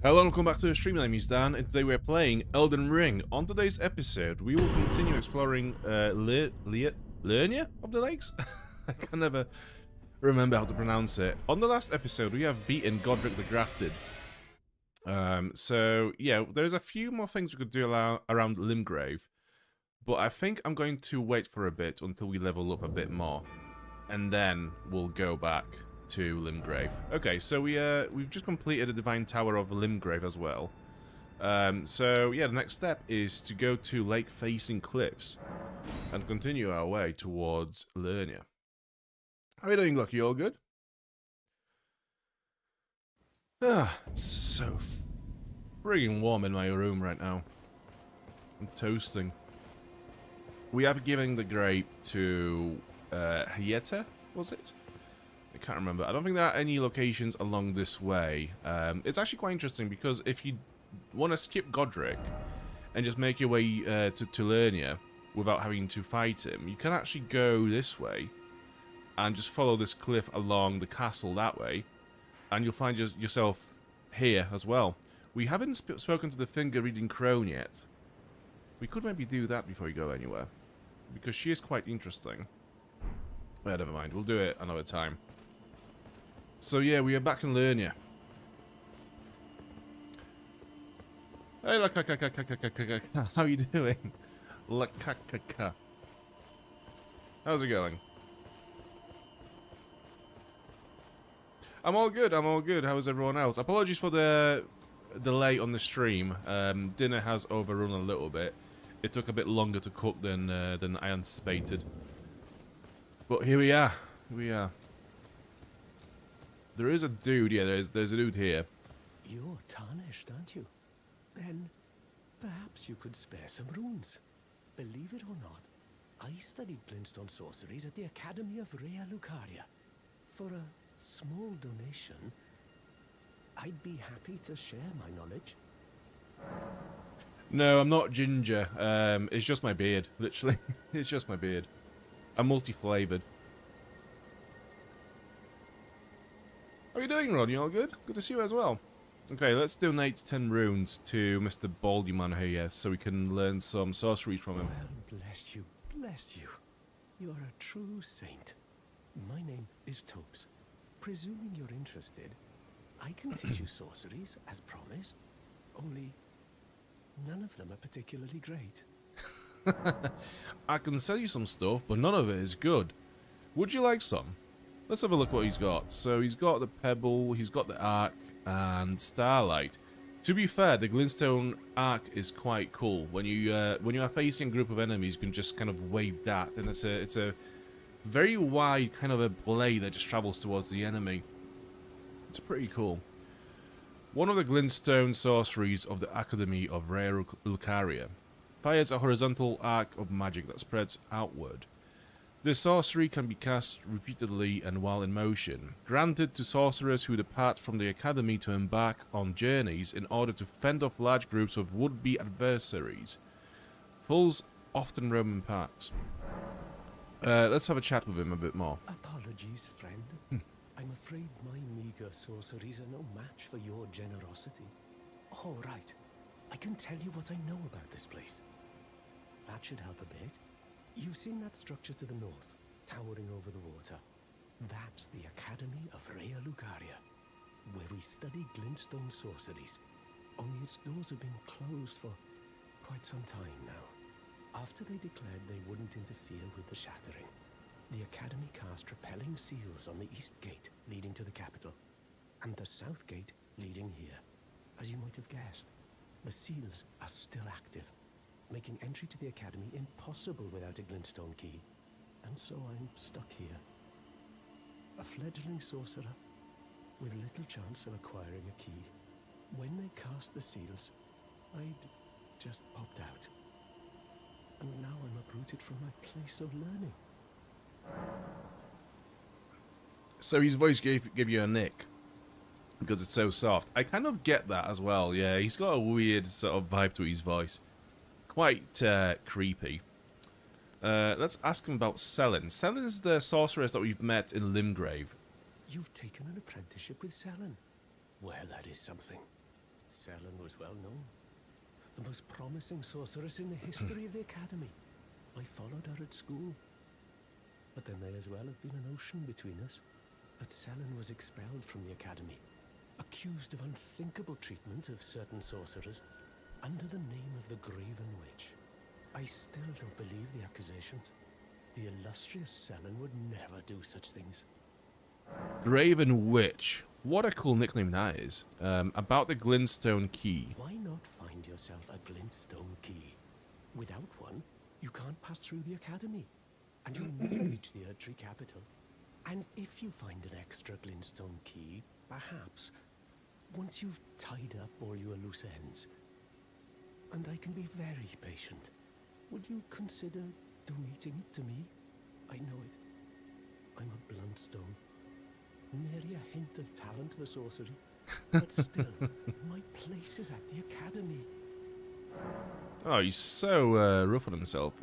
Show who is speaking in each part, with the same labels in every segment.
Speaker 1: Hello and welcome back to the stream. My name is Dan, and today we're playing Elden Ring. On today's episode, we will continue exploring Liurnia of the Lakes? I can never remember how to pronounce it. On the last episode, we have beaten Godric the Grafted. So, yeah, there's a few more things we could do around Limgrave, but I think I'm going to wait for a bit until we level up a bit more, and then we'll go back to Limgrave. Okay, so we've just completed the Divine Tower of Limgrave as well. So yeah, the next step is to go to lake-facing cliffs and continue our way towards Liurnia. How are you doing, Lucky? All good? Ah, it's so friggin' warm in my room right now. I'm toasting. We are giving the grape to Hyeta, was it? I can't remember. I don't think there are any locations along this way. It's actually quite interesting because if you want to skip Godric and just make your way to Liurnia without having to fight him, you can actually go this way and just follow this cliff along the castle that way, and you'll find yourself here as well. We haven't spoken to the finger-reading crone yet. We could maybe do that before we go anywhere, because she is quite interesting. Well, never mind. We'll do it another time. So yeah, we are back in Liurnia. Hey, Lakakakakakakaka. How are you doing? Lakakaka. How's it going? I'm all good, I'm all good. How is everyone else? Apologies for the delay on the stream. Dinner has overrun a little bit. It took a bit longer to cook than I anticipated. But here we are. Here we are. There is a dude, yeah, there's a dude here.
Speaker 2: You're tarnished, aren't you? Then, perhaps you could spare some runes. Believe it or not, I studied glintstone sorceries at the Academy of Rea Lucaria. For a small donation, I'd be happy to share my knowledge.
Speaker 1: No, I'm not ginger. It's just my beard, literally. It's just my beard. I'm multi-flavoured. How are you doing, Ron? You all good? Good to see you as well. Okay, let's donate 10 runes to Mr. Baldyman here so we can learn some sorceries from him.
Speaker 2: Well, bless you, bless you. You're a true saint. My name is Topes. Presuming you're interested, I can teach you sorceries, as promised. Only, none of them are particularly great.
Speaker 1: I can sell you some stuff, but none of it is good. Would you like some? Let's have a look what he's got. So he's got the Pebble, he's got the Arc, and Starlight. To be fair, the Glintstone Arc is quite cool. When you are facing a group of enemies, you can just kind of wave that, and it's a very wide kind of a blade that just travels towards the enemy. It's pretty cool. One of the Glintstone sorceries of the Academy of Rea Lucaria fires a horizontal arc of magic that spreads outward. This sorcery can be cast repeatedly and while in motion, granted to sorcerers who depart from the academy to embark on journeys in order to fend off large groups of would-be adversaries. Fools often roam in packs. Let's have a chat with him a bit more.
Speaker 2: Apologies, friend. I'm afraid my meager sorceries are no match for your generosity. All right. I can tell you what I know about this place. That should help a bit. You've seen that structure to the north, towering over the water. That's the Academy of Rea Lucaria, where we study glintstone sorceries. Only its doors have been closed for quite some time now. After they declared they wouldn't interfere with the shattering, the Academy cast repelling seals on the east gate leading to the capital, and the south gate leading here. As you might have guessed, the seals are still active, making entry to the Academy impossible without a glintstone key. And so I'm stuck here. A fledgling sorcerer with little chance of acquiring a key. When they cast the seals, I'd just popped out. And now I'm uprooted from my place of learning.
Speaker 1: So his voice gave you a nick because it's so soft. I kind of get that as well, yeah. He's got a weird sort of vibe to his voice. Quite creepy. Let's ask him about Selin. Selin's the sorceress that we've met in Limgrave.
Speaker 2: You've taken an apprenticeship with Selin. Well, that is something. Selen was well known. The most promising sorceress in the history of the Academy. I followed her at school. But there may as well have been an ocean between us. But Selen was expelled from the Academy, accused of unthinkable treatment of certain sorcerers, under the name of the Graven Witch. I still don't believe the accusations. The illustrious Selen would never do such things.
Speaker 1: Graven Witch. What a cool nickname that is. About the Glintstone Key.
Speaker 2: Why not find yourself a glintstone key? Without one, you can't pass through the Academy, and you'll never reach the Erdtree capital. And if you find an extra glintstone key, perhaps, once you've tied up all your loose ends, and I can be very patient, would you consider donating it to me? I know it. I'm a bluntstone. Nary a hint of talent for sorcery. But still, my place is at the Academy.
Speaker 1: Oh, he's so rough on himself.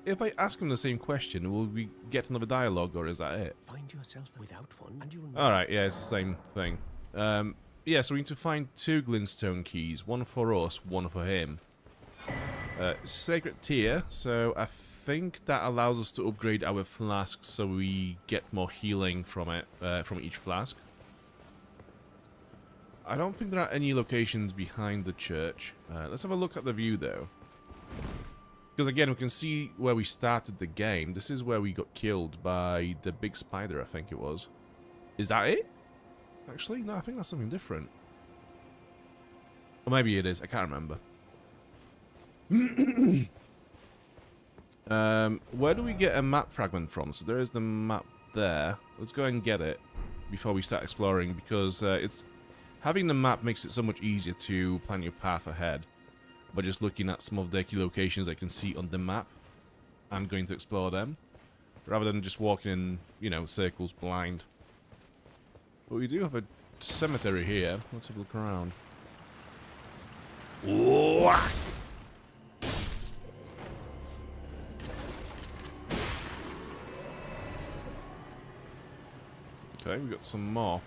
Speaker 1: If I ask him the same question, will we get another dialogue, or is that it?
Speaker 2: Find yourself without one, and you'll
Speaker 1: Alright, yeah, it's the same thing. Yeah, so we need to find 2 glintstone keys. One for us, one for him. Sacred tier, so I think that allows us to upgrade our flasks so we get more healing from it, from each flask. I don't think there are any locations behind the church. Let's have a look at the view, though. Because again, we can see where we started the game. This is where we got killed by the big spider, I think it was. Is that it? Actually, no, I think that's something different. Or maybe it is, I can't remember. Where do we get a map fragment from? So there is the map there. Let's go and get it before we start exploring, because having the map makes it so much easier to plan your path ahead. By just looking at some of the key locations I can see on the map and going to explore them, rather than just walking in, you know, circles blind. But we do have a cemetery here. Let's have a look around. Okay, we got some more.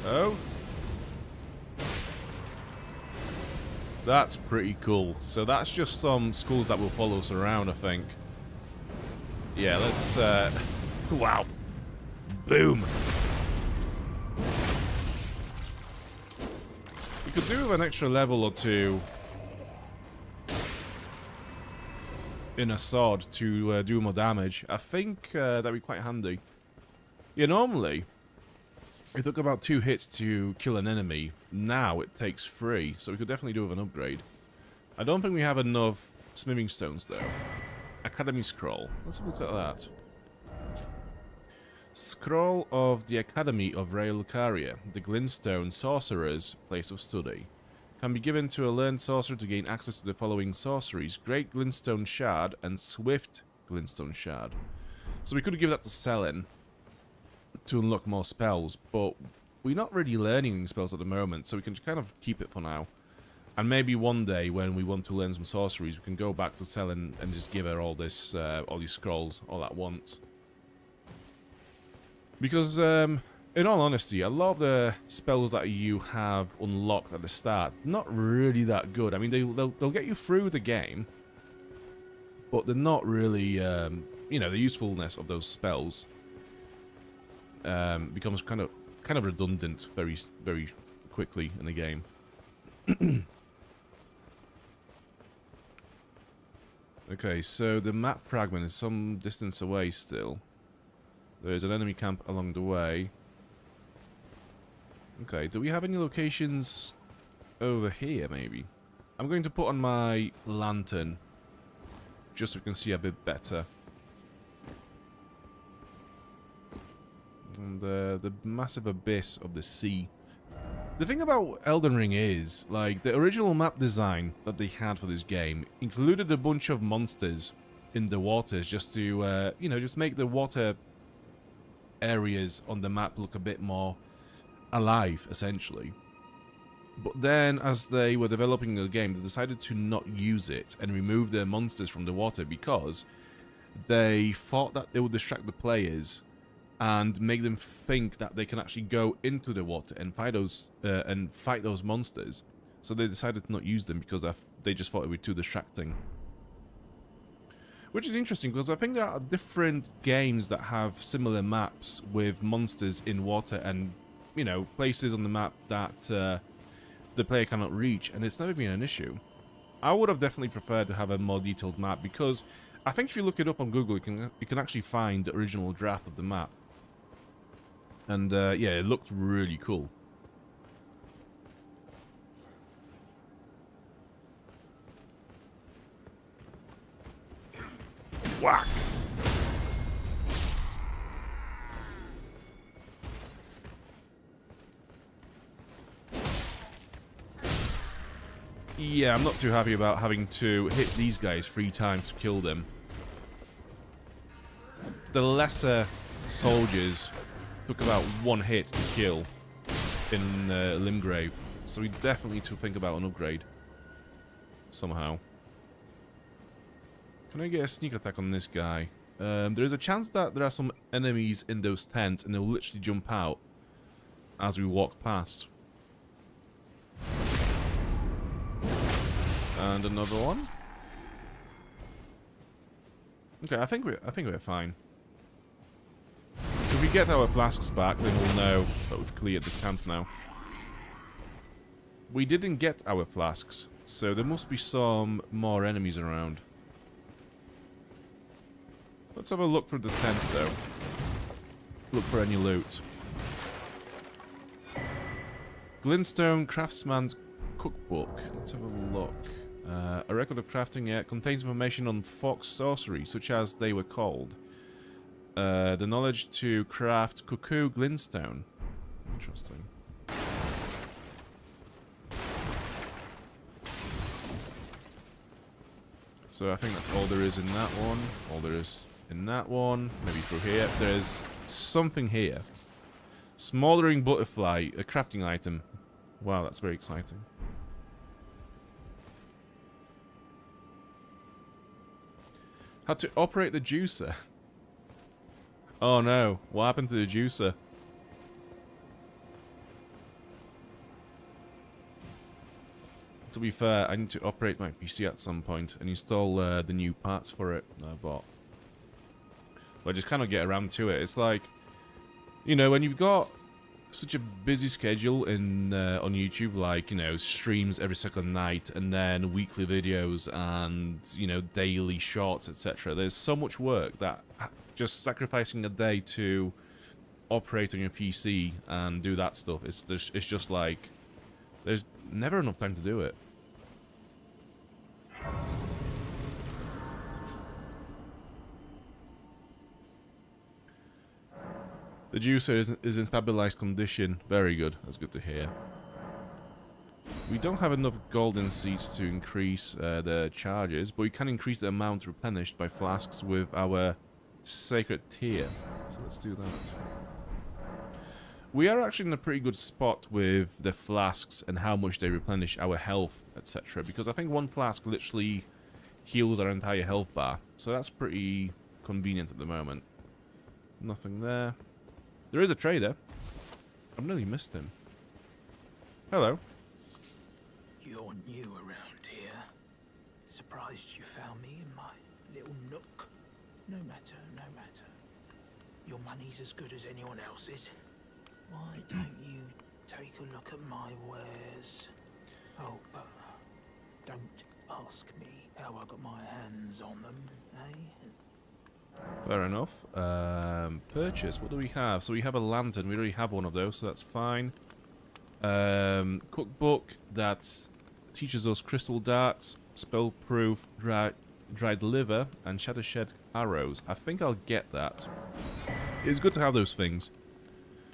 Speaker 1: Oh. That's pretty cool. So that's just some skulls that will follow us around, I think. Yeah, let's, wow. Boom. We could do with an extra level or 2 in a sword to do more damage. I think that'd be quite handy. Yeah, normally it took about 2 hits to kill an enemy. Now it takes 3, so we could definitely do with an upgrade. I don't think we have enough smithing stones, though. Academy Scroll. Let's have a look at that. Scroll of the Academy of Lucaria, the Glintstone Sorcerer's place of study. Can be given to a learned sorcerer to gain access to the following sorceries: Great Glintstone Shard and Swift Glintstone Shard. So we could give that to Selen to unlock more spells, but we're not really learning spells at the moment, so we can kind of keep it for now. And maybe one day when we want to learn some sorceries, we can go back to Selen and just give her all this, all these scrolls all at once. Because, in all honesty, a lot of the spells that you have unlocked at the start, not really that good. I mean, they'll get you through the game, but they're not really, you know, the usefulness of those spells becomes kind of redundant very quickly in the game. Okay, so the map fragment is some distance away still. There's an enemy camp along the way. Okay, do we have any locations over here, maybe? I'm going to put on my lantern, just so we can see a bit better. And the massive abyss of the sea. The thing about Elden Ring is, like, the original map design that they had for this game included a bunch of monsters in the waters just to, you know, just make the water areas on the map look a bit more alive, essentially. But then, as they were developing the game, they decided to not use it and remove the monsters from the water because they thought that it would distract the players and make them think that they can actually go into the water and fight those monsters. So they decided to not use them because they just thought it would be too distracting. Which is interesting because I think there are different games that have similar maps with monsters in water and, you know, places on the map that the player cannot reach, and it's never been an issue. I would have definitely preferred to have a more detailed map because I think if you look it up on Google, you can actually find the original draft of the map. And yeah, it looked really cool. Whack! Yeah, I'm not too happy about having to hit these guys 3 times to kill them. The lesser soldiers took about 1 hit to kill in Limgrave, so we definitely need to think about an upgrade somehow. Can I get a sneak attack on this guy? There is a chance that there are some enemies in those tents and they'll literally jump out as we walk past. And another one. Okay, I think we're fine. If we get our flasks back, then we'll know that we've cleared the camp now. We didn't get our flasks, so there must be some more enemies around. Let's have a look through the tents, though. Look for any loot. Glintstone Craftsman's Cookbook. Let's have a look. A record of crafting, yeah, contains information on fox sorcery, such as they were called. The knowledge to craft cuckoo glintstone. Interesting. So I think that's all there is in that one. All there is in that one. Maybe through here. There's something here. Smoldering butterfly, a crafting item. Wow, that's very exciting. How to operate the juicer. Oh no, what happened to the juicer? To be fair, I need to operate my PC at some point and install the new parts for it that I bought. But I just cannot get around to it. It's like, you know, when you've got such a busy schedule in on YouTube, like, you know, streams every second night and then weekly videos and, you know, daily shorts, etc. There's so much work that just sacrificing a day to operate on your PC and do that stuff, it's just like there's never enough time to do it. The juicer is in stabilized condition. Very good. That's good to hear. We don't have enough golden seeds to increase the charges, but we can increase the amount replenished by flasks with our sacred tier. So let's do that. We are actually in a pretty good spot with the flasks and how much they replenish our health, etc. Because I think 1 flask literally heals our entire health bar. So that's pretty convenient at the moment. Nothing there. There is a trader. I've nearly missed him. Hello.
Speaker 3: You're new around here. Surprised you found me in my little nook. No matter, no matter. Your money's as good as anyone else's. Why don't you take a look at my wares? Oh, but don't ask me how I got my hands on them, eh?
Speaker 1: Fair enough. Purchase. What do we have? So we have a lantern. We already have one of those, so that's fine. Cookbook that teaches us crystal darts, spell-proof dried liver, and shattershed arrows. I think I'll get that. It's good to have those things,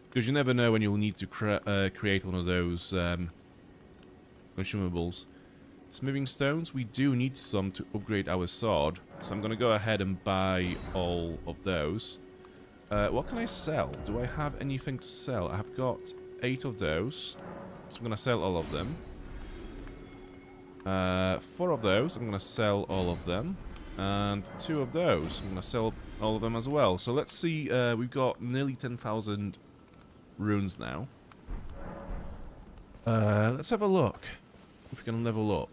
Speaker 1: because you never know when you'll need to create one of those consumables. Smithing stones, we do need some to upgrade our sword, so I'm going to go ahead and buy all of those. What can I sell? Do I have anything to sell? I have got 8 of those, so I'm going to sell all of them. 4 of those, I'm going to sell all of them. and 2 of those. I'm going to sell all of them as well. So let's see, we've got nearly 10,000 runes now. Let's have a look if we can level up.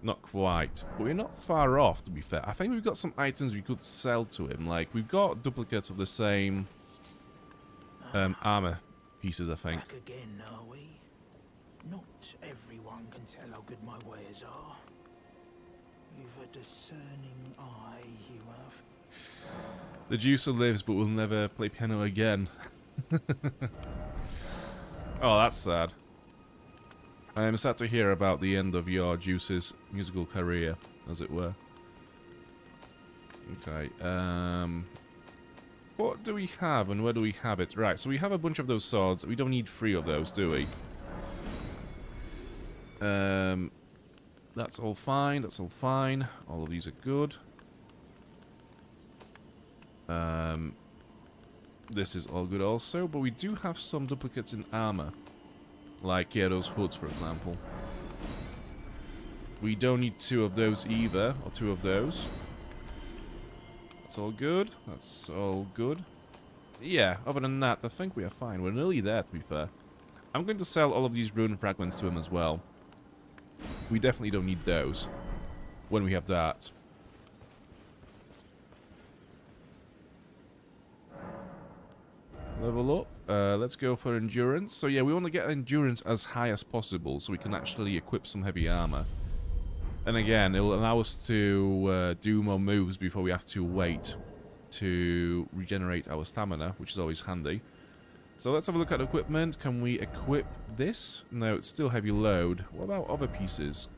Speaker 1: Not quite, but we're not far off, to be fair. I think we've got some items we could sell to him. Like, we've got duplicates of the same armor pieces, I think.
Speaker 3: Back again, are we? Not everyone can tell how good my wares are. You've a discerning eye, you have.
Speaker 1: The juicer lives, but will never play piano again. Oh, that's sad. I'm sad to hear about the end of your Juice's musical career, as it were. Okay, what do we have and where do we have it? Right, so we have a bunch of those swords. We don't need 3 of those, do we? That's all fine, that's all fine. All of these are good. This is all good also, but we do have some duplicates in armor. Like, yeah, those hoods, for example. We don't need 2 of those either, or 2 of those. That's all good. That's all good. Yeah, other than that, I think we are fine. We're nearly there, to be fair. I'm going to sell all of these rune fragments to him as well. We definitely don't need those when we have that. Level up. Let's go for endurance. So yeah, we want to get endurance as high as possible so we can actually equip some heavy armor. And again, it will allow us to do more moves before we have to wait to regenerate our stamina, which is always handy. So let's have a look at equipment. Can we equip this? No, it's still heavy load. What about other pieces?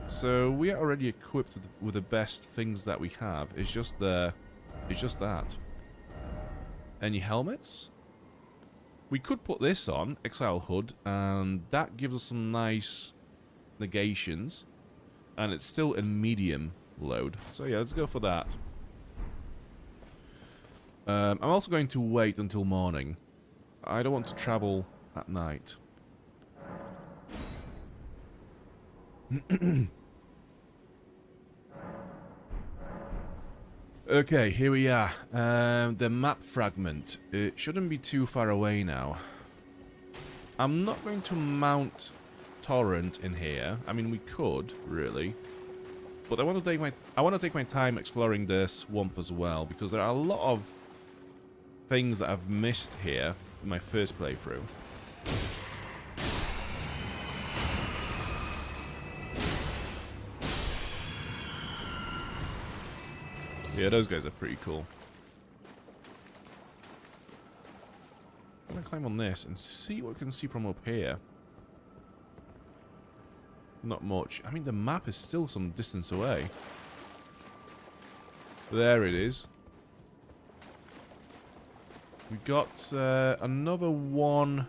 Speaker 1: So we are already equipped with the best things that we have. It's just that. Any helmets? We could put this on, Exile Hood, and that gives us some nice negations. And it's still in medium load. So yeah, let's go for that. I'm also going to wait until morning. I don't want to travel at night. Okay, here we are. The map fragment. It shouldn't be too far away now. I'm not going to mount Torrent in here. I mean, we could, really. But I want to take my time exploring the swamp as well, because there are a lot of things that I've missed here in my first playthrough. Yeah, those guys are pretty cool. I'm gonna climb on this and see what we can see from up here. Not much. I mean, the map is still some distance away. There it is. We got another one.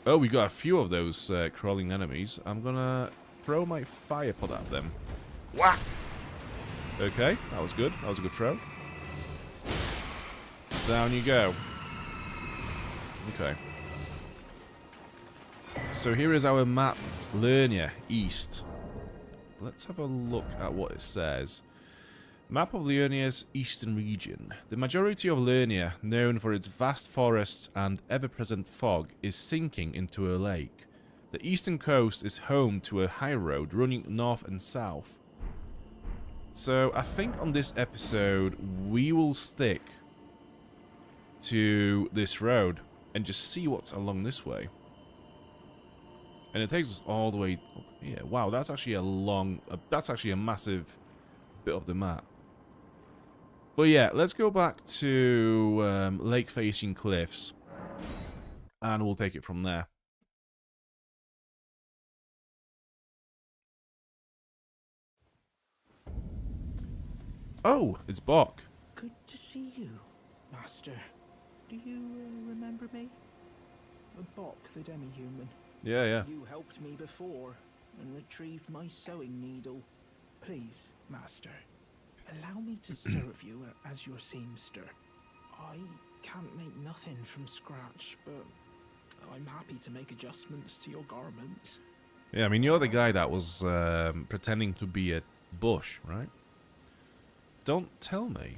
Speaker 1: Oh, we got a few of those crawling enemies. I'm gonna throw my fire pot at them. Whack! Okay, that was good. That was a good throw. Down you go. Okay. So here is our map, Liurnia, East. Let's have a look at what it says. Map of Liurnia's eastern region. The majority of Liurnia, known for its vast forests and ever-present fog, is sinking into a lake. The eastern coast is home to a high road running north and south. So I think on this episode we will stick to this road and just see what's along this way. And it takes us all the way up here. Wow, that's actually that's actually a massive bit of the map. But yeah, let's go back to lake-facing cliffs, and we'll take it from there. Oh, it's Bok.
Speaker 3: Good to see you, Master. Do you remember me? Bok, the demi-human.
Speaker 1: Yeah.
Speaker 3: You helped me before and retrieved my sewing needle. Please, Master, allow me to serve you as your seamster. I can't make nothing from scratch, but I'm happy to make adjustments to your garments.
Speaker 1: Yeah, I mean, you're the guy that was pretending to be a bush, right? Don't tell me.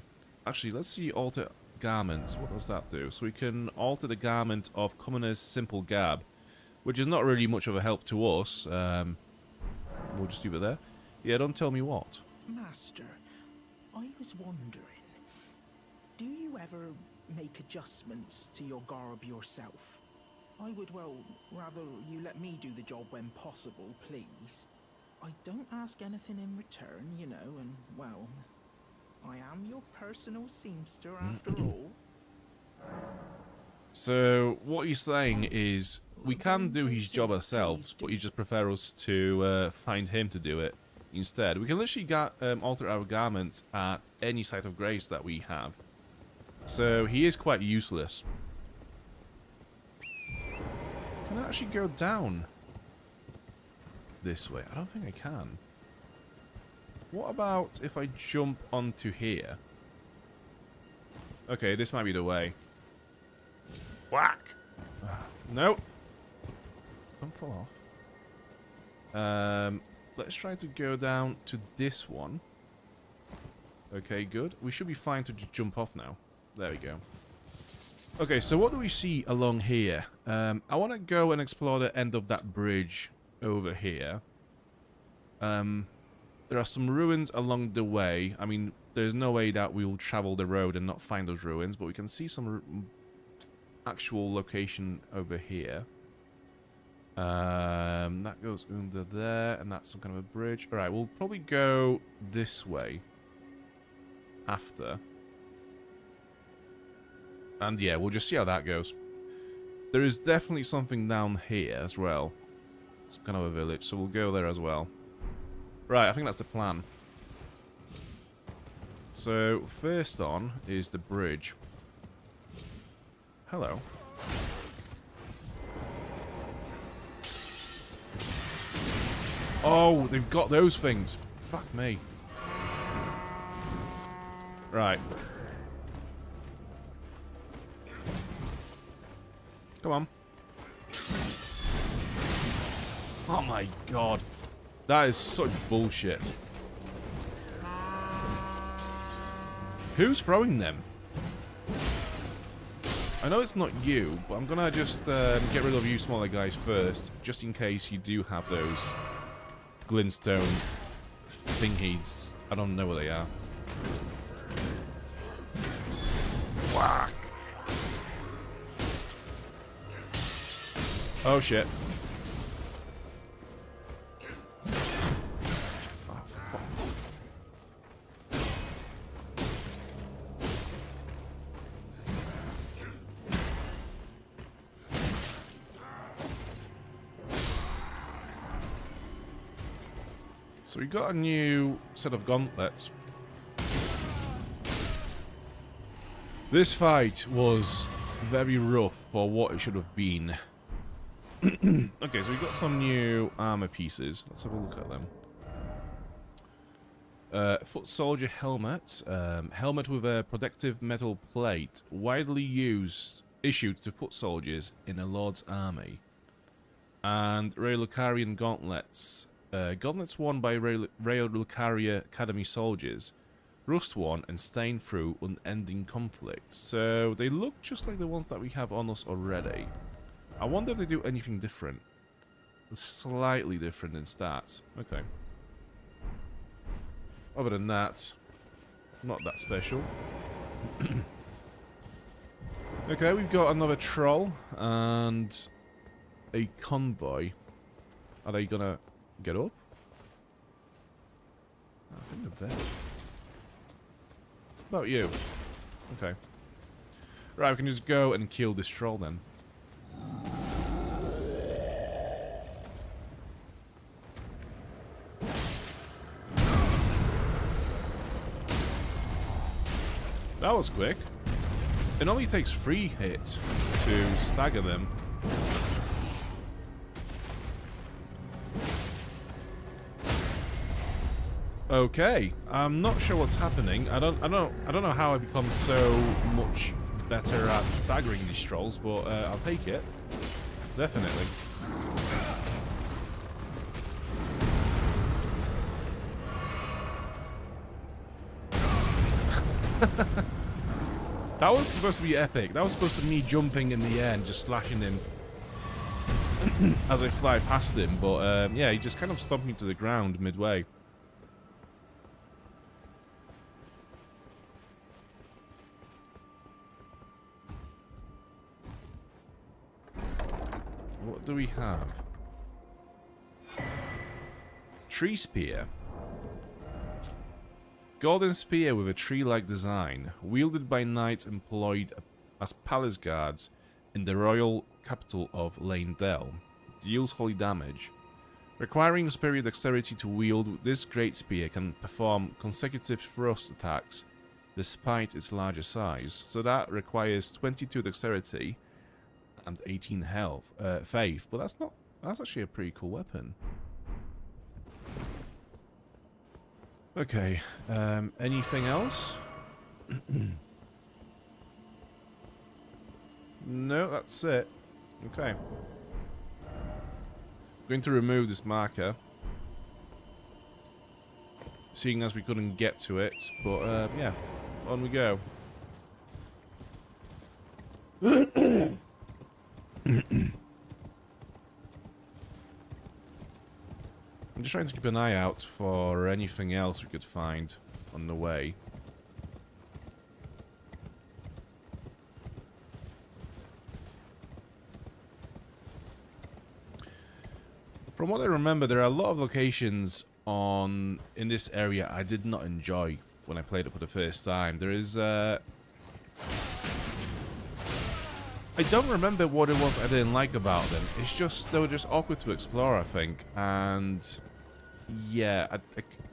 Speaker 1: Actually, let's see alter garments. What does that do? So we can alter the garment of commoner's simple garb, which is not really much of a help to us. We'll just leave it there. Yeah, don't tell me what.
Speaker 3: Master, I was wondering, do you ever make adjustments to your garb yourself? I would, well, rather you let me do the job when possible, please. I don't ask anything in return, you know, and, well, I am your personal seamster after all.
Speaker 1: So, what he's saying is, we can do his job ourselves, but you just prefer us to find him to do it instead. We can literally alter our garments at any site of grace that we have. So, he is quite useless. Can I actually go down this way? I don't think I can. What about if I jump onto here? Okay, this might be the way. Whack! Nope. Don't fall off. Let's try to go down to this one. Okay, good. We should be fine to jump off now. There we go. Okay, so what do we see along here? I want to go and explore the end of that bridge over here. There are some ruins along the way. I mean, there's no way that we will travel the road and not find those ruins, but we can see some actual location over here. That goes under there, and that's some kind of a bridge. Alright, we'll probably go this way after. And yeah, we'll just see how that goes. There is definitely something down here as well. It's kind of a village, so we'll go there as well. Right, I think that's the plan. So, first on is the bridge. Hello. Oh, they've got those things. Fuck me. Right. Come on. Oh my god. That is such bullshit. Who's throwing them? I know it's not you, but I'm gonna just get rid of you smaller guys first, just in case you do have those glintstone thingies. I don't know where they are. Whack! Oh shit. Oh, fuck. So we got a new set of gauntlets. This fight was very rough for what it should have been. Okay, so we've got some new armor pieces. Let's have a look at them. Foot soldier helmet. Helmet with a protective metal plate. Widely issued to foot soldiers in a lord's army. And Raelukarian gauntlets. Gauntlets worn by Raelucaria Academy soldiers. Rust worn and stained through unending conflict. So they look just like the ones that we have on us already. I wonder if they do anything different. Slightly different in stats. Okay. Other than that, not that special. Okay, we've got another troll and a convoy. Are they gonna get up? I think they're there. What about you? Okay. Right, we can just go and kill this troll then. That was quick. It only takes 3 hits to stagger them. Okay, I'm not sure what's happening. I don't know how I become so much better at staggering these trolls, but I'll take it. Definitely. That was supposed to be epic. That was supposed to be me jumping in the air and just slashing him as I fly past him. But yeah, he just kind of stomped me to the ground midway. What do we have? Tree spear. Golden spear with a tree-like design, wielded by knights employed as palace guards in the royal capital of Leyndell. Deals holy damage. Requiring superior dexterity to wield, this great spear can perform consecutive thrust attacks despite its larger size. So that requires 22 dexterity and 18 health, faith. But that's actually a pretty cool weapon. Okay, anything else? No, that's it. Okay. Going to remove this marker. Seeing as we couldn't get to it, but yeah, on we go. I'm just trying to keep an eye out for anything else we could find on the way. From what I remember, there are a lot of locations in this area I did not enjoy when I played it for the first time. There is I don't remember what it was I didn't like about them. It's just they were just awkward to explore, I think, and yeah,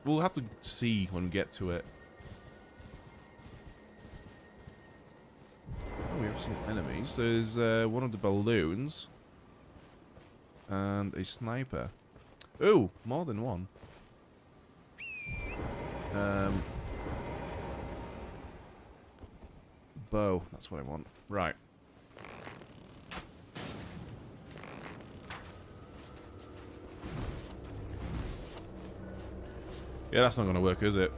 Speaker 1: we'll have to see when we get to it. Oh, we have some enemies. There's one of the balloons and a sniper. Ooh, more than one. Bow. That's what I want. Right. Yeah, that's not going to work, is it?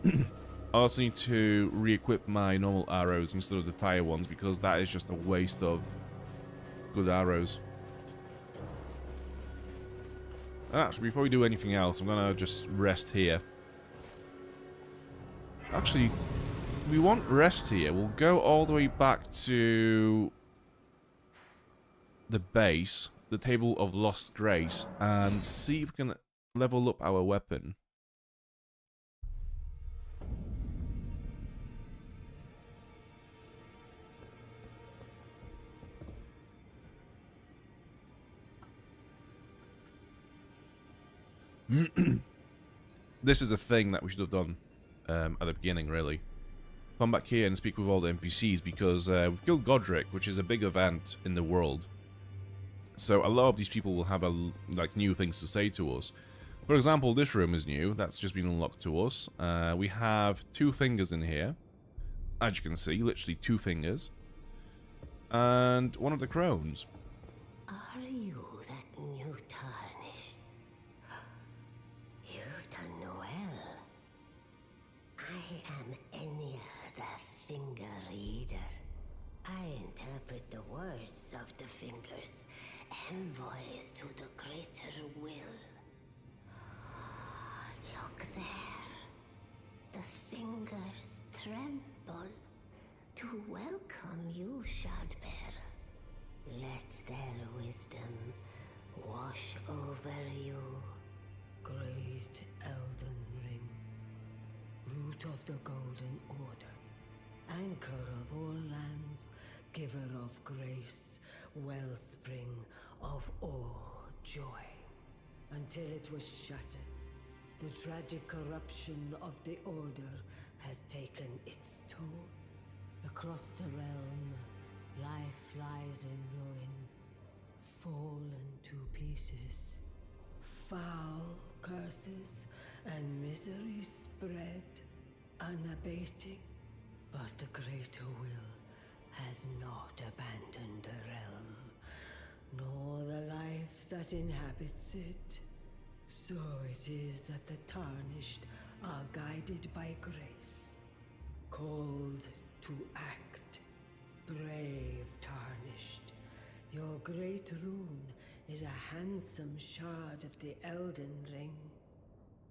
Speaker 1: I also need to re-equip my normal arrows instead of the fire ones, because that is just a waste of good arrows. And actually, before we do anything else, I'm going to just rest here. Actually, we won't rest here. We'll go all the way back to the base, the Table of Lost Grace, and see if we can level up our weapon. This is a thing that we should have done at the beginning, really. Come back here and speak with all the NPCs, because we've killed Godric, which is a big event in the world. So a lot of these people will have like new things to say to us. For example, this room is new. That's just been unlocked to us. We have 2 fingers in here. As you can see, literally 2 fingers. And one of the crones.
Speaker 4: Are you that new tarnished? You've done well. I am Enya, the Finger Reader. I interpret the words of the fingers, envoys to the greater will. Look there. The fingers tremble to welcome you, Shardbearer. Let their wisdom wash over you.
Speaker 5: Great Elden Ring, root of the Golden Order, anchor of all lands, giver of grace, wellspring of all joy. Until it was shattered, the tragic corruption of the Order has taken its toll. Across the realm, life lies in ruin, fallen to pieces. Foul curses and misery spread, unabating. But the greater will has not abandoned the realm, nor the life that inhabits it. So it is that the tarnished are guided by grace. Called to act, brave tarnished. Your great rune is a handsome shard of the Elden Ring.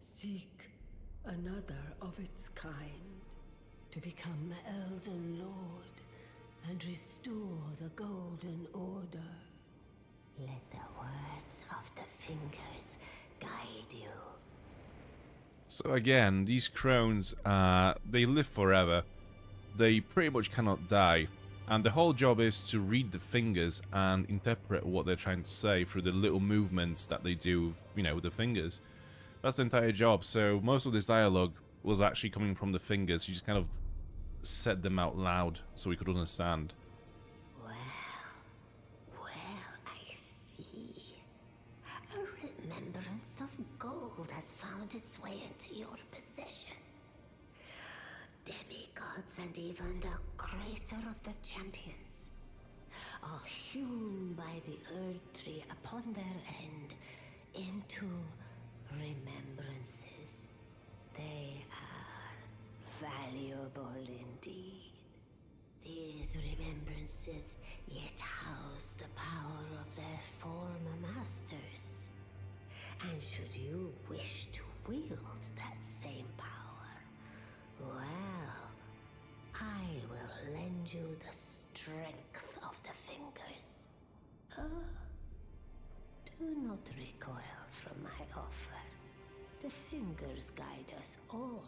Speaker 5: Seek another of its kind, to become Elden Lord and restore the Golden Order.
Speaker 4: Let the words of the fingers guide you.
Speaker 1: So again, these crones, they live forever. They pretty much cannot die. And the whole job is to read the fingers and interpret what they're trying to say through the little movements that they do, you know, with the fingers. That's the entire job. So most of this dialogue was actually coming from the fingers. You just kind of said them out loud so we could understand.
Speaker 4: Well, I see. A remembrance of gold has found its way into your possession. Demigods and even the creator of the champions are hewn by the Earth Tree upon their end into remembrances. They are valuable indeed. These remembrances yet house the power of their former masters. And should you wish to wield that same power, well, I will lend you the strength of the fingers. Do not recoil from my offer. The fingers guide us all.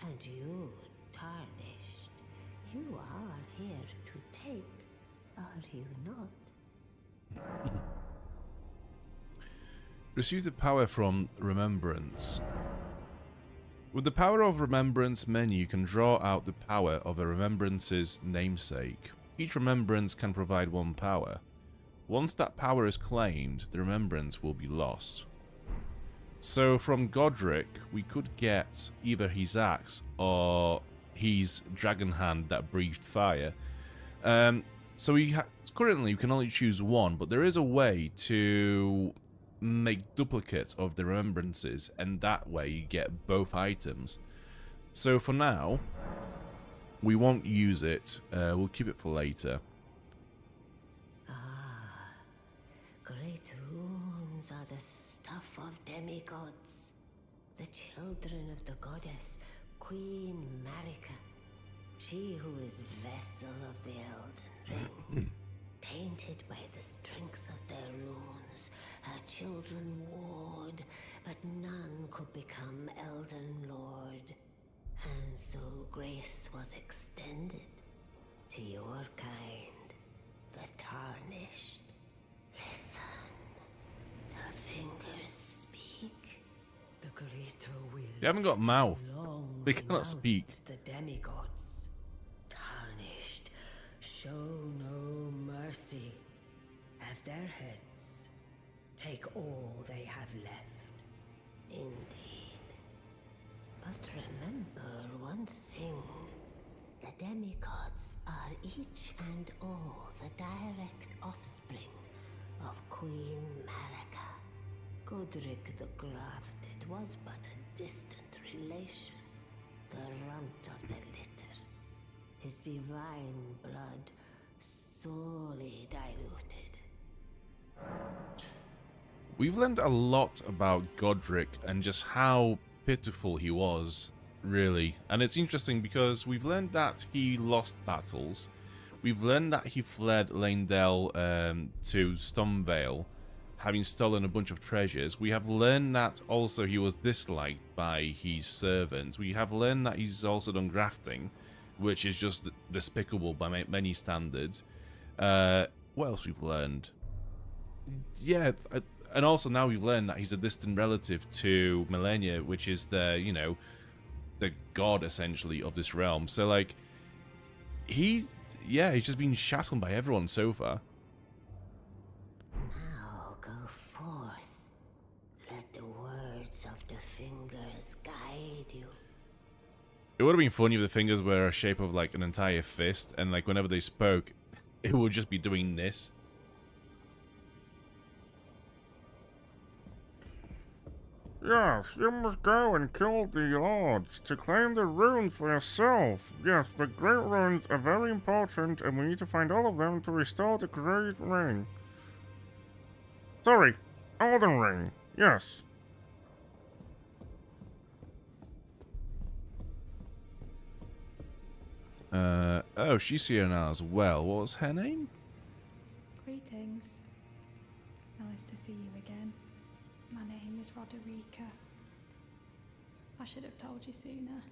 Speaker 4: And you, Tarnished, you are here to take, are you not?
Speaker 1: Receive the power from Remembrance. With the Power of Remembrance menu, you can draw out the power of a remembrance's namesake. Each remembrance can provide one power. Once that power is claimed, the remembrance will be lost. So from Godric, we could get either his axe or his dragon hand that breathed fire. So currently we can only choose one, but there is a way to make duplicates of the remembrances, and that way you get both items. So for now, we won't use it. We'll keep it for later.
Speaker 4: Great runes are the stuff of demigods, the children of the goddess, Queen Marika. She who is vessel of the Elden Ring, tainted by the strength of their runes, her children warred, but none could become Elden Lord. And so grace was extended to your kind, the Tarnished. Listen, the fingers speak.
Speaker 5: The greater will.
Speaker 1: They haven't got mouth.
Speaker 5: has long
Speaker 1: They cannot speak.
Speaker 5: renounced the demigods. Tarnished, show no mercy. Have their heads. Take all they have left.
Speaker 4: Indeed. But remember one thing. The demigods are each and all the direct offspring of Queen Marika. Godric the Grafted was but a distant relation, the runt of the litter. His divine blood sorely diluted.
Speaker 1: We've learned a lot about Godric and just how pitiful he was, really. And it's interesting because we've learned that he lost battles. We've learned that he fled Leyndell to Stonevale, having stolen a bunch of treasures. We have learned that also he was disliked by his servants. We have learned that he's also done grafting, which is just despicable by many standards. What else we've learned? Yeah, and also now we've learned that he's a distant relative to Malenia, which is the, you know, the god, essentially, of this realm. So, like, he's just been shat on by everyone so far.
Speaker 4: Now go forth. Let the words of the fingers guide you.
Speaker 1: It would have been funny if the fingers were a shape of, like, an entire fist, and, like, whenever they spoke, it would just be doing this.
Speaker 6: Yes, you must go and kill the lords to claim the runes for yourself. Yes, the great runes are very important and we need to find all of them to restore the great ring. Sorry, Elden Ring. Yes.
Speaker 1: Oh, she's here now as well. What was her name?
Speaker 7: Greetings. Nice to see you again. My name is Roderica. I should have told you sooner.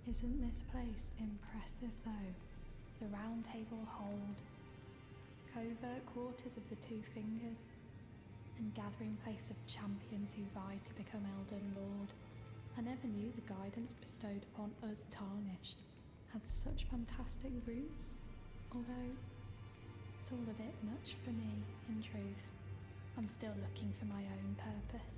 Speaker 7: Isn't this place impressive though? The Round Table Hold, covert quarters of the Two Fingers, and gathering place of champions who vie to become Elden Lord. I never knew the guidance bestowed upon us Tarnished had such fantastic roots, although it's all a bit much for me, in truth. I'm still looking for my own purpose.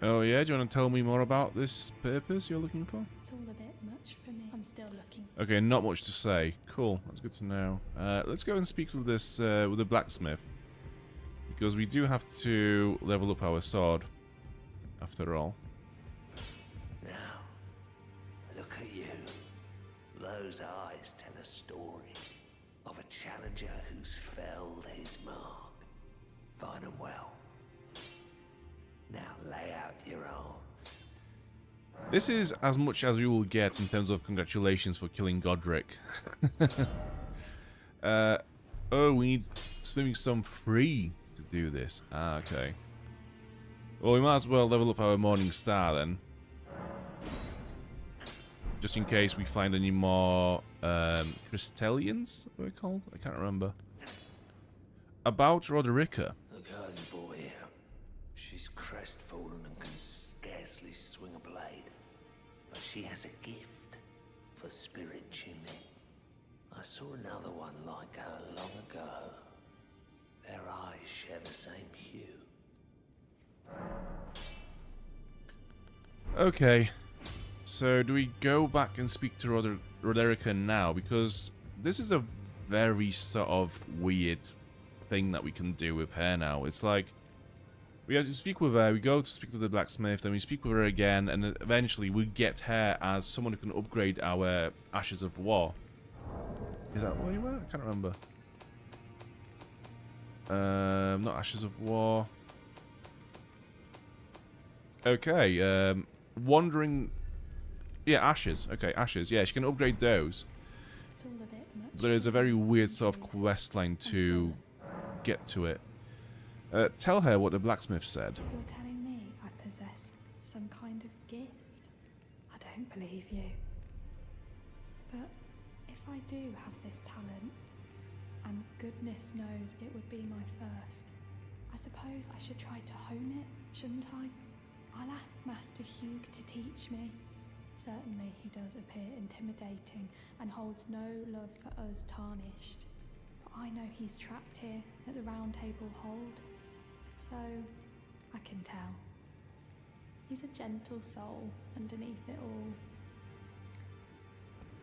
Speaker 1: Oh yeah, do you want to tell me more about this purpose you're looking for?
Speaker 7: It's all a bit much for me. I'm still looking.
Speaker 1: Okay, not much to say. Cool, that's good to know. Let's go and speak with this with the blacksmith, because we do have to level up our sword, after all.
Speaker 2: Now, look at you. Those eyes tell a story of a challenger who's felled his mark. Fine and well. Now lay out your arms.
Speaker 1: This is as much as we will get in terms of congratulations for killing Godric. Oh, we need swimming some free to do this. Ah, okay. Well, we might as well level up our Morning Star then. Just in case we find any more Crystallians, what are they called? I can't remember. About Roderica.
Speaker 2: The girl you brought here. She's crestfallen and can scarcely swing a blade. But she has a gift for spirit tuning. I saw another one like her long ago. Their eyes share the same hue.
Speaker 1: Okay. So, do we go back and speak to Roderica now? Because this is a very sort of weird thing that we can do with her now. It's like, we have to speak with her, we go to speak to the blacksmith, then we speak with her again, and eventually we get her as someone who can upgrade our Ashes of War. Is that where you were? I can't remember. Not Ashes of War. Okay, Wandering... Yeah, Ashes. Okay, Ashes. Yeah, she can upgrade those.
Speaker 7: It's all a bit much.
Speaker 1: There is a very weird sort of quest line to get to it. Tell her what the blacksmith said.
Speaker 7: You're telling me I possess some kind of gift? I don't believe you. But if I do have this talent, and goodness knows it would be my first, I suppose I should try to hone it, shouldn't I? I'll ask Master Hugh to teach me. Certainly he does appear intimidating and holds no love for us Tarnished. But I know he's trapped here at the Round Table Hold, so I can tell. He's a gentle soul underneath it all.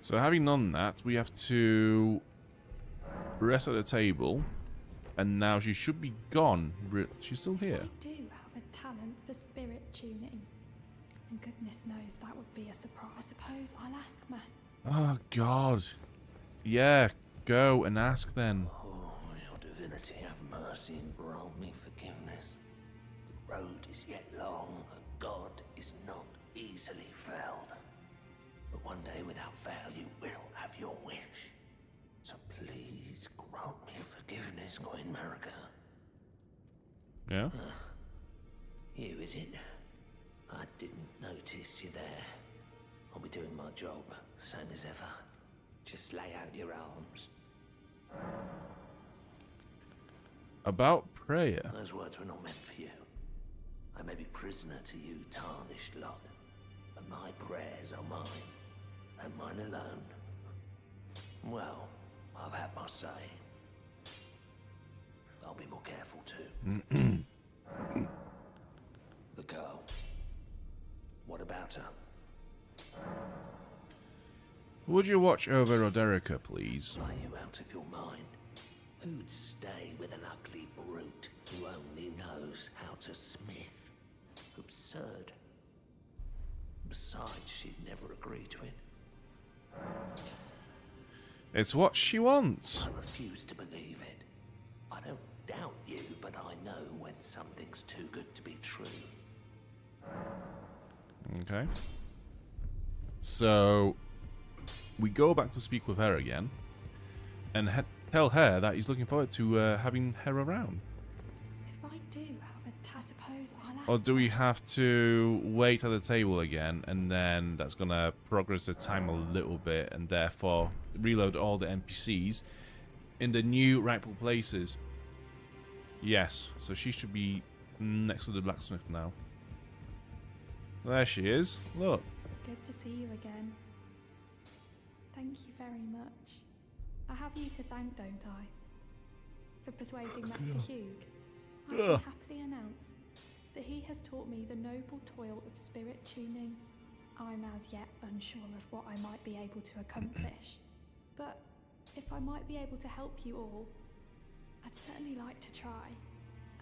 Speaker 1: So having done that, we have to rest at the table, and now she should be gone. She's still here.
Speaker 7: I do have a talent for spirit tuning, and goodness knows that would be a surprise. I suppose I'll ask Master.
Speaker 1: Oh God. Yeah, go and ask then.
Speaker 2: Oh, your divinity, have mercy and grant me forgiveness. The road is yet long, but God is not easily felled. But one day without fail you will have your wish. So please grant me forgiveness, Queen Marika.
Speaker 1: Yeah?
Speaker 2: You, is it? I didn't notice you there. I'll be doing my job, same as ever. Just lay out your arms.
Speaker 1: About prayer.
Speaker 2: Those words were not meant for you. I may be prisoner to you, tarnished lot, but my prayers are mine, and mine alone. Well, I've had my say. I'll be more careful too. The girl. What about her?
Speaker 1: Would you watch over Roderica, please?
Speaker 2: Are you out of your mind? Who'd stay with an ugly brute who only knows how to smith? absurd. Besides, she'd never agree to it.
Speaker 1: It's what she wants.
Speaker 2: I refuse to believe it. I don't doubt you, but I know when something's too good to be true.
Speaker 1: Okay. So, we go back to speak with her again, and tell her that he's looking forward to having her around.
Speaker 7: If I do have it, I suppose I'll ask.
Speaker 1: Or do we have to wait at the table again, and then that's gonna progress the time a little bit, and therefore reload all the NPCs in the new rightful places? Yes, so she should be next to the blacksmith now. There she is. Look.
Speaker 7: Good to see you again. Thank you very much. I have you to thank, don't I? For persuading Master Hugh. I can happily announce that he has taught me the noble toil of spirit tuning. I'm as yet unsure of what I might be able to accomplish, but if I might be able to help you all, I'd certainly like to try.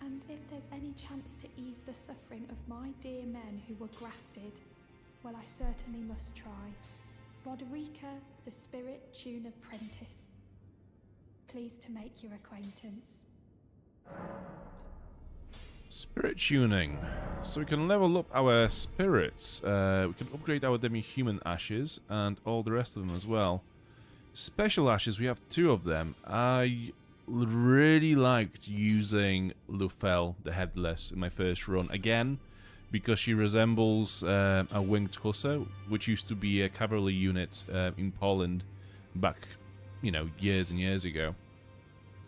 Speaker 7: And if there's any chance to ease the suffering of my dear men who were grafted, well, I certainly must try. Roderica, the Spirit Tune Apprentice. Pleased to make your acquaintance.
Speaker 1: Spirit tuning. So we can level up our spirits. We can upgrade our demi-human ashes and all the rest of them as well. Special ashes, we have 2 of them. I really liked using Lufel, the Headless, in my first run. Again, because she resembles a winged hussar, which used to be a cavalry unit in Poland back, you know, years and years ago.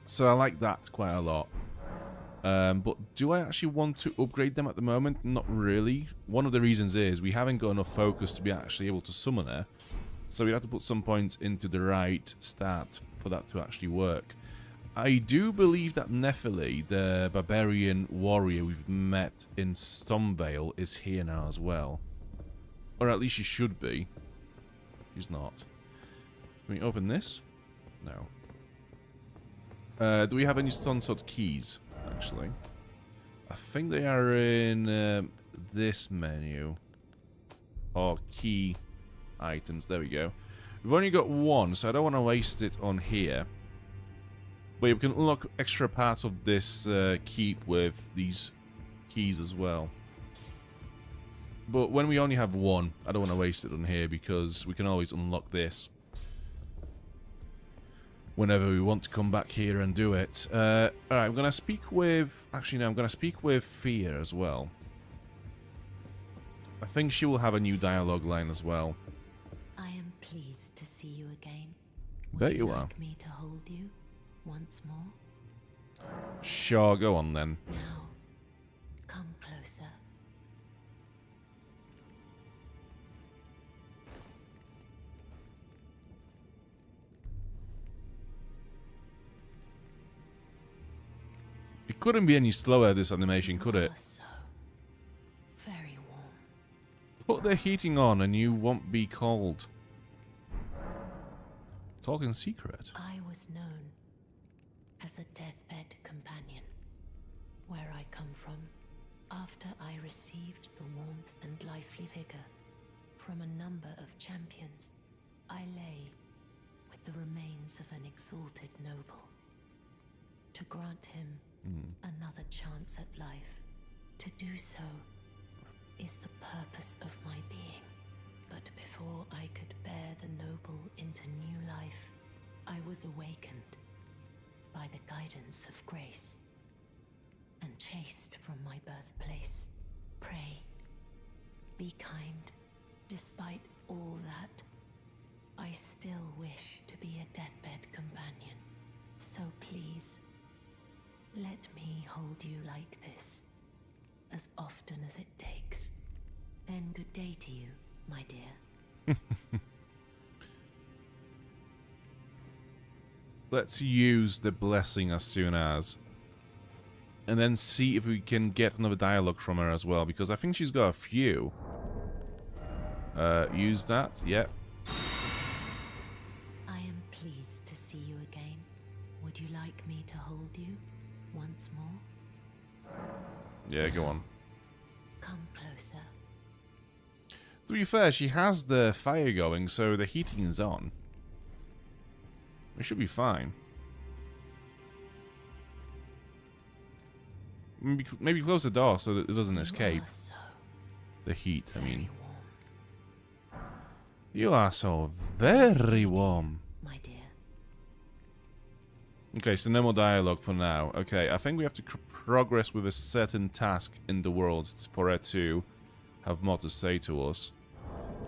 Speaker 1: So I like that quite a lot. But do I actually want to upgrade them at the moment? Not really. One of the reasons is we haven't got enough focus to be actually able to summon her. So we have to put some points into the right stat for that to actually work. I do believe that Nephili, the barbarian warrior we've met in Stormvale, is here now as well. Or at least she should be. She's not. Can we open this? No. Do we have any Stonsod keys, actually? I think they are in this menu. Or key items. There we go. We've only got 1, so I don't want to waste it on here. But we can unlock extra parts of this keep with these keys as well. But when we only have 1, I don't want to waste it on here because we can always unlock this whenever we want to come back here and do it. Alright, I'm going to speak with... Actually, no, I'm going to speak with Fia as well. I think she will have a new dialogue line as well.
Speaker 8: I am pleased to see you again.
Speaker 1: Bet you
Speaker 8: Would you
Speaker 1: are.
Speaker 8: like me to hold you once more?
Speaker 1: Sure, go on then.
Speaker 8: Now, come closer.
Speaker 1: It couldn't be any slower, this animation, could it?
Speaker 8: You are so very warm.
Speaker 1: Put the heating on and you won't be cold. Talk in secret.
Speaker 8: I was known as a deathbed companion. Where I come from, after I received the warmth and lively vigor from a number of champions, I lay with the remains of an exalted noble. To grant him another chance at life, to do so is the purpose of my being. But before I could bear the noble into new life, I was awakened by the guidance of grace and chased from my birthplace. Pray, be kind. Despite all that, I still wish to be a deathbed companion. So please, let me hold you like this, as often as it takes. Then good day to you, my dear.
Speaker 1: Let's use the blessing as soon as. And then see if we can get another dialogue from her as well, because I think she's got a few. Use that, yep.
Speaker 8: I am pleased to see you again. Would you like me to hold you once more?
Speaker 1: Yeah, go on.
Speaker 8: Come
Speaker 1: To be fair, she has the fire going, so the heating is on. It should be fine. Maybe close the door so that it doesn't escape. The heat, I mean. You are so very warm.
Speaker 8: My dear.
Speaker 1: Okay, so no more dialogue for now. Okay, I think we have to progress with a certain task in the world for her to have more to say to us.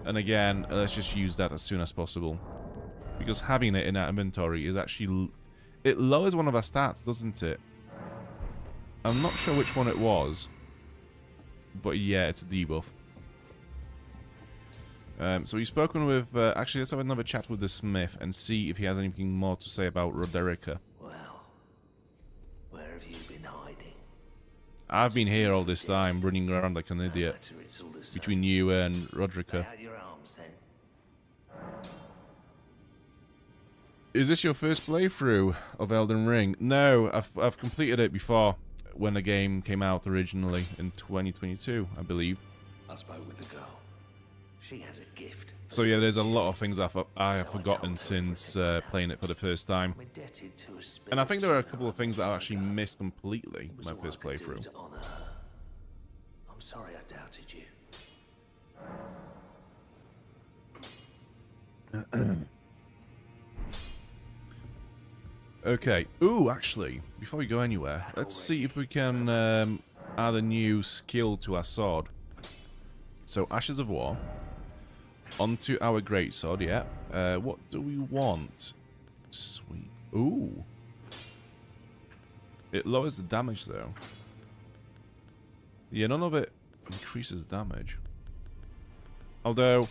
Speaker 1: And again, let's just use that as soon as possible. Because having it in our inventory is actually... It lowers one of our stats, doesn't it? I'm not sure which one it was. But yeah, it's a debuff. So we've spoken with... actually, let's have another chat with the smith and see if he has anything more to say about Roderica.
Speaker 3: Well, where have you been hiding?
Speaker 1: I've been here all this time, running around like an idiot.
Speaker 3: Matter, it's all the same.
Speaker 1: Between you and
Speaker 3: Lay
Speaker 1: Roderica.
Speaker 3: out your arms then.
Speaker 1: Is this your first playthrough of Elden Ring? No, I've completed it before, when the game came out originally in 2022, I believe.
Speaker 3: I spoke with the girl. She has a gift.
Speaker 1: So yeah, there's a lot of things I have forgotten since playing it for the first time.
Speaker 3: I'm indebted to a
Speaker 1: And I think there are a couple of
Speaker 3: spiritual
Speaker 1: things that I actually
Speaker 3: mother.
Speaker 1: missed completely
Speaker 3: It was
Speaker 1: my
Speaker 3: all
Speaker 1: first
Speaker 3: I could do
Speaker 1: playthrough.
Speaker 3: to honor her. I'm sorry I doubted you.
Speaker 1: Okay. Ooh, actually, before we go anywhere, let's see if we can add a new skill to our sword. So, Ashes of War. Onto our greatsword, yeah. What do we want? Sweet. Ooh. It lowers the damage, though. Yeah, none of it increases damage. Although,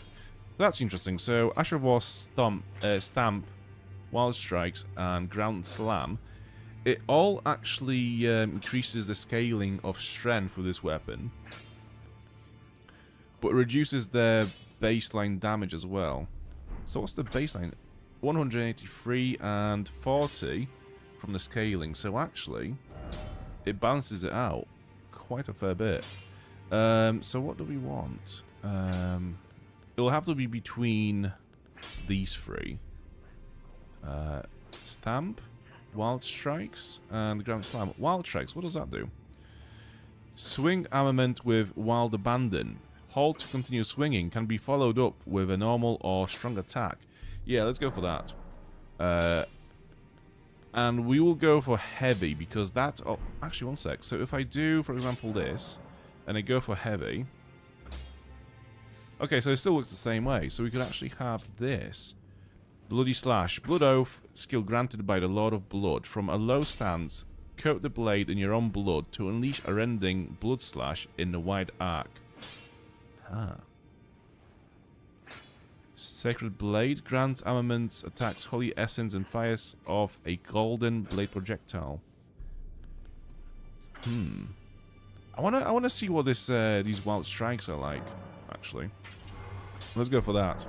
Speaker 1: that's interesting. So, Ash of War Stamp, Wild Strikes, and Ground Slam, it all actually increases the scaling of strength with this weapon. But it reduces their baseline damage as well. So what's the baseline? 183 and 40 from the scaling. So actually, it balances it out quite a fair bit. So what do we want? It'll have to be between these three. Stamp, Wild Strikes, and Ground Slam. Wild Strikes, what does that do? Swing armament with Wild Abandon. Hold to continue swinging. Can be followed up with a normal or strong attack. Yeah, let's go for that. And we will go for heavy because that... Oh, actually, one sec. So if I do, for example, this, and I go for heavy... Okay, so it still works the same way. So we could actually have this. Bloody Slash. Blood Oath. Skill granted by the Lord of Blood. From a low stance, coat the blade in your own blood to unleash a rending blood slash in the wide arc. Ah. Sacred Blade grants armaments, attacks holy essence, and fires off a golden blade projectile. I wanna see what this these wild strikes are like. Actually, let's go for that.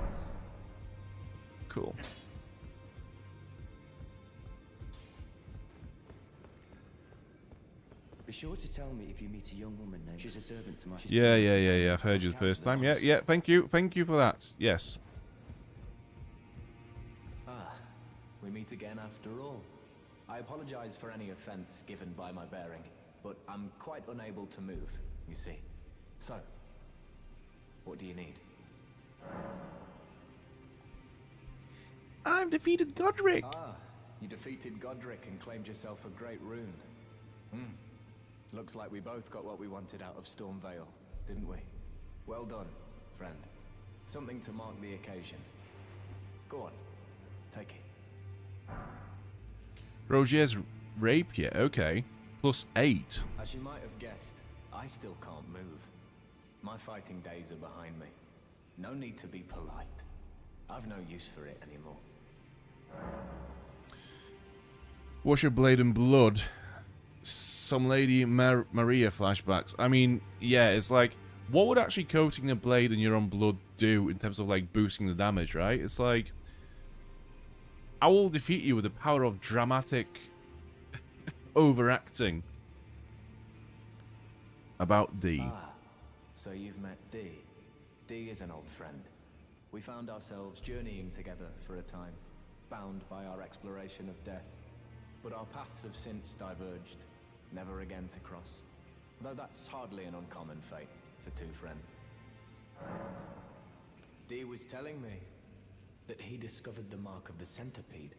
Speaker 1: Cool.
Speaker 9: Be sure to tell me if you meet a young woman named... She's a servant to my...
Speaker 1: Yeah. I've heard you the first time. Yeah. Thank you for that. Yes.
Speaker 10: Ah, we meet again after all. I apologize for any offense given by my bearing, but I'm quite unable to move, you see. So, what do you need?
Speaker 1: I've defeated Godric.
Speaker 10: Ah, you defeated Godric and claimed yourself a great rune. Looks like we both got what we wanted out of Stormvale, didn't we? Well done, friend. Something to mark the occasion. Go on, take it.
Speaker 1: Roger's rapier. Okay. +8.
Speaker 10: As you might have guessed, I still can't move. My fighting days are behind me. No need to be polite. I've no use for it anymore.
Speaker 1: Wash your blade in blood. Some Lady Maria flashbacks. I mean, yeah, it's like, what would actually coating a blade in your own blood do in terms of, like, boosting the damage, right? It's like, I will defeat you with the power of dramatic overacting. About D.
Speaker 10: Ah, so you've met D. Dee is an old friend. We found ourselves journeying together for a time, bound by our exploration of death. But our paths have since diverged, never again to cross. Though that's hardly an uncommon fate for two friends. Dee was telling me that he discovered the mark of the centipede.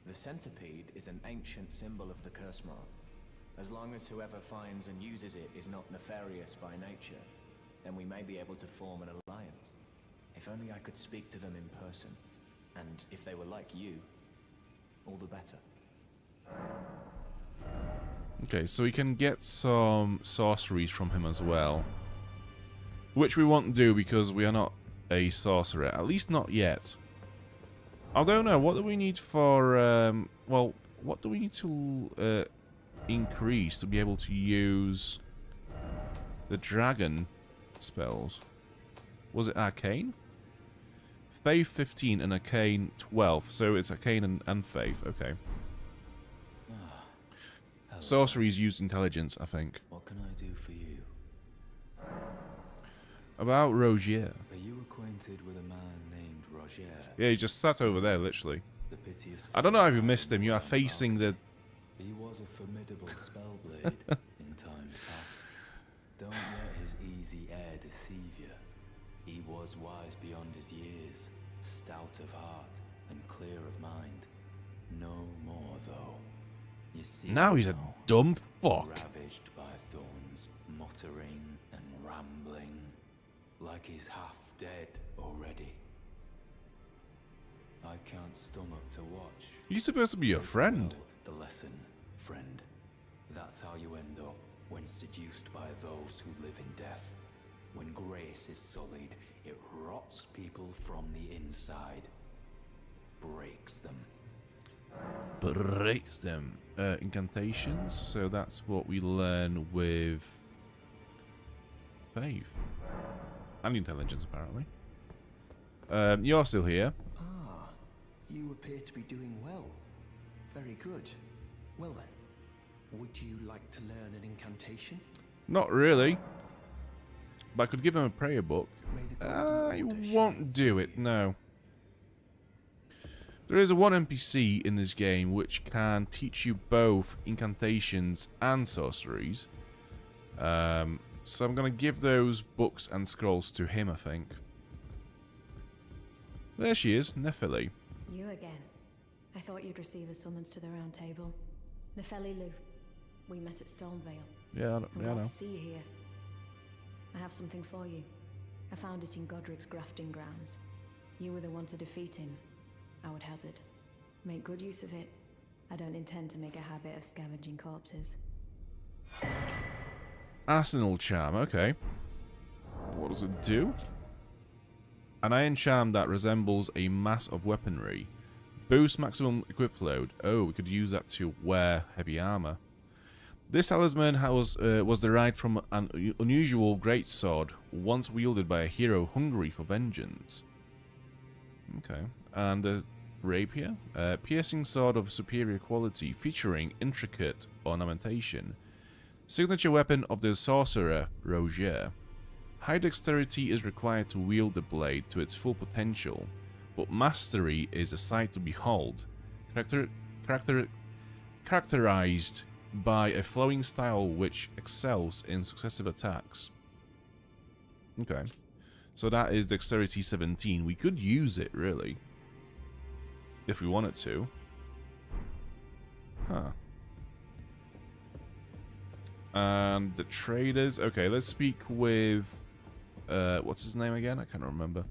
Speaker 10: The centipede is an ancient symbol of the curse mark. As long as whoever finds and uses it is not nefarious by nature, then we may be able to form an alliance. If only I could speak to them in person. And if they were like you, all the better.
Speaker 1: Okay, so we can get some sorceries from him as well. Which we won't do because we are not a sorcerer. At least not yet. I don't know. What do we need for... well, what do we need to increase to be able to use the dragon spells? Was it arcane? Faith 15 and arcane 12. So it's arcane and faith. Okay. Sorceries used intelligence, I think.
Speaker 9: What can I do for you?
Speaker 1: About Rogier.
Speaker 9: Are you acquainted with a man named Rogier?
Speaker 1: Yeah, he just sat over there, literally.
Speaker 9: The piteous
Speaker 1: I don't know if you missed him. You are facing the...
Speaker 9: He was a formidable spellblade in times past. Don't let his easy air deceive you. He was wise beyond his years, stout of heart and clear of mind. No more, though. You see,
Speaker 1: now he's a dumb fuck.
Speaker 9: Ravaged by thorns, muttering and rambling, like he's half dead already. I can't stomach to watch.
Speaker 1: He's supposed to be your friend.
Speaker 9: Well, the lesson, friend. That's how you end up when seduced by those who live in death. When grace is sullied, it rots people from the inside. Breaks them.
Speaker 1: Breaks them. Incantations. So that's what we learn with faith. And intelligence, apparently. You're still here.
Speaker 3: Ah, you appear to be doing well. Very good. Well then, would you like to learn an incantation?
Speaker 1: Not really. But I could give him a prayer book.
Speaker 3: I
Speaker 1: won't do it, no. There is a one NPC in this game which can teach you both incantations and sorceries. So I'm going to give those books and scrolls to him, I think. There she is, Nephili.
Speaker 11: You again. I thought you'd receive a summons to the round table. Nephili Lu. We met at Stormvale.
Speaker 1: Yeah,
Speaker 11: I'm
Speaker 1: I
Speaker 11: glad
Speaker 1: know.
Speaker 11: to see you here. I have something for you. I found it in Godric's grafting grounds. You were the one to defeat him, I would hazard. Make good use of it. I don't intend to make a habit of scavenging corpses.
Speaker 1: Arsenal charm, okay. What does it do? An iron charm that resembles a mass of weaponry. Boost maximum equip load. Oh, we could use that to wear heavy armor. This talisman was derived from an unusual greatsword, once wielded by a hero hungry for vengeance. Okay. And a rapier. A piercing sword of superior quality, featuring intricate ornamentation. Signature weapon of the sorcerer, Rogier. High dexterity is required to wield the blade to its full potential, but mastery is a sight to behold. Characterized by a flowing style which excels in successive attacks. Okay. So that is dexterity 17. We could use it, really. If we wanted to. Huh. And the traders. Okay, let's speak with... what's his name again? I can't remember.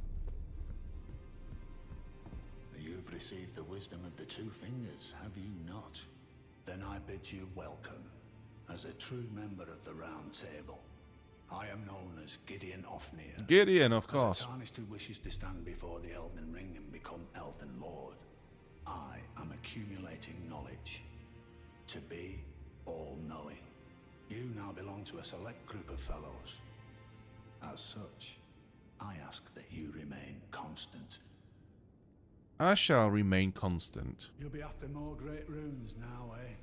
Speaker 12: You've received the wisdom of the two fingers, have you not? Then I bid you welcome, as a true member of the Round Table. I am known as Gideon Ofnir.
Speaker 1: Gideon, of course.
Speaker 12: As a tarnished who wishes to stand before the Elden Ring and become Elden Lord, I am accumulating knowledge. To be all-knowing. You now belong to a select group of fellows. As such, I ask that you remain constant.
Speaker 1: I shall remain constant.
Speaker 12: You'll be after more great runes now, eh?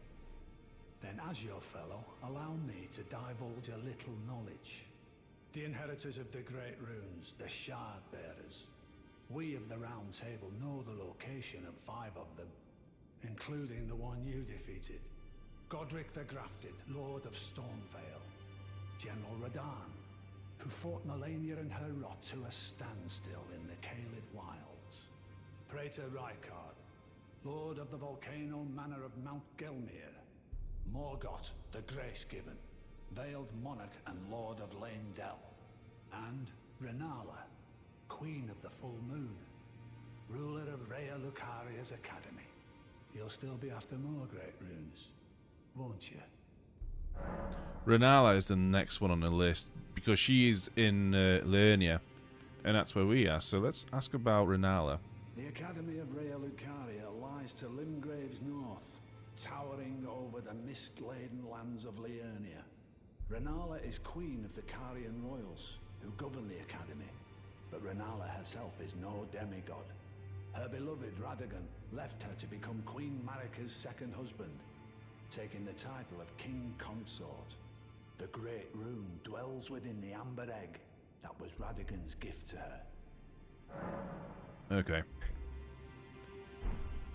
Speaker 12: Then as your fellow, allow me to divulge a little knowledge. The inheritors of the Great Runes, the Shard Bearers. We of the Round Table know the location of 5 of them, including the one you defeated. Godric the Grafted, Lord of Stormvale. General Radahn, who fought Melania and her rot to a standstill in the Caelid Wilds. Praetor Rykard, Lord of the Volcano Manor of Mount Gelmir. Morgoth the Grace-Given, Veiled Monarch and Lord of Leyndell. And Renala, Queen of the Full Moon, ruler of Rhea Lucaria's Academy. You'll still be after more Great Runes, won't you?
Speaker 1: Renala is the next one on the list because she is in Liurnia, and that's where we are. So let's ask about Renala.
Speaker 12: The Academy of Rhea Lucaria lies to Limgrave's north, towering over the mist-laden lands of Liurnia. Renala is queen of the Carian royals, who govern the Academy. But Renala herself is no demigod. Her beloved Radagon left her to become Queen Marika's second husband, taking the title of King Consort. The Great Rune dwells within the Amber Egg that was Radagon's gift to her.
Speaker 1: Okay.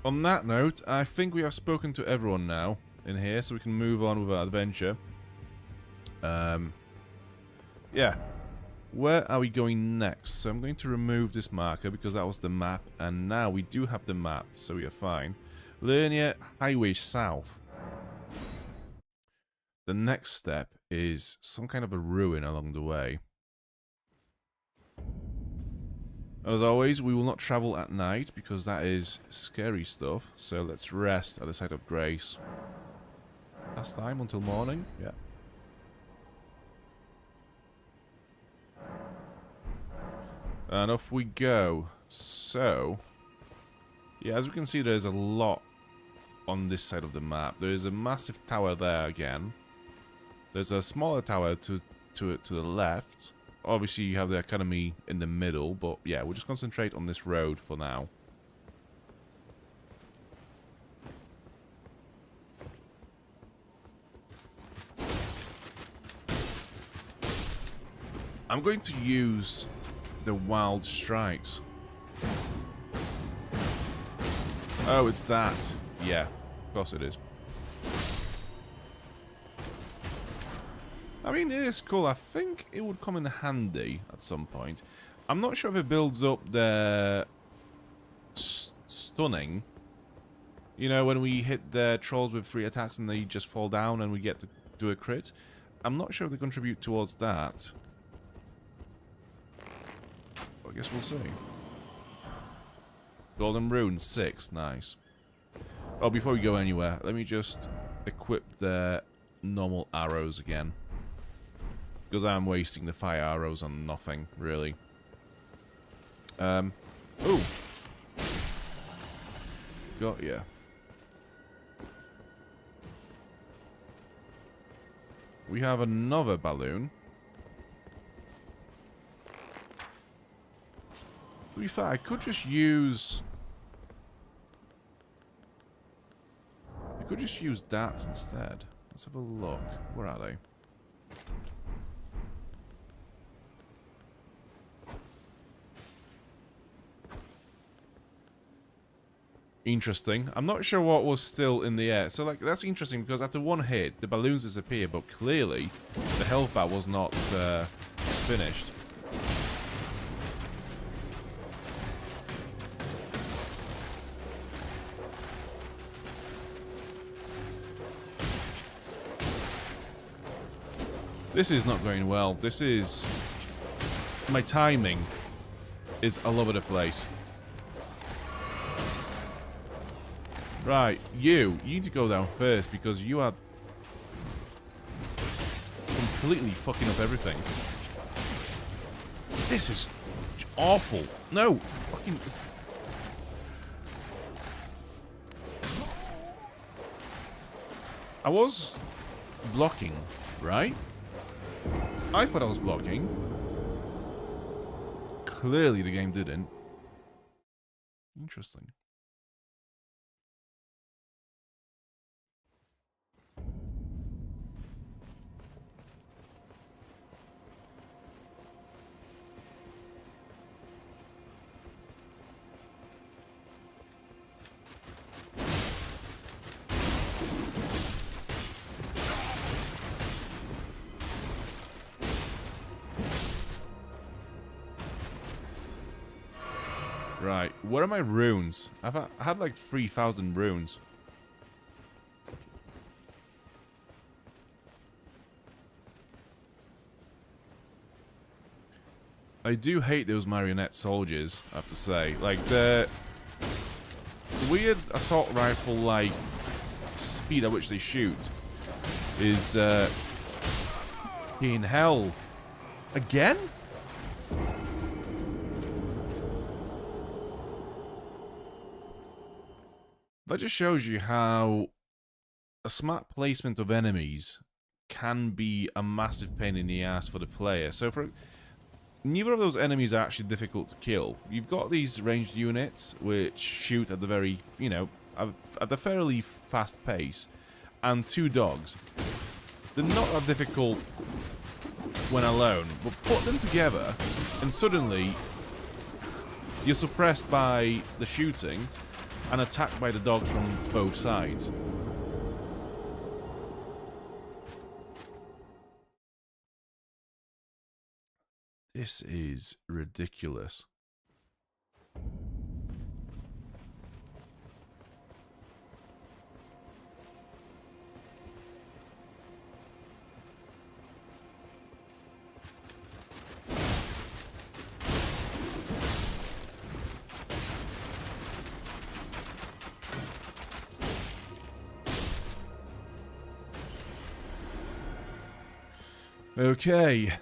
Speaker 1: On that note, I think we have spoken to everyone now in here, so we can move on with our adventure. Yeah. Where are we going next? So I'm going to remove this marker because that was the map, and now we do have the map, so we are fine. Liurnia Highway South. The next step is some kind of a ruin along the way. As always, we will not travel at night because that is scary stuff. So let's rest at the site of grace. Last time until morning, yeah. And off we go. So, yeah, as we can see, there's a lot on this side of the map. There is a massive tower there again. There's a smaller tower to the left. Obviously, you have the academy in the middle, but yeah, we'll just concentrate on this road for now. I'm going to use the wild strikes. Oh, it's that. Yeah, of course it is. I mean, it is cool. I think it would come in handy at some point. I'm not sure if it builds up the stunning. You know, when we hit the trolls with 3 attacks and they just fall down and we get to do a crit. I'm not sure if they contribute towards that. I guess we'll see. Golden Rune 6, nice. Oh, before we go anywhere, let me just equip the normal arrows again. Because I'm wasting the fire arrows on nothing, really. Ooh. Got ya. We have another balloon. To be fair, I could just use... that instead. Let's have a look. Where are they? Interesting. I'm not sure what was still in the air. So, like, that's interesting because after one hit, the balloons disappear, but clearly the health bar was not finished. This is not going well. This is... My timing is all over the place. Right, you need to go down first because you are completely fucking up everything. This is awful. No, fucking... I was blocking, right? I thought I was blocking. Clearly the game didn't. Interesting. Right, where are my runes? I had like 3,000 runes. I do hate those marionette soldiers, I have to say. Like, the weird assault rifle, like, speed at which they shoot is, in hell. Again? That just shows you how a smart placement of enemies can be a massive pain in the ass for the player. So neither of those enemies are actually difficult to kill. You've got these ranged units which shoot at the very, you know, at a fairly fast pace, and 2 dogs. They're not that difficult when alone, but put them together and suddenly you're suppressed by the shooting and attacked by the dogs from both sides. This is ridiculous. Okay,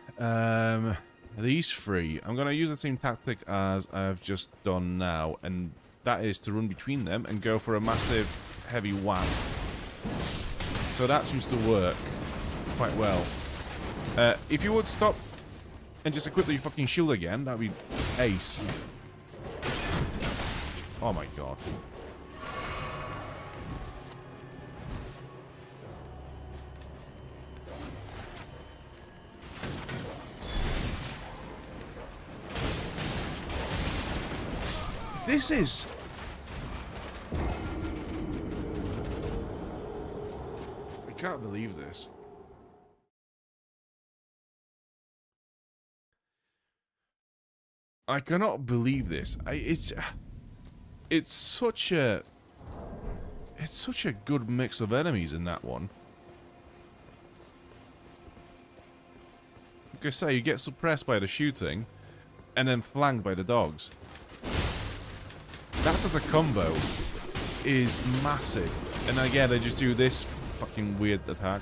Speaker 1: these 3, I'm going to use the same tactic as I've just done now, and that is to run between them and go for a massive heavy wham. So that seems to work quite well. If you would stop and just equip your fucking shield again, that would be ace. Oh my god. This is... I can't believe this. I cannot believe this. It's such a good mix of enemies in that one. Like I say, you get suppressed by the shooting and then flanked by the dogs. That as a combo is massive. And again, they just do this fucking weird attack.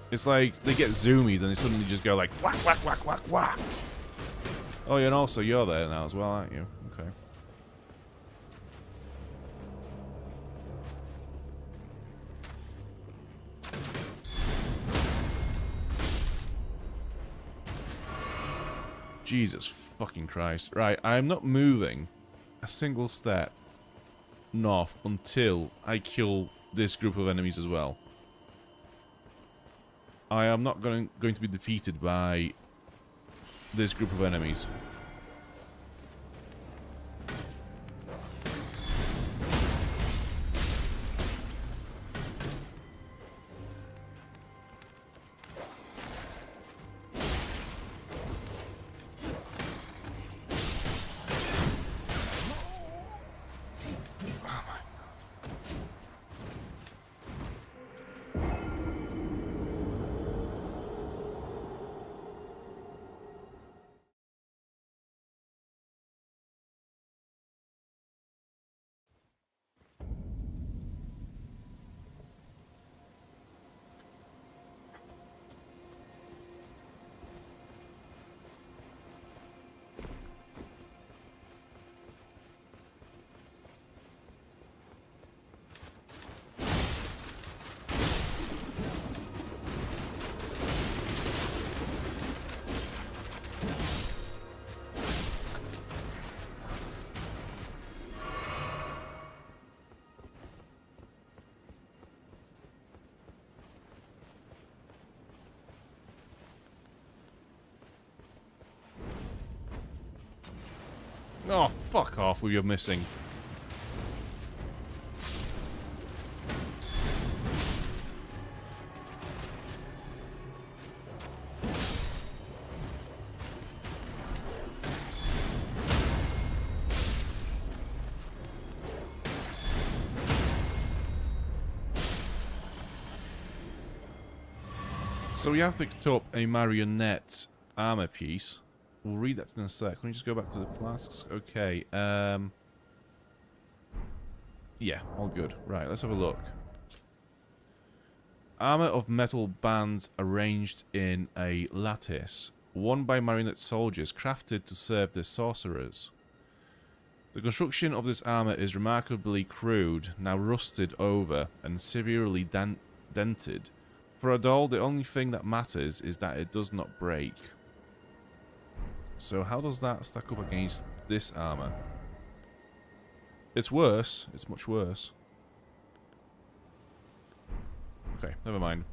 Speaker 1: It's like they get zoomies and they suddenly just go like whack, whack, whack, whack, whack. Oh, yeah, and also you're there now as well, aren't you? Okay. Jesus fucking Christ. Right, I'm not moving a single step north until I kill this group of enemies as well. I am not going to be defeated by this group of enemies. Oh, fuck off with your missing. So we have picked up a marionette armor piece. We'll read that in a sec. Let me just go back to the flasks. Okay, yeah, all good. Right, let's have a look. Armor of metal bands arranged in a lattice, worn by marionette soldiers, crafted to serve the sorcerers. The construction of this armor is remarkably crude, now rusted over and severely dented. For a doll, the only thing that matters is that it does not break. So how does that stack up against this armor? It's worse. It's much worse. Okay, never mind.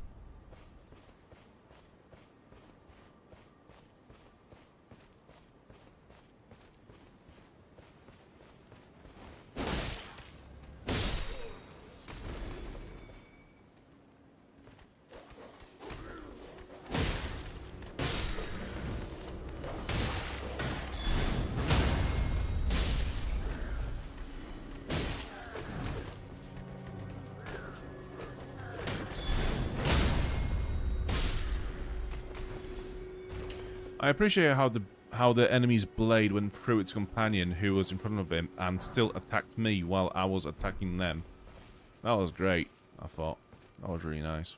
Speaker 1: I appreciate how the enemy's blade went through its companion who was in front of him and still attacked me while I was attacking them. That was great, I thought. That was really nice.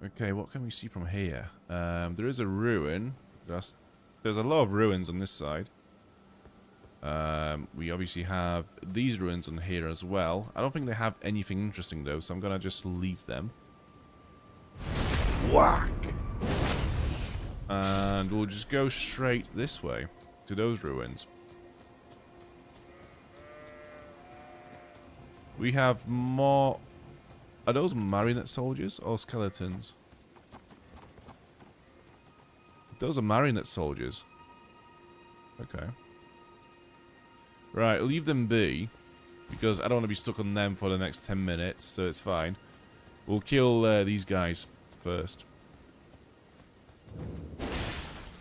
Speaker 1: Okay, what can we see from here? There is a ruin. There's a lot of ruins on this side. We obviously have these ruins on here as well. I don't think they have anything interesting though, so I'm gonna just leave them. Whack! And we'll just go straight this way to those ruins. We have more... Are those marionette soldiers or skeletons? Those are marionette soldiers. Okay. Right, leave them be, because I don't want to be stuck on them for the next 10 minutes, so it's fine. We'll kill these guys first.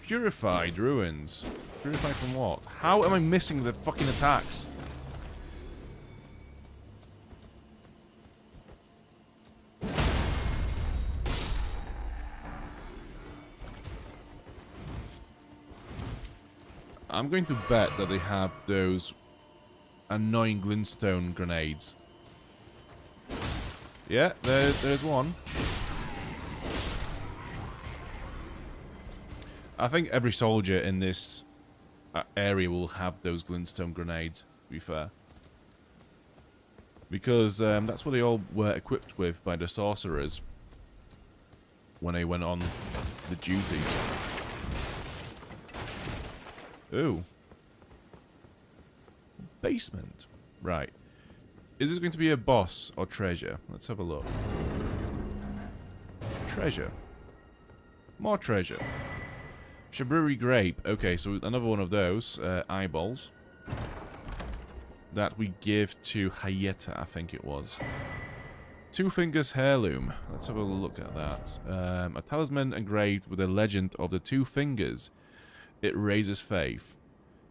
Speaker 1: Purified ruins. Purified from what? How am I missing the fucking attacks? I'm going to bet that they have those annoying glintstone grenades. Yeah, there's one. I think every soldier in this area will have those glintstone grenades, to be fair. Because that's what they all were equipped with by the sorcerers when they went on the duties. Ooh. Basement. Right. Is this going to be a boss or treasure? Let's have a look. Treasure. More treasure. Shaburi grape. Okay, so another one of those eyeballs. That we give to Hayeta, I think it was. Two Fingers Heirloom. Let's have a look at that. A talisman engraved with the legend of the two fingers. It raises faith.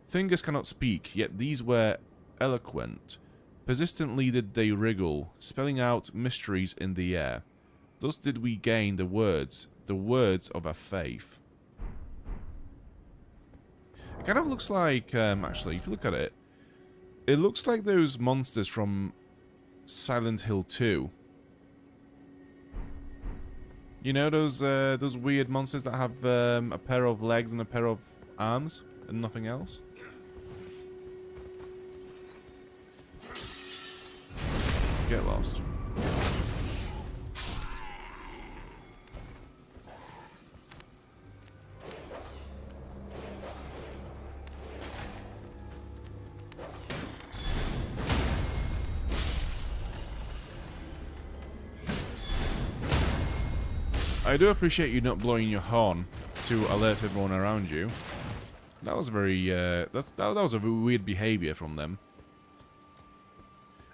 Speaker 1: Fingers cannot speak, yet these were eloquent. Persistently did they wriggle, spelling out mysteries in the air. Thus did we gain the words of our faith. It kind of looks like, actually, if you look at it, it looks like those monsters from Silent Hill 2. You know those weird monsters that have a pair of legs and a pair of arms and nothing else? Get lost. I do appreciate you not blowing your horn to alert everyone around you. That was very, that was a weird behavior from them.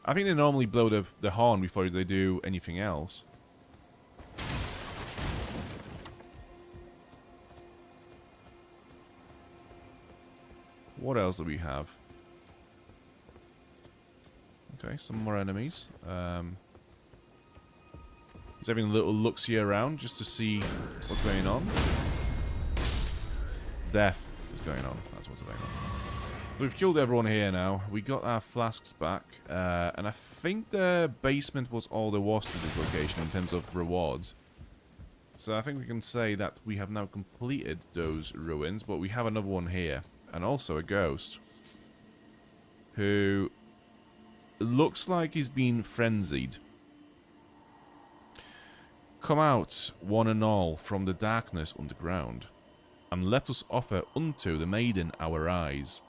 Speaker 1: I think they normally blow the horn before they do anything else. What else do we have? Okay, some more enemies. He's having a little look-see around just to see what's going on. Death is going on. That's what's going on. We've killed everyone here now. We got our flasks back. And I think the basement was all there was to this location in terms of rewards. So I think we can say that we have now completed those ruins. But we have another one here. And also a ghost. Who looks like he's been frenzied. Come out, one and all, from the darkness underground, and let us offer unto the maiden our eyes.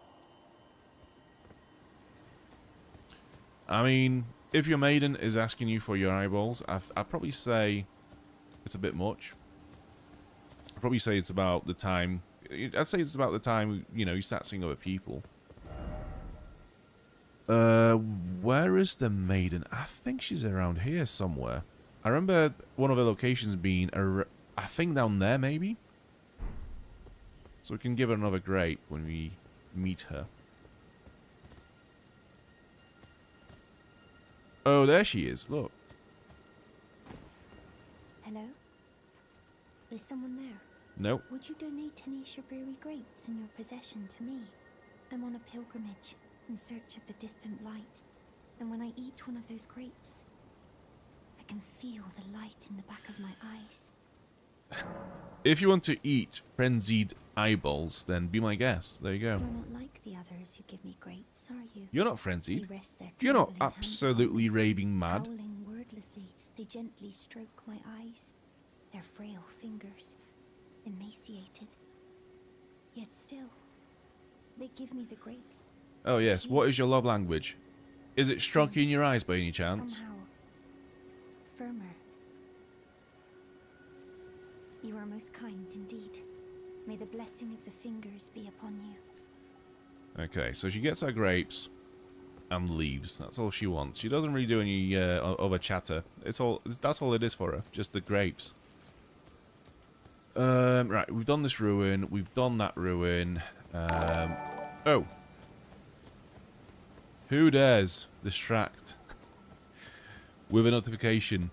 Speaker 1: I mean, if your maiden is asking you for your eyeballs, I'd probably say it's a bit much. I'd probably say it's about the time... I'd say it's about the time, you know, you start seeing other people. Where is the maiden? I think she's around here somewhere. I remember one of the locations being, I think down there, maybe? So we can give her another grape when we meet her. Oh, there she is, look.
Speaker 13: Hello? Is someone there?
Speaker 1: Nope.
Speaker 13: Would you donate any Shaburi grapes in your possession to me? I'm on a pilgrimage in search of the distant light. And when I eat one of those grapes, I can feel the light in the back of my eyes.
Speaker 1: If you want to eat frenzied eyeballs, then be my guest. There you go.
Speaker 13: You're not like the others who give me grapes, are you?
Speaker 1: You're not frenzied.
Speaker 13: They rest their
Speaker 1: You're not
Speaker 13: trembling hands
Speaker 1: absolutely
Speaker 13: upon me.
Speaker 1: raving mad.
Speaker 13: Howling wordlessly, they gently stroke my eyes. Their frail fingers, emaciated. Yet still, they give me the grapes.
Speaker 1: Oh yes, what is your love language? Is it stroking your eyes by any chance?
Speaker 13: Somehow firmer. You are most kind indeed. May the blessing of the fingers be upon you.
Speaker 1: Okay, so she gets her grapes and leaves. That's all she wants. She doesn't really do any other chatter. That's all it is for her. Just the grapes. Right, we've done this ruin. We've done that ruin. Oh. Who dares distract with a notification?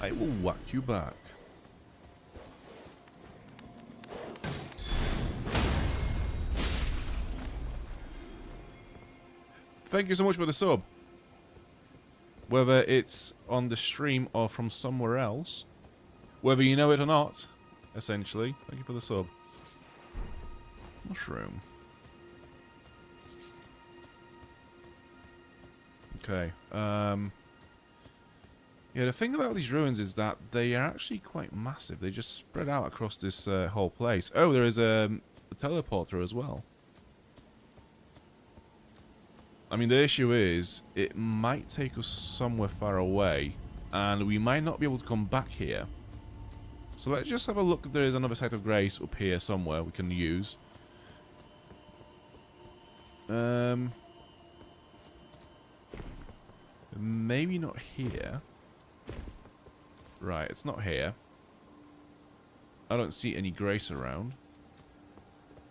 Speaker 1: I will whack you back. Thank you so much for the sub. Whether it's on the stream or from somewhere else. Whether you know it or not, essentially. Thank you for the sub. Mushroom. Okay. Yeah, the thing about these ruins is that they are actually quite massive. They just spread out across this whole place. Oh, there is a teleporter as well. I mean, the issue is, it might take us somewhere far away, and we might not be able to come back here. So let's just have a look if there is another site of grace up here somewhere we can use. Maybe not here. Right, it's not here. I don't see any grace around.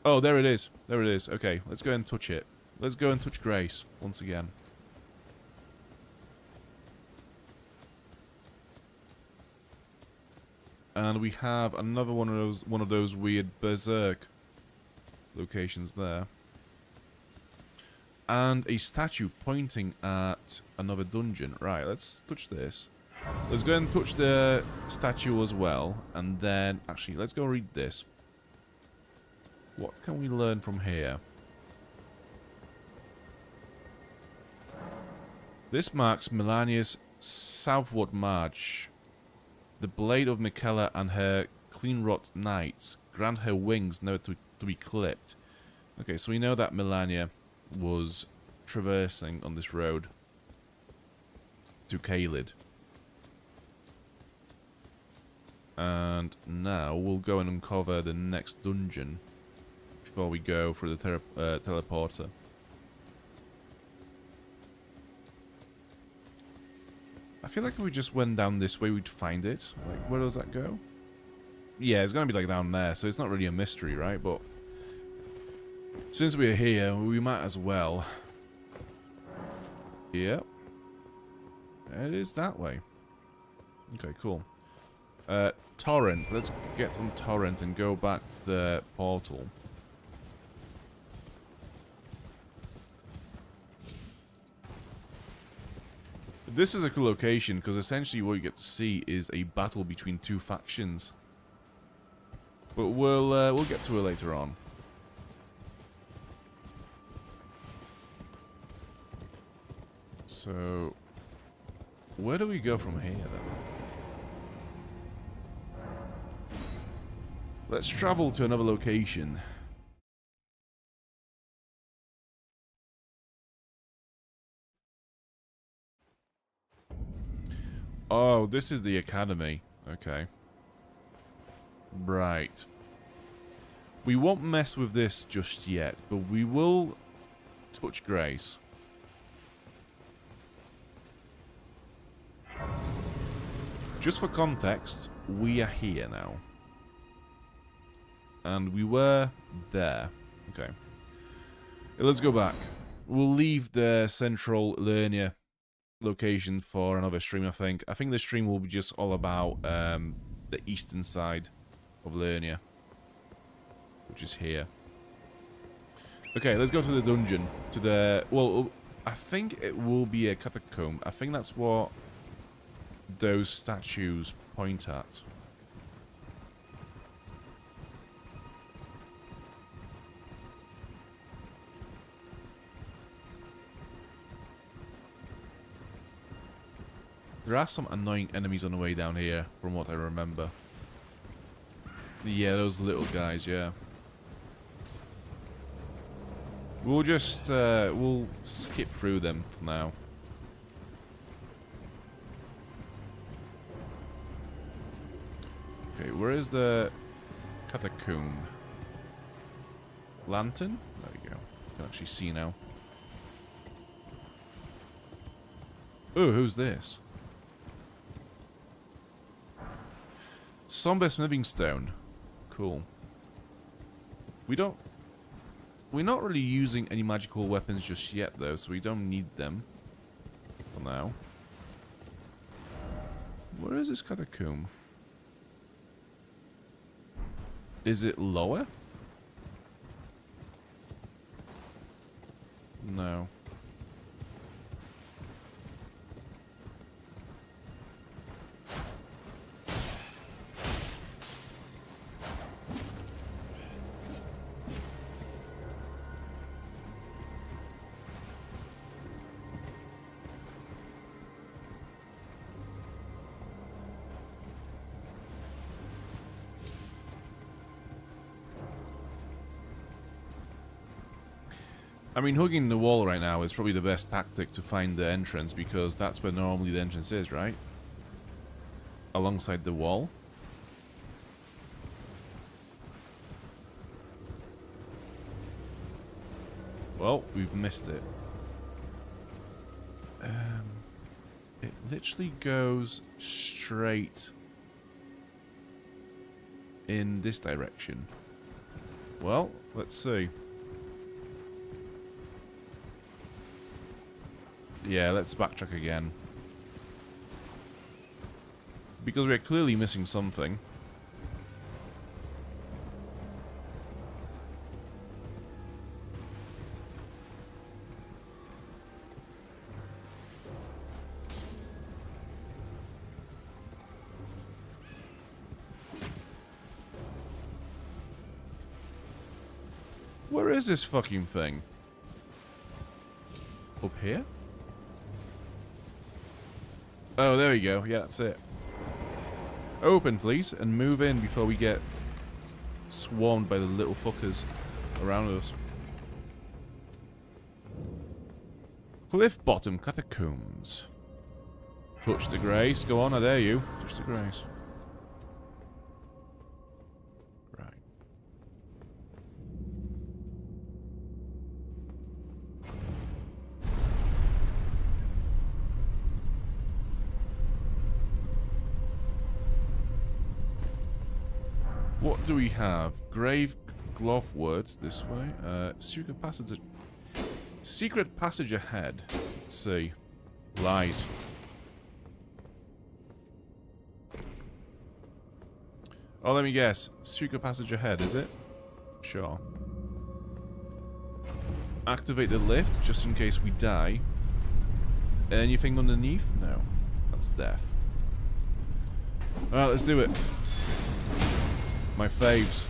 Speaker 1: Oh, there it is. There it is. Okay, let's go and touch it. Let's go and touch grace once again. And we have another one of those weird berserk locations there. And a statue pointing at another dungeon. Right, let's touch this. Let's go and touch the statue as well. And then, actually, let's go read this. What can we learn from here? This marks Melania's southward march. The blade of Michaela and her clean-wrought knights grant her wings never to be clipped. Okay, so we know that Melania was traversing on this road to Caelid. And now we'll go and uncover the next dungeon before we go for the teleporter. I feel like if we just went down this way, we'd find it. Like, where does that go? Yeah, it's going to be like down there, so it's not really a mystery, right? But since we're here, we might as well. Yep. It is that way. Okay, cool. Torrent. Let's get on Torrent and go back to the portal. This is a cool location because essentially what you get to see is a battle between two factions. But we'll get to it later on. So, where do we go from here then? Let's travel to another location. Oh, this is the academy. Okay. Right. We won't mess with this just yet, but we will touch Grace. Just for context, we are here now. And we were there. Okay. Let's go back. We'll leave the central Liurnia location for another stream, I think. I think the stream will be just all about the eastern side of Liurnia, which is here. Okay, let's go to the dungeon. To the... Well, I think it will be a catacomb. I think that's what those statues point at. There are some annoying enemies on the way down here, from what I remember. Yeah, those little guys, yeah. We'll just, we'll skip through them for now. Okay, where is the catacomb? Lantern? There we go. You can actually see now. Oh, who's this? Somber smithing stone. Cool. We're not really using any magical weapons just yet, though, so we don't need them for now. Where is this catacomb? Is it lower? No. I mean, hugging the wall right now is probably the best tactic to find the entrance, because that's where normally the entrance is, right? Alongside the wall. Well, we've missed it. It literally goes straight in this direction. Well, let's see. Yeah, let's backtrack again. Because we're clearly missing something. Where is this fucking thing? Up here? Oh, there we go. Yeah, that's it. Open, please, and move in before we get swarmed by the little fuckers around us. Cliff bottom catacombs. Touch the grace. Go on, I dare you. Touch the grace. Right. what do we have? Grave Glove Woods this way. Secret passage ahead. Let's see. Lies. Oh, let me guess. Secret passage ahead, is it? Sure. Activate the lift, just in case we die. Anything underneath? No. That's death. Alright, let's do it. My faves.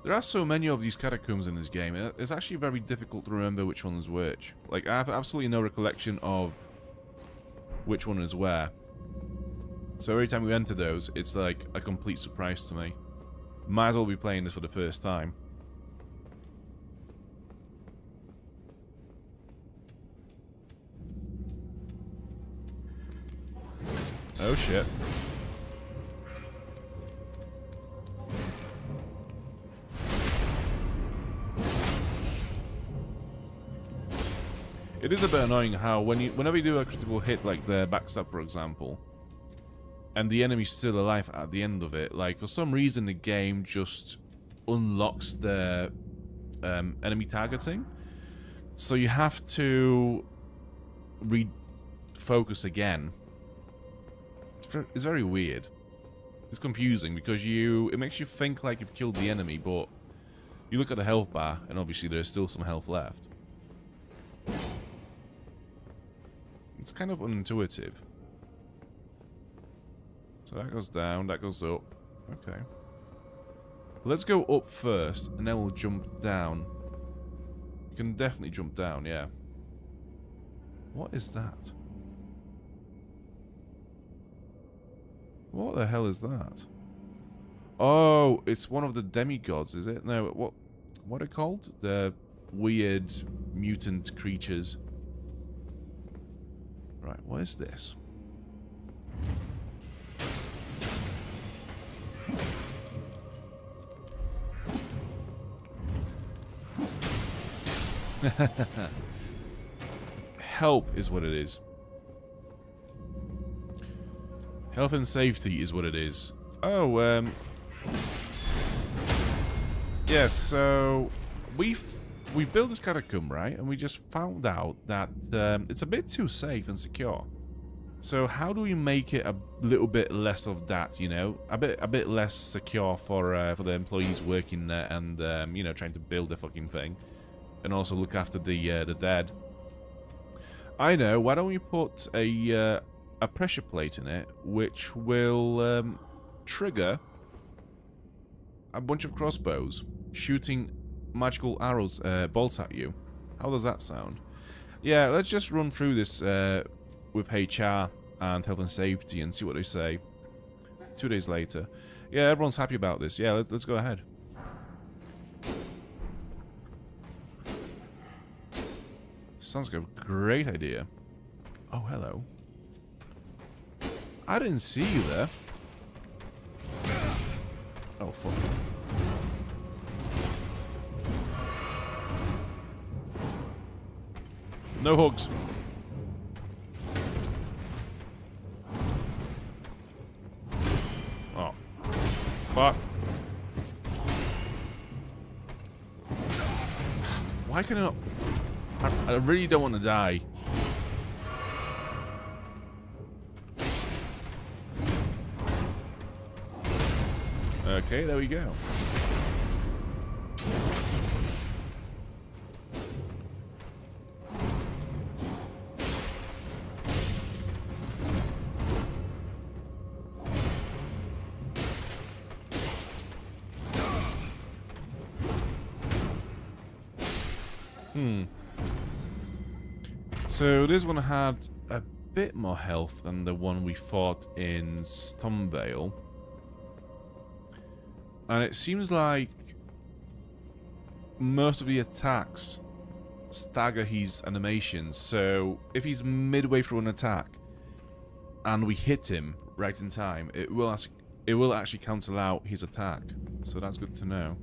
Speaker 1: There are so many of these catacombs in this game, it's actually very difficult to remember which one is which. Like, I have absolutely no recollection of which one is where. So every time we enter those, it's like a complete surprise to me. Might as well be playing this for the first time. Oh shit. It is a bit annoying how whenever you do a critical hit like the backstab, for example, and the enemy's still alive at the end of it, like for some reason the game just unlocks the enemy targeting, so you have to refocus again. It's very weird. It's confusing because it makes you think like you've killed the enemy, but you look at the health bar and obviously there's still some health left. It's kind of unintuitive. So that goes down, that goes up. Okay. Let's go up first, and then we'll jump down. You can definitely jump down, yeah. What is that? What the hell is that? Oh, it's one of the demigods, is it? No, what are they called? The weird mutant creatures. Right, what is this? Help is what it is. Health and safety is what it is. Oh, yeah, so we've built this catacomb, right? And we just found out that it's a bit too safe and secure. So how do we make it a little bit less of that, you know? A bit less secure for the employees working there and you know, trying to build the fucking thing. And also look after the dead. I know, why don't we put a pressure plate in it, which will trigger a bunch of crossbows shooting magical arrows, bolts at you. How does that sound? Yeah, let's just run through this with HR and health and safety and see what they say. 2 days later. Yeah, everyone's happy about this. Yeah, let's go ahead. Sounds like a great idea. Oh, hello. I didn't see you there. Oh, fuck. No hugs. Oh. Fuck. Why can I not... I really don't want to die. Okay, there we go. So this one had a bit more health than the one we fought in Stormvale. And it seems like most of the attacks stagger his animations. So if he's midway through an attack and we hit him right in time, it will it will actually cancel out his attack. So that's good to know.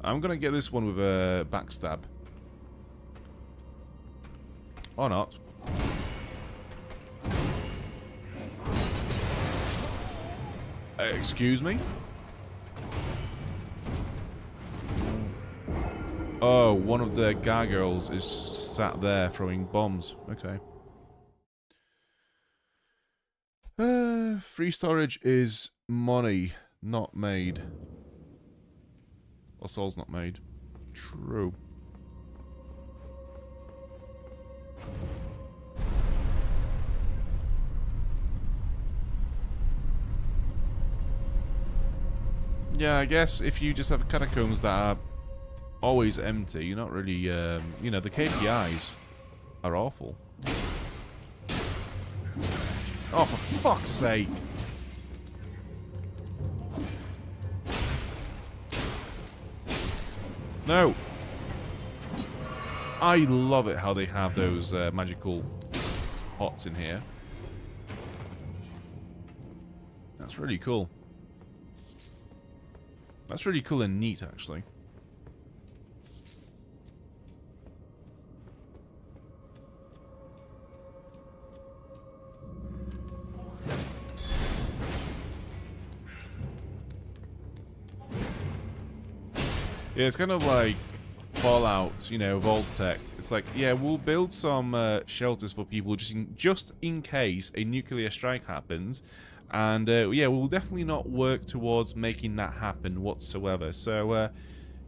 Speaker 1: I'm gonna get this one with a backstab. Or not. Excuse me? Oh, one of the gargoyles is sat there throwing bombs. Okay. Free storage is money, not made. Or souls not made. True. Yeah, I guess if you just have catacombs that are always empty, you're not really, you know, the KPIs are awful. Oh, for fuck's sake! No! I love it how they have those magical pots in here. That's really cool. That's really cool and neat, actually. Yeah, it's kind of like Fallout, you know, Vault-Tec. It's like, yeah, we'll build some shelters for people just in case a nuclear strike happens. And, yeah, we'll definitely not work towards making that happen whatsoever. So,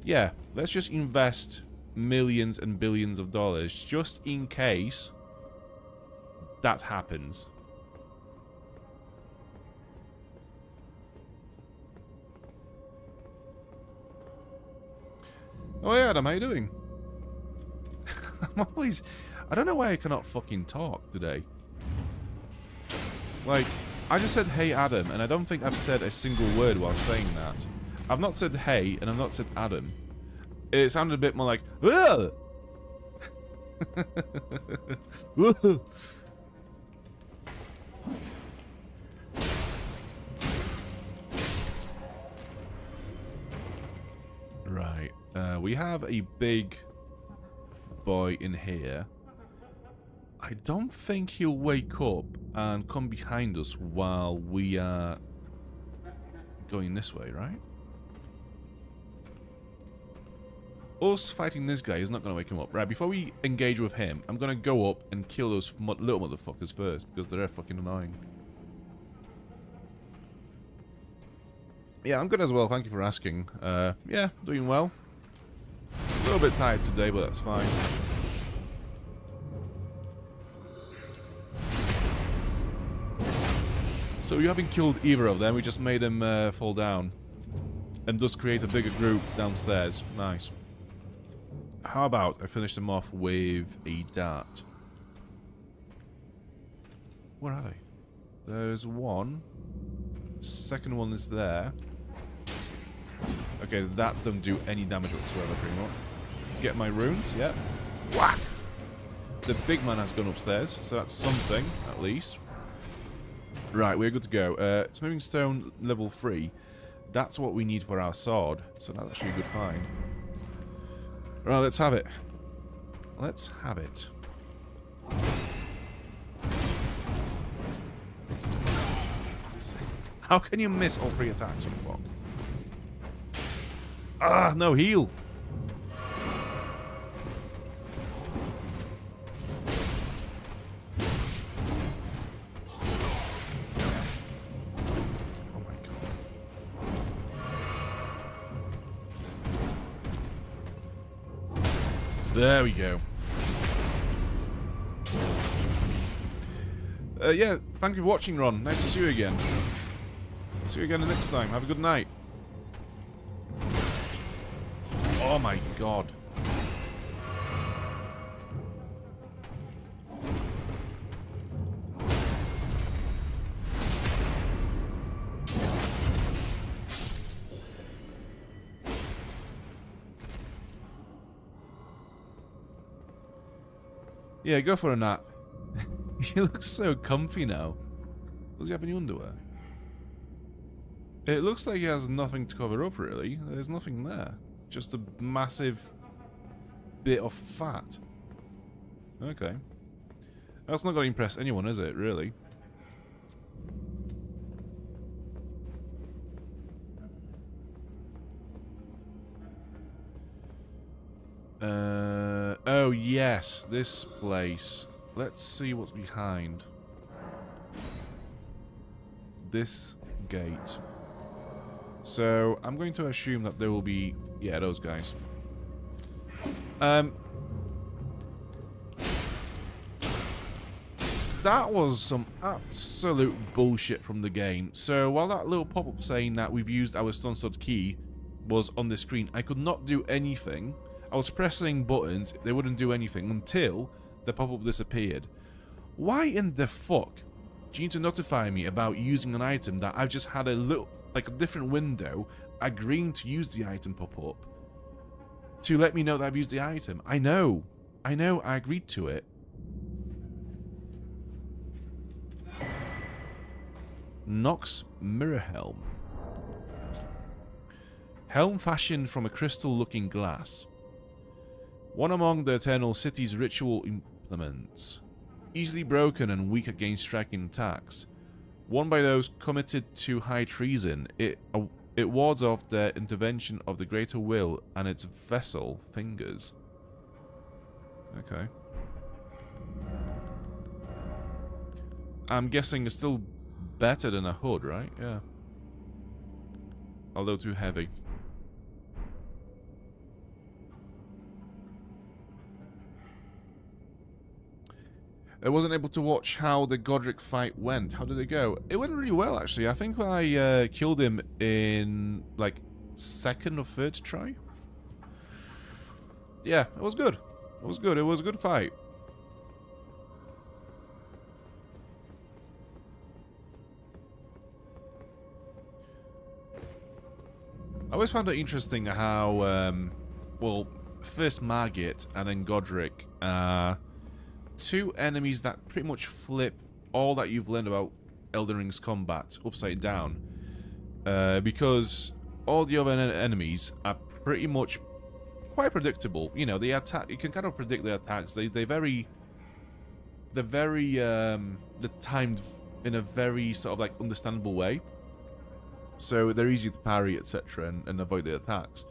Speaker 1: yeah, let's just invest millions and billions of dollars just in case that happens. Oh yeah, Adam, how you doing? I'm always... I don't know why I cannot fucking talk today. Like, I just said, hey Adam, and I don't think I've said a single word while saying that. I've not said hey, and I've not said Adam. It sounded a bit more like, ugh! Right. We have a big boy in here. I don't think he'll wake up and come behind us while we are going this way, right? Us fighting this guy is not going to wake him up. Right, before we engage with him, I'm going to go up and kill those little motherfuckers first, because they're fucking annoying. Yeah, I'm good as well, thank you for asking. Yeah, doing well. A little bit tired today, but that's fine. So we haven't killed either of them, we just made them fall down. And thus create a bigger group downstairs. Nice. How about I finish them off with a dart? Where are they? There's one. Second one is there. Okay, that don't do any damage whatsoever, pretty much. Get my runes, yeah. Whack! The big man has gone upstairs, so that's something, at least. Right, we're good to go. Smithing stone level 3. That's what we need for our sword, so that's actually a good find. Right, let's have it. Let's have it. How can you miss all 3 attacks, you fuck? Ah, no, heal! Oh my god. There we go. Yeah, thank you for watching, Ron. Nice to see you again. See you again next time. Have a good night. Oh my god. Yeah, go for a nap. You look so comfy now. Does he have any underwear? It looks like he has nothing to cover up, really. There's nothing there. Just a massive bit of fat. Okay. That's not going to impress anyone, is it, really? Oh, yes. This place. Let's see what's behind this gate. So, I'm going to assume that there will be... Yeah, those guys. That was some absolute bullshit from the game. So, while that little pop-up saying that we've used our stun sword key was on the screen, I could not do anything. I was pressing buttons, they wouldn't do anything until the pop-up disappeared. Why in the fuck do you need to notify me about using an item that I've just had a little, like a different window, agreeing to use the item pop-up to let me know that I've used the item? I know, I agreed to it. Nox Mirror Helm. Helm fashioned from a crystal-looking glass. One among the Eternal City's ritual implements. Easily broken and weak against striking attacks. Worn by those committed to high treason, it wards off the intervention of the greater will and its vessel fingers. Okay. I'm guessing it's still better than a hood, right? Yeah. Although too heavy. I wasn't able to watch how the Godric fight went. How did it go? It went really well, actually. I think I killed him in, like, second or third try. Yeah, it was good. It was good. It was a good fight. I always found it interesting how, well, first Margit and then Godric are two enemies that pretty much flip all that you've learned about Elden Ring's combat upside down. Because all the other enemies are pretty much quite predictable. You know, they attack. You can kind of predict their attacks. They're timed in a very sort of like understandable way. So they're easy to parry, etc., and avoid the attacks.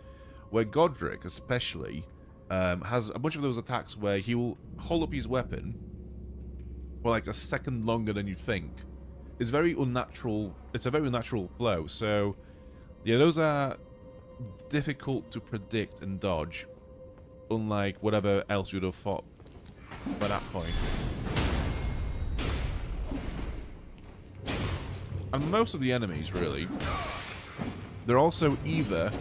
Speaker 1: Where Godric, especially, has a bunch of those attacks where he will hold up his weapon for like a second longer than you think. It's very unnatural. It's a very unnatural flow. So, yeah, those are difficult to predict and dodge, unlike whatever else you'd have fought by that point. And most of the enemies, really, they're also either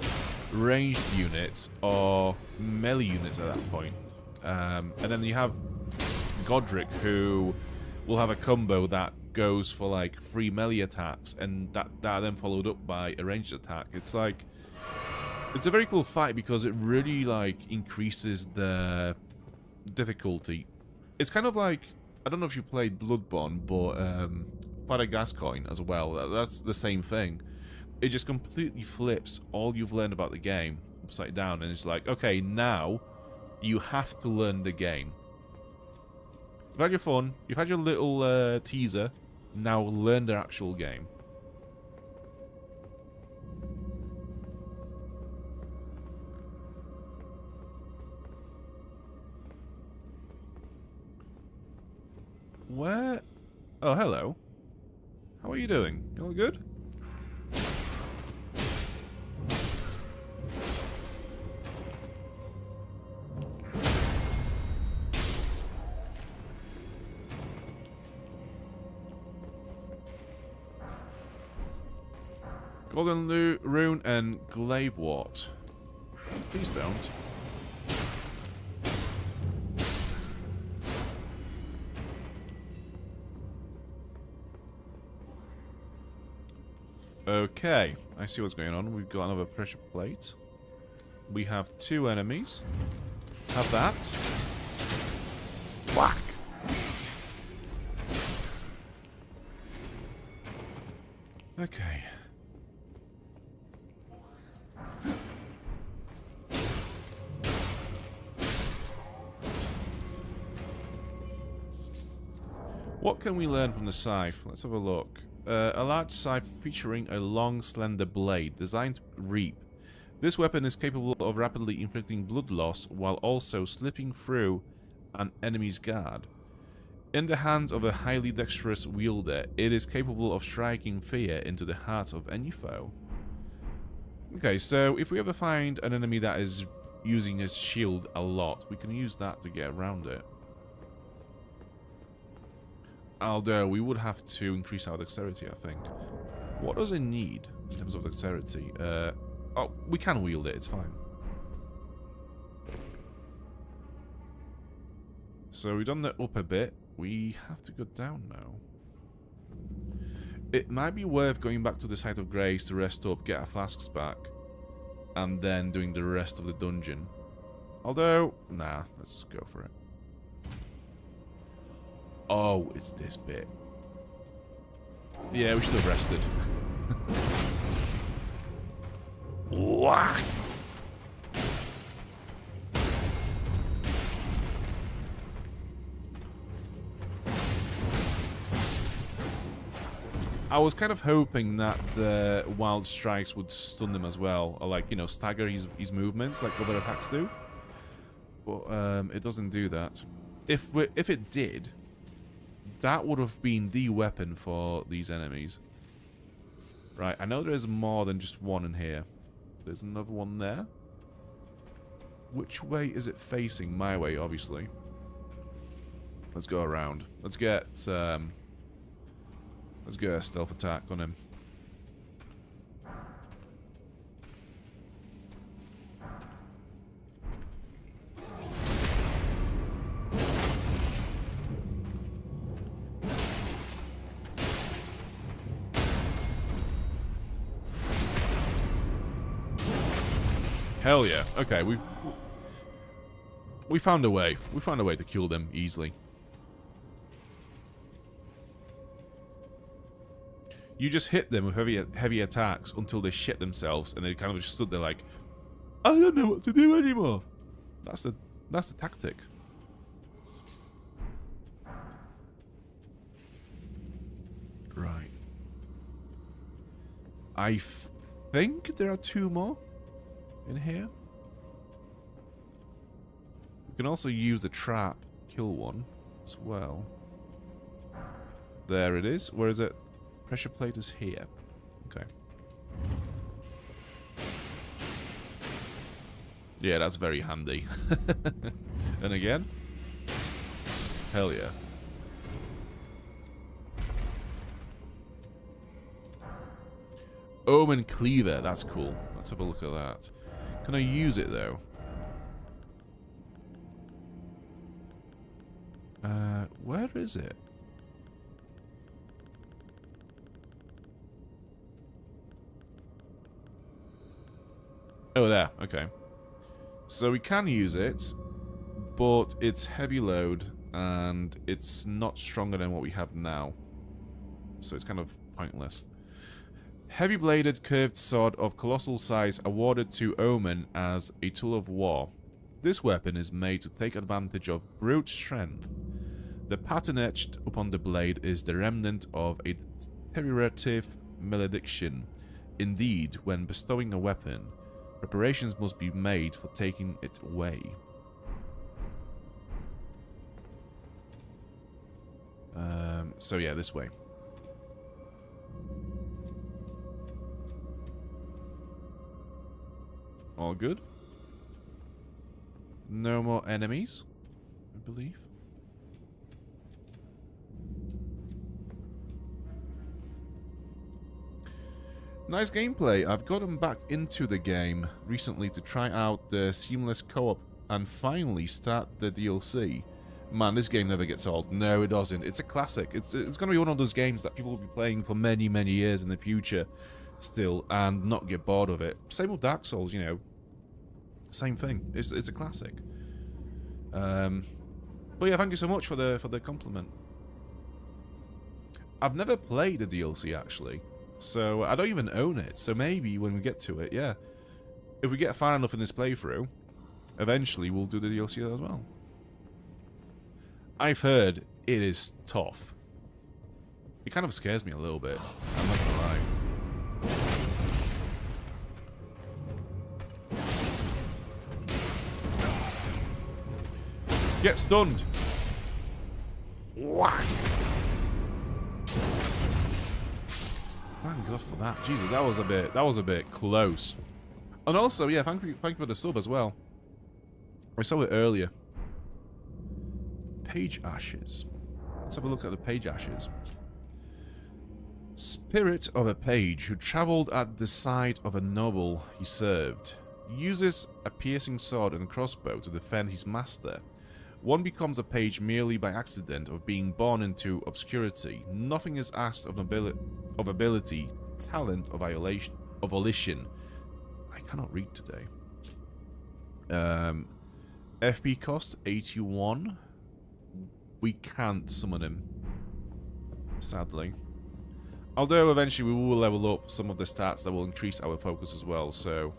Speaker 1: ranged units or melee units at that point. And then you have Godric, who will have a combo that goes for like 3 melee attacks, and that are then followed up by a ranged attack. It's like, it's a very cool fight because it really like increases the difficulty. It's kind of like, I don't know if you played Bloodborne, but Father Gascoigne as well. That's the same thing. It just completely flips all you've learned about the game upside down, and it's like, okay, now you have to learn the game. You've had your fun, you've had your little teaser, now learn the actual game. Where? Oh, hello. How are you doing? You all good? Golden Rune and Glavewort. Please don't. Okay, I see what's going on. We've got another pressure plate. We have 2 enemies. Have that. Whack! Okay. What can we learn from the scythe? Let's have a look. A large scythe featuring a long, slender blade designed to reap. This weapon is capable of rapidly inflicting blood loss while also slipping through an enemy's guard. In the hands of a highly dexterous wielder, it is capable of striking fear into the hearts of any foe. Okay, so if we ever find an enemy that is using his shield a lot, we can use that to get around it. Although, we would have to increase our dexterity, I think. What does it need in terms of dexterity? Oh, we can wield it, it's fine. So we've done the up a bit. We have to go down now. It might be worth going back to the site of grace to rest up, get our flasks back, and then doing the rest of the dungeon. Although, nah, let's go for it. Oh, it's this bit. Yeah, we should have rested. Whack! I was kind of hoping that the wild strikes would stun them as well, or like, you know, stagger his movements like other attacks do. But it doesn't do that. If it did, that would have been the weapon for these enemies. Right, I know there is more than just one in here. There's another one there. Which way is it facing? My way, obviously. Let's go around. Let's get a stealth attack on him. Hell yeah. Okay, we found a way. We found a way to kill them easily. You just hit them with heavy attacks until they shit themselves, and they kind of just stood there like, I don't know what to do anymore. That's the tactic. Right. I think there are two more in here. We can also use a trap to kill one as well. There it is. Where is it? Pressure plate is here. Okay. Yeah, that's very handy. And again. Hell yeah. Omen Cleaver. That's cool. Let's have a look at that. Can I use it, though? Where is it? Oh, there. Okay. So we can use it, but it's heavy load, and it's not stronger than what we have now. So it's kind of pointless. Heavy-bladed curved sword of colossal size awarded to Omen as a tool of war. This weapon is made to take advantage of brute strength. The pattern etched upon the blade is the remnant of a deteriorative malediction. Indeed, when bestowing a weapon, preparations must be made for taking it away. So yeah, this way. All good. No more enemies, I believe. Nice gameplay. I've gotten back into the game recently to try out the seamless co-op and finally start the DLC. Man, this game never gets old. No, it doesn't. It's a classic. It's going to be one of those games that people will be playing for many, many years in the future still and not get bored of it. Same with Dark Souls, you know. Same thing. It's a classic. But yeah, thank you so much for the compliment. I've never played the DLC actually, so I don't even own it. So maybe when we get to it, yeah, if we get far enough in this playthrough, eventually we'll do the DLC as well. I've heard it is tough. It kind of scares me a little bit. I'm not gonna lie. Get stunned. Whack. Thank God for that. Jesus, that was a bit close. And also, yeah, thank you for the sub as well. I saw it earlier. Page ashes. Let's have a look at the page ashes. Spirit of a page who travelled at the side of a noble he served. Uses a piercing sword and crossbow to defend his master. One becomes a page merely by accident of being born into obscurity. Nothing is asked of ability, talent, or volition. I cannot read today. FP cost 81. We can't summon him, sadly. Although eventually we will level up some of the stats that will increase our focus as well. So,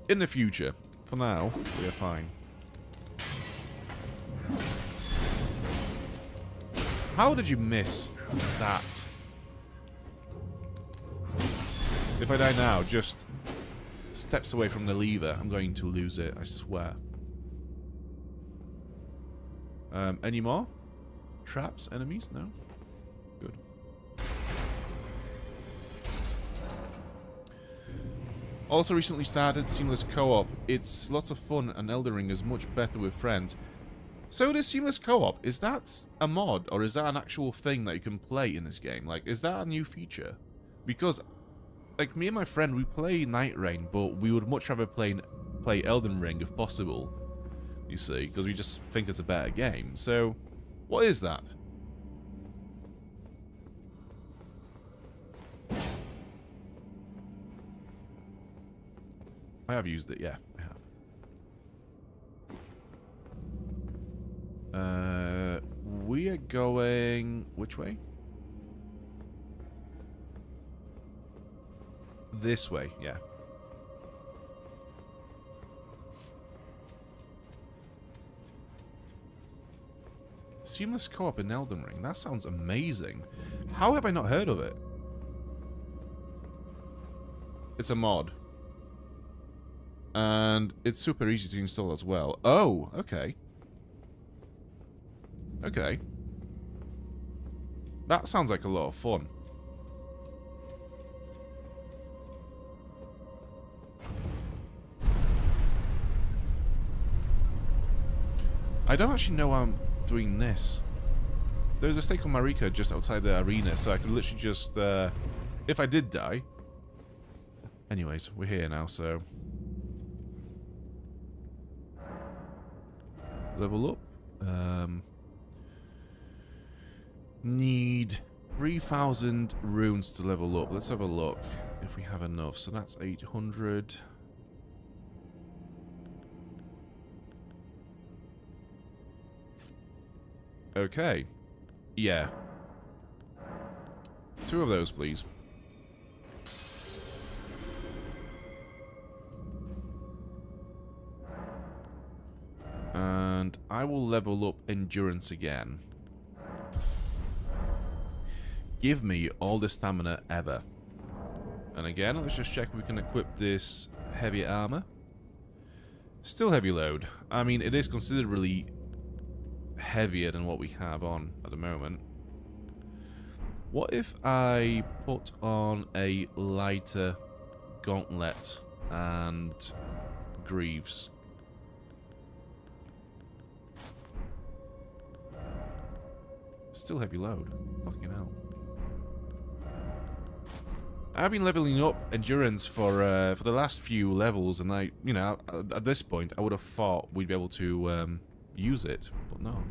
Speaker 1: in the future, for now, we are fine. How did you miss that? If I die now, just steps away from the lever, I'm going to lose it, I swear. Any more? Traps? Enemies? No? Good. Also recently started Seamless Co-op. It's lots of fun and Elden Ring is much better with friends. So this Seamless Co-op, is that a mod or is that an actual thing that you can play in this game? Like, is that a new feature? Because, like, me and my friend, we play Night Rain, but we would much rather play Elden Ring if possible. You see, because we just think it's a better game. So, what is that? I have used it, yeah, I have. We are going... which way? This way, yeah. Seamless co-op in Elden Ring. That sounds amazing. How have I not heard of it? It's a mod. And it's super easy to install as well. Oh, okay. Okay. That sounds like a lot of fun. I don't actually know why I'm doing this. There's a stake on Marika just outside the arena, so I could literally just, if I did die... Anyways, we're here now, so... Level up. Need 3,000 runes to level up. Let's have a look if we have enough. So that's 800. Okay. Yeah. 2 of those, please. And I will level up endurance again. Give me all the stamina ever. And again, let's just check if we can equip this heavy armor. Still heavy load. I mean, it is considerably heavier than what we have on at the moment. What if I put on a lighter gauntlet and greaves? Still heavy load. Fucking hell. I've been leveling up endurance for the last few levels, and I, you know, at this point, I would have thought we'd be able to use it, but no.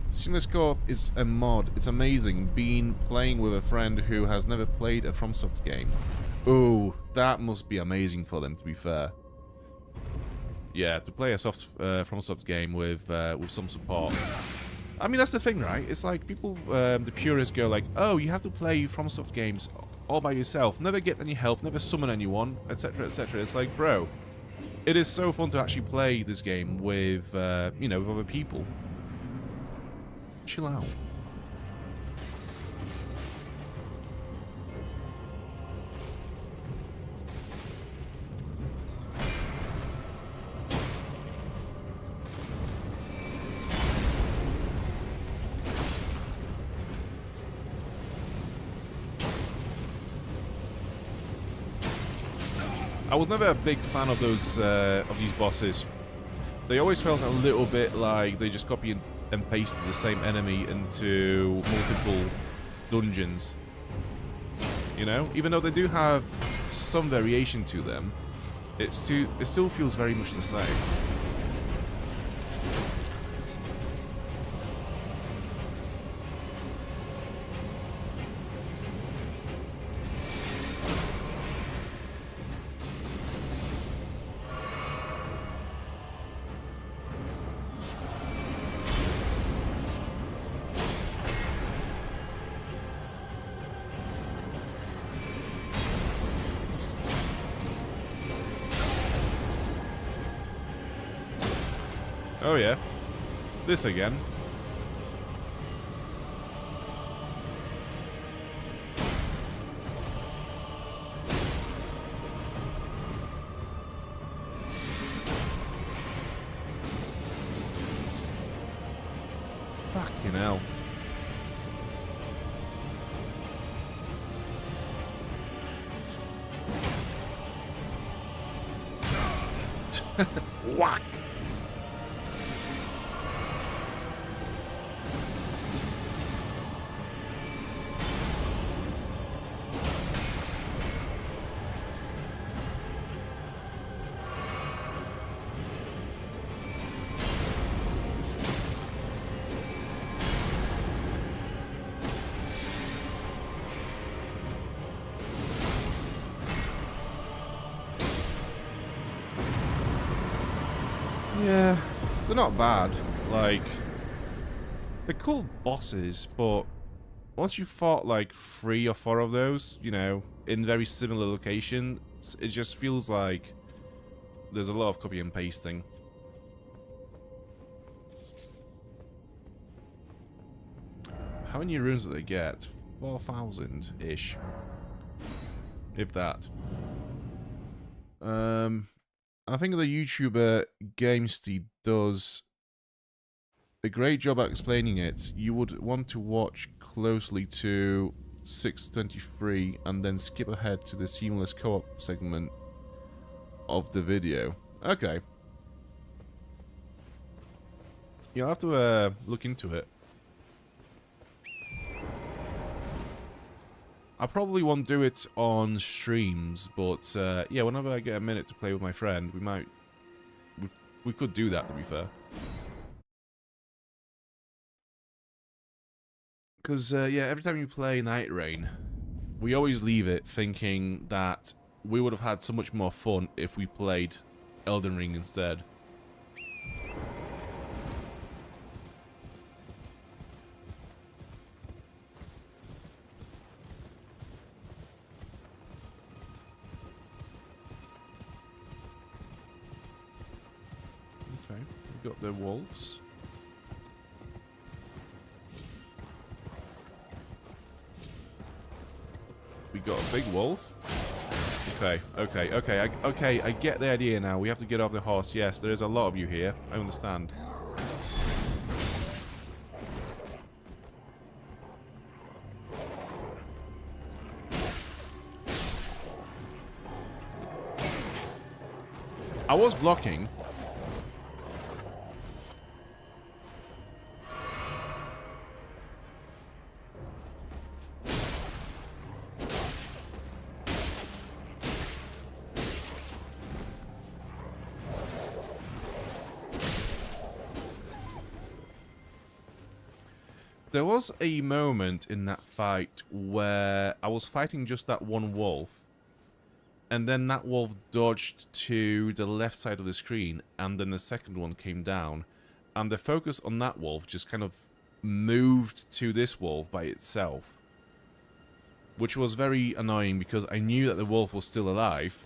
Speaker 1: Seamless Co-op is a mod. It's amazing. Been playing with a friend who has never played a FromSoft game. Ooh, that must be amazing for them, to be fair. Yeah, to play a FromSoft game with some support. I mean, that's the thing, right? It's like people, the purists go like, oh, you have to play FromSoft games all by yourself. Never get any help, never summon anyone, etc, etc. It's like, bro, it is so fun to actually play this game with, you know, with other people. Chill out. I was never a big fan of those of these bosses. They always felt a little bit like they just copied and pasted the same enemy into multiple dungeons. You know, even though they do have some variation to them, it still feels very much the same. Oh yeah. This again. Fucking hell. Whack! Yeah, they're not bad. Like, they're cool bosses, but once you fought like 3 or 4 of those, you know, in very similar locations, it just feels like there's a lot of copy and pasting. How many runes did they get? 4,000-ish. If that. I think the YouTuber GameSteed does a great job at explaining it. You would want to watch closely to 6:23 and then skip ahead to the seamless co-op segment of the video. Okay. You'll have to look into it. I probably won't do it on streams, but yeah, whenever I get a minute to play with my friend, we could do that, to be fair. Because, yeah, every time you play Night Rain, we always leave it thinking that we would have had so much more fun if we played Elden Ring instead. Okay, we've got the wolves. We got a big wolf. Okay, I get the idea now. We have to get off the horse. Yes, there is a lot of you here. I understand. I was blocking. There was a moment in that fight where I was fighting just that one wolf, and then that wolf dodged to the left side of the screen, and then the second one came down, and the focus on that wolf just kind of moved to this wolf by itself, which was very annoying because I knew that the wolf was still alive.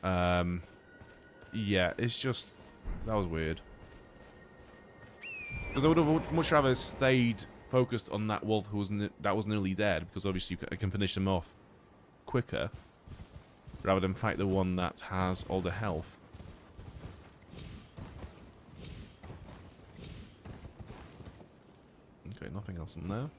Speaker 1: Yeah, it's just... that was weird. Because I would have much rather stayed focused on that wolf who was that was nearly dead, because obviously I can finish him off quicker, rather than fight the one that has all the health. Okay, nothing else in there.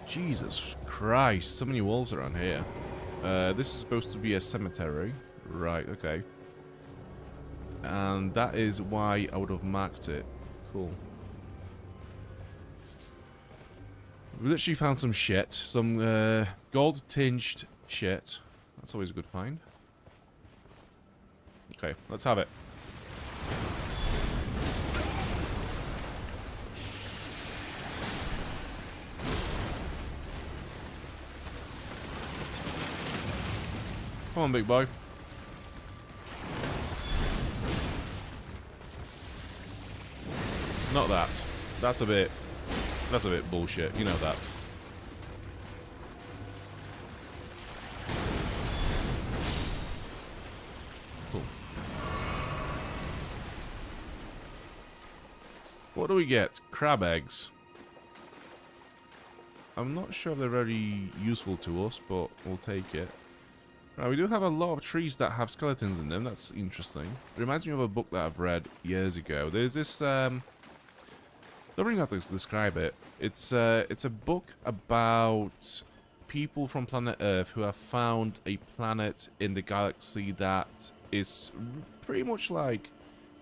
Speaker 1: Jesus Christ, so many wolves around here. This is supposed to be a cemetery. Right, okay. And that is why I would have marked it. Cool. We literally found some shit. Some gold-tinged shit. That's always a good find. Okay, let's have it. Come on, big boy. Not that. That's a bit bullshit. You know that. Cool. What do we get? Crab eggs. I'm not sure if they're very useful to us, but we'll take it. Right, we do have a lot of trees that have skeletons in them. That's interesting. It reminds me of a book that I've read years ago. There's this, I don't really know how to describe it. It's a book about people from planet Earth who have found a planet in the galaxy that is pretty much like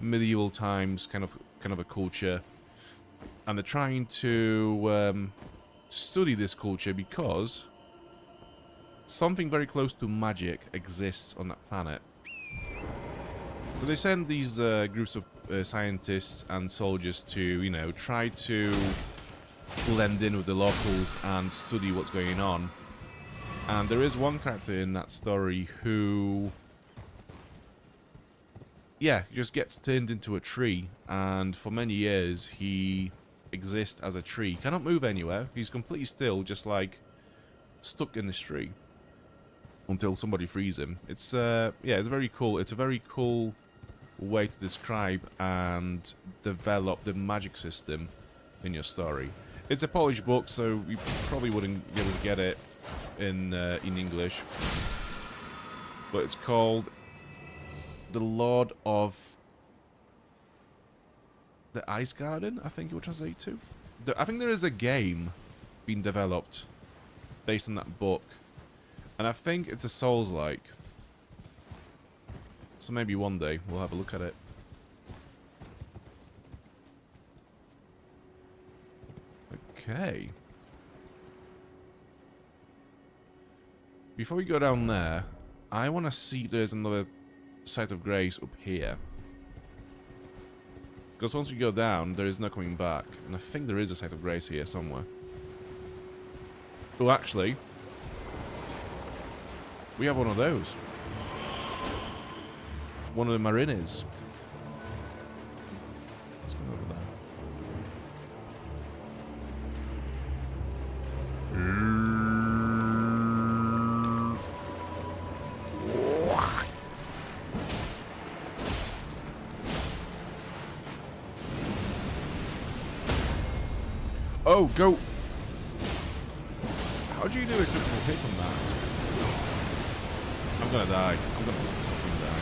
Speaker 1: medieval times, kind of a culture. And they're trying to study this culture because something very close to magic exists on that planet. So they send these groups of scientists and soldiers to, you know, try to blend in with the locals and study what's going on. And there is one character in that story who, yeah, just gets turned into a tree, and for many years he exists as a tree. He cannot move anywhere. He's completely still, just like stuck in this tree until somebody frees him. It's yeah, it's very cool. It's a very cool way to describe and develop the magic system in your story. It's a Polish book, so you probably wouldn't be able to get it in English. But it's called The Lord of the Ice Garden, I think it would translate to. I think there is a game being developed based on that book. And I think it's a Souls-like. So maybe one day we'll have a look at it. Okay. Before we go down there, I want to see if there's another site of grace up here. Because once we go down, there is no coming back. And I think there is a site of grace here somewhere. Oh, actually, we have one of those. One of the Marines. Let's go over there. Oh, go! How do you do a critical hit on that? I'm gonna die. I'm gonna fucking die.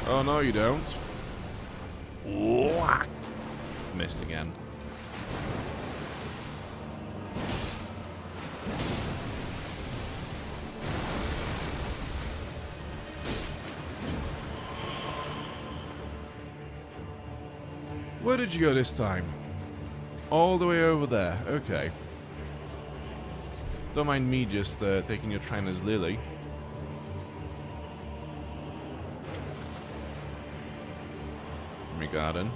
Speaker 1: Oh, no, you don't. Missed again. Where did you go this time? All the way over there. Okay. Don't mind me just taking your train as Lily. My garden.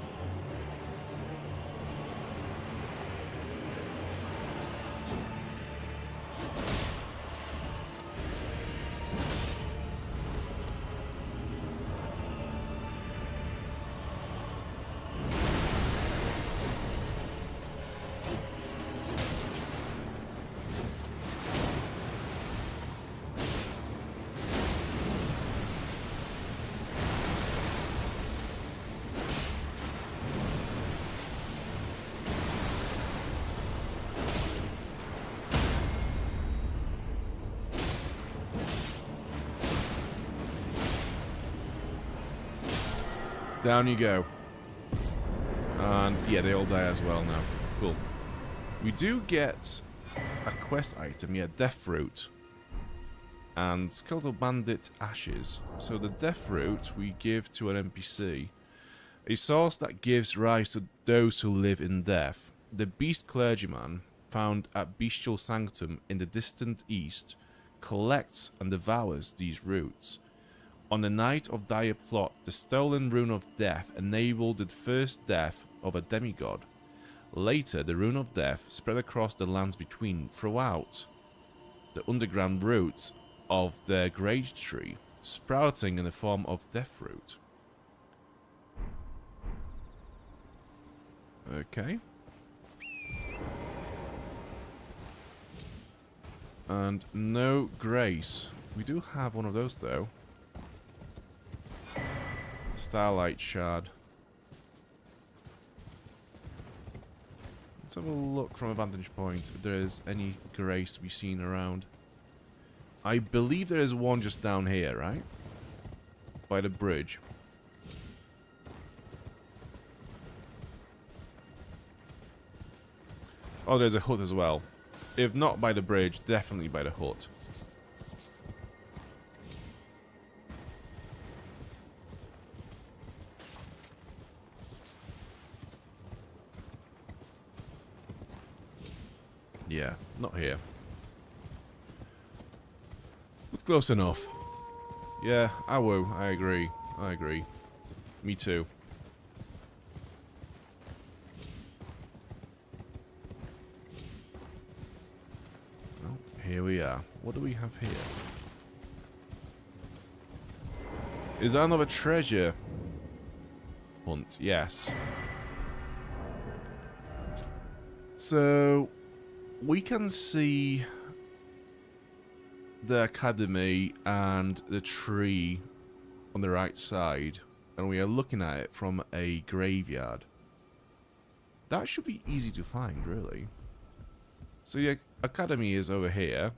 Speaker 1: Down you go. And yeah, they all die as well now. Cool. We do get a quest item, yeah, Death Fruit. And Skeletal Bandit Ashes. So the Death Fruit we give to an NPC. A source that gives rise to those who live in death. The Beast Clergyman, found at Bestial Sanctum in the distant east, collects and devours these roots. On the night of dire plot, the stolen Rune of Death enabled the first death of a demigod. Later, the Rune of Death spread across the lands between, throughout the underground roots of the Great Tree, sprouting in the form of Death Fruit. Okay. And no grace. We do have one of those though. Starlight Shard. Let's have a look from a vantage point if there is any grace to be seen around. I believe there is one just down here, right? By the bridge. Oh, there's a hut as well. If not by the bridge, definitely by the hut. Yeah, not here. But close enough. Yeah, I agree. I agree. Me too. Well, here we are. What do we have here? Is that another treasure hunt? Yes. So we can see the academy and the tree on the right side, and we are looking at it from a graveyard. That should be easy to find, really. So the academy is over here,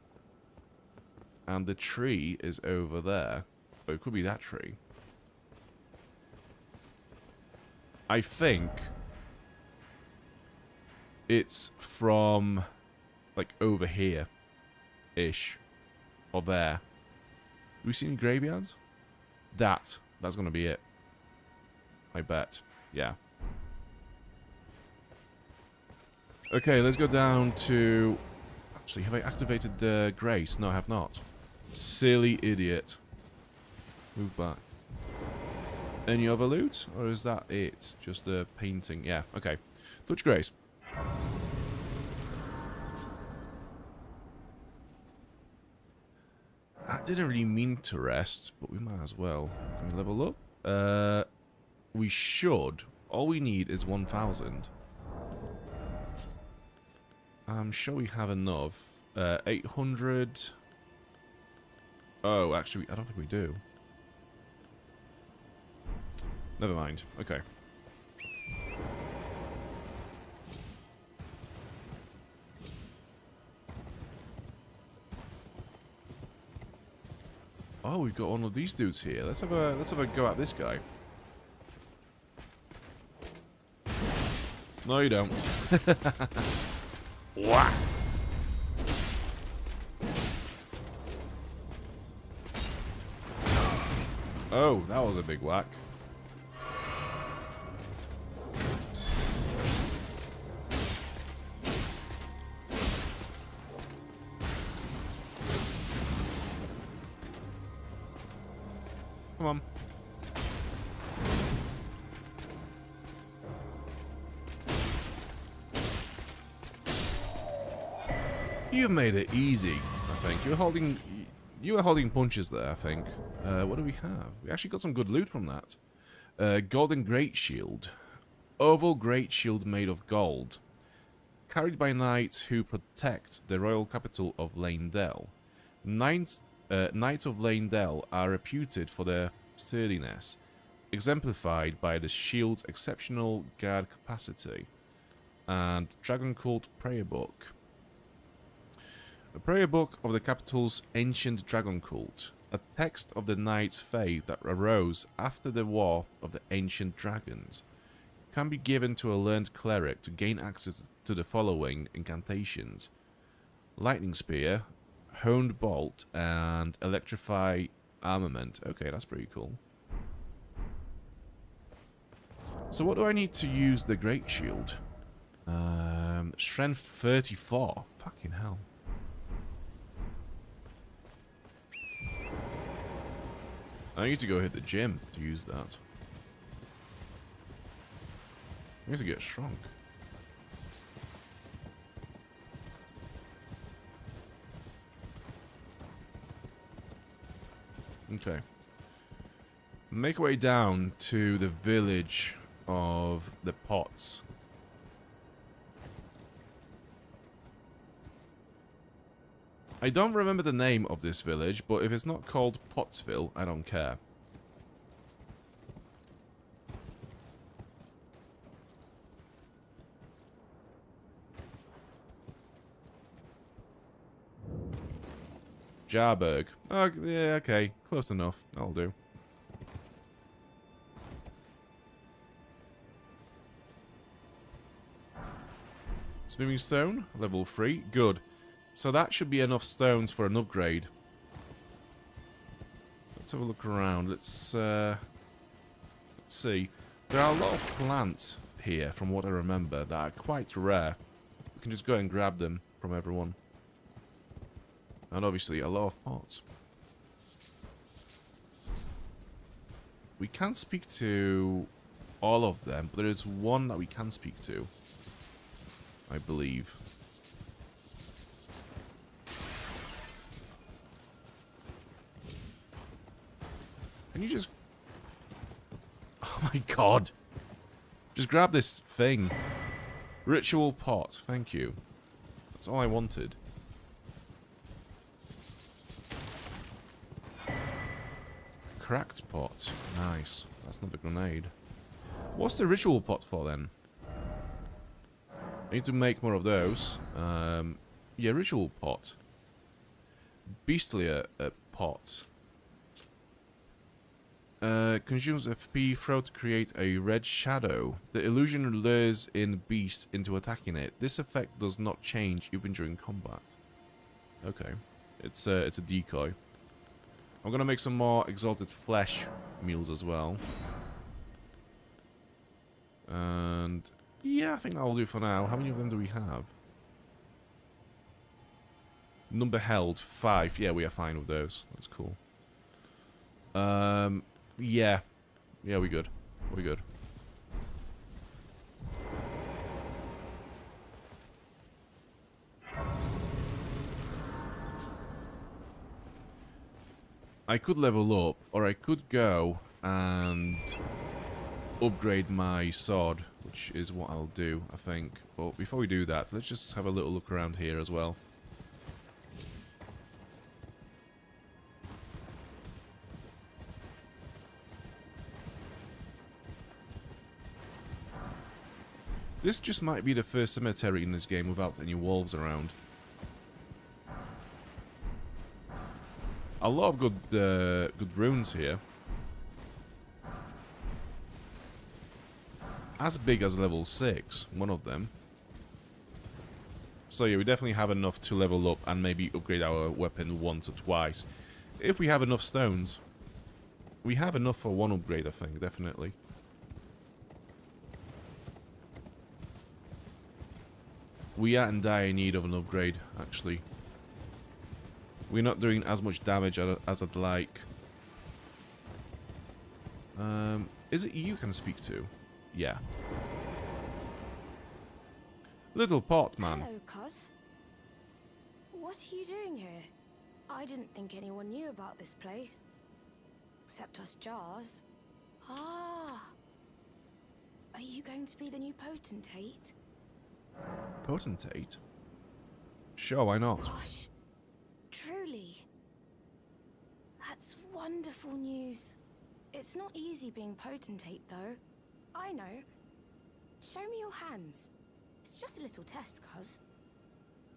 Speaker 1: and the tree is over there. But it could be that tree. I think it's from like over here-ish. Or there. Do we see any graveyards? That's gonna be it. I bet. Yeah. Okay, let's go down to... Actually, have I activated the Grace? No, I have not. Silly idiot. Move back. Any other loot? Or is that it? Just a painting? Yeah, okay. Touch Grace. I didn't really mean to rest, but we might as well. Can we level up? We should. All we need is 1,000. I'm sure we have enough. 800. Oh, actually, I don't think we do. Never mind. Okay. Oh, we've got one of these dudes here. Let's have a go at this guy. No, you don't. Whack. Oh, that was a big whack. Come on. You made it easy, I think. You were holding punches there, I think. What do we have? We actually got some good loot from that. Golden Great Shield. Oval Great Shield made of gold. Carried by knights who protect the royal capital of Leyndell. Knights of Leyndell are reputed for their sturdiness, exemplified by the shield's exceptional guard capacity. And Dragon Cult Prayer Book. A prayer book of the capital's ancient dragon cult, a text of the knight's faith that arose after the War of the Ancient Dragons, can be given to a learned cleric to gain access to the following incantations: Lightning Spear, Honed Bolt, and Electrify Armament. Okay, that's pretty cool. So what do I need to use the Great Shield? Strength 34. Fucking hell. I need to go hit the gym to use that. I need to get strong. Okay. Make our way down to the village of the Pots. I don't remember the name of this village, but if it's not called Pottsville, I don't care. Jarburg. Oh, yeah, okay. Close enough. That'll do. Smithing Stone, level 3. Good. So that should be enough stones for an upgrade. Let's have a look around. Let's see. There are a lot of plants here, from what I remember, that are quite rare. We can just go and grab them from everyone. And obviously a lot of pots. We can't speak to all of them, but there is one that we can speak to, I believe. Can you just... Oh my god. Just grab this thing. Ritual pot. Thank you. That's all I wanted. Cracked pot. Nice. That's not a grenade. What's the ritual pot for then? I need to make more of those. Yeah, ritual pot. Beastlier pot. Consumes FP throw to create a red shadow. The illusion lures in beasts into attacking it. This effect does not change even during combat. Okay. It's a decoy. I'm gonna make some more exalted flesh meals as well. And yeah, I think that'll do for now. How many of them do we have? Number held 5. Yeah, we are fine with those. That's cool. Yeah. Yeah, we're good. We're good. I could level up, or I could go and upgrade my sword, which is what I'll do, I think. But before we do that, let's just have a little look around here as well. This just might be the first cemetery in this game without any wolves around. A lot of good runes here. As big as level 6, one of them. So yeah, we definitely have enough to level up and maybe upgrade our weapon once or twice. If we have enough stones. We have enough for one upgrade, I think, definitely. We are in dire need of an upgrade, actually. We're not doing as much damage as I'd like. Is it you can speak to? Yeah. Little pot man.
Speaker 14: Hello, cuz. What are you doing here? I didn't think anyone knew about this place. Except us jars. Ah. Are you going to be the new potentate?
Speaker 1: Potentate? Sure, why not?
Speaker 14: Gosh. Truly. That's wonderful news. It's not easy being potentate, though. I know. Show me your hands. It's just a little test, cuz.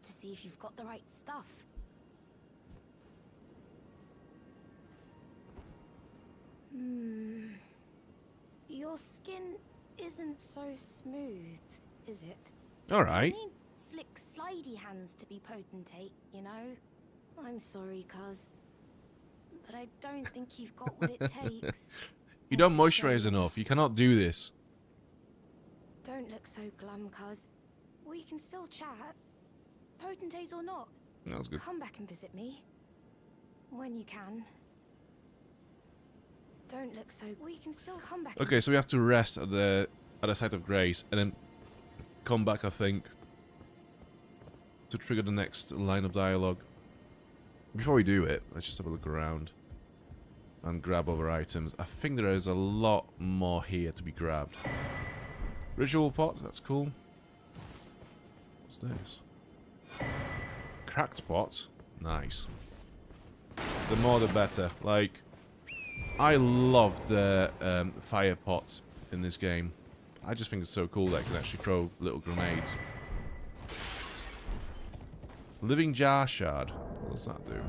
Speaker 14: To see if you've got the right stuff. Your skin isn't so smooth, is it?
Speaker 1: Alright.
Speaker 14: You need slick, slidey hands to be potentate, you know? I'm sorry, cuz. But I don't think you've got what it takes.
Speaker 1: You don't moisturize enough. You cannot do this.
Speaker 14: Don't look so glum, cuz. We can still chat. Potentate or not.
Speaker 1: That's good.
Speaker 14: Come back and visit me. When you can. Don't look so... We can still come back.
Speaker 1: Okay, so we have to rest at the site of grace and then come back, I think, to trigger the next line of dialogue. Before we do it, let's just have a look around and grab other items. I think there is a lot more here to be grabbed. Ritual pot, that's cool. What's this? Cracked pot, nice. The more the better. Like, I love the fire pots in this game. I just think it's so cool that I can actually throw little grenades. Living jar shard. What does that do?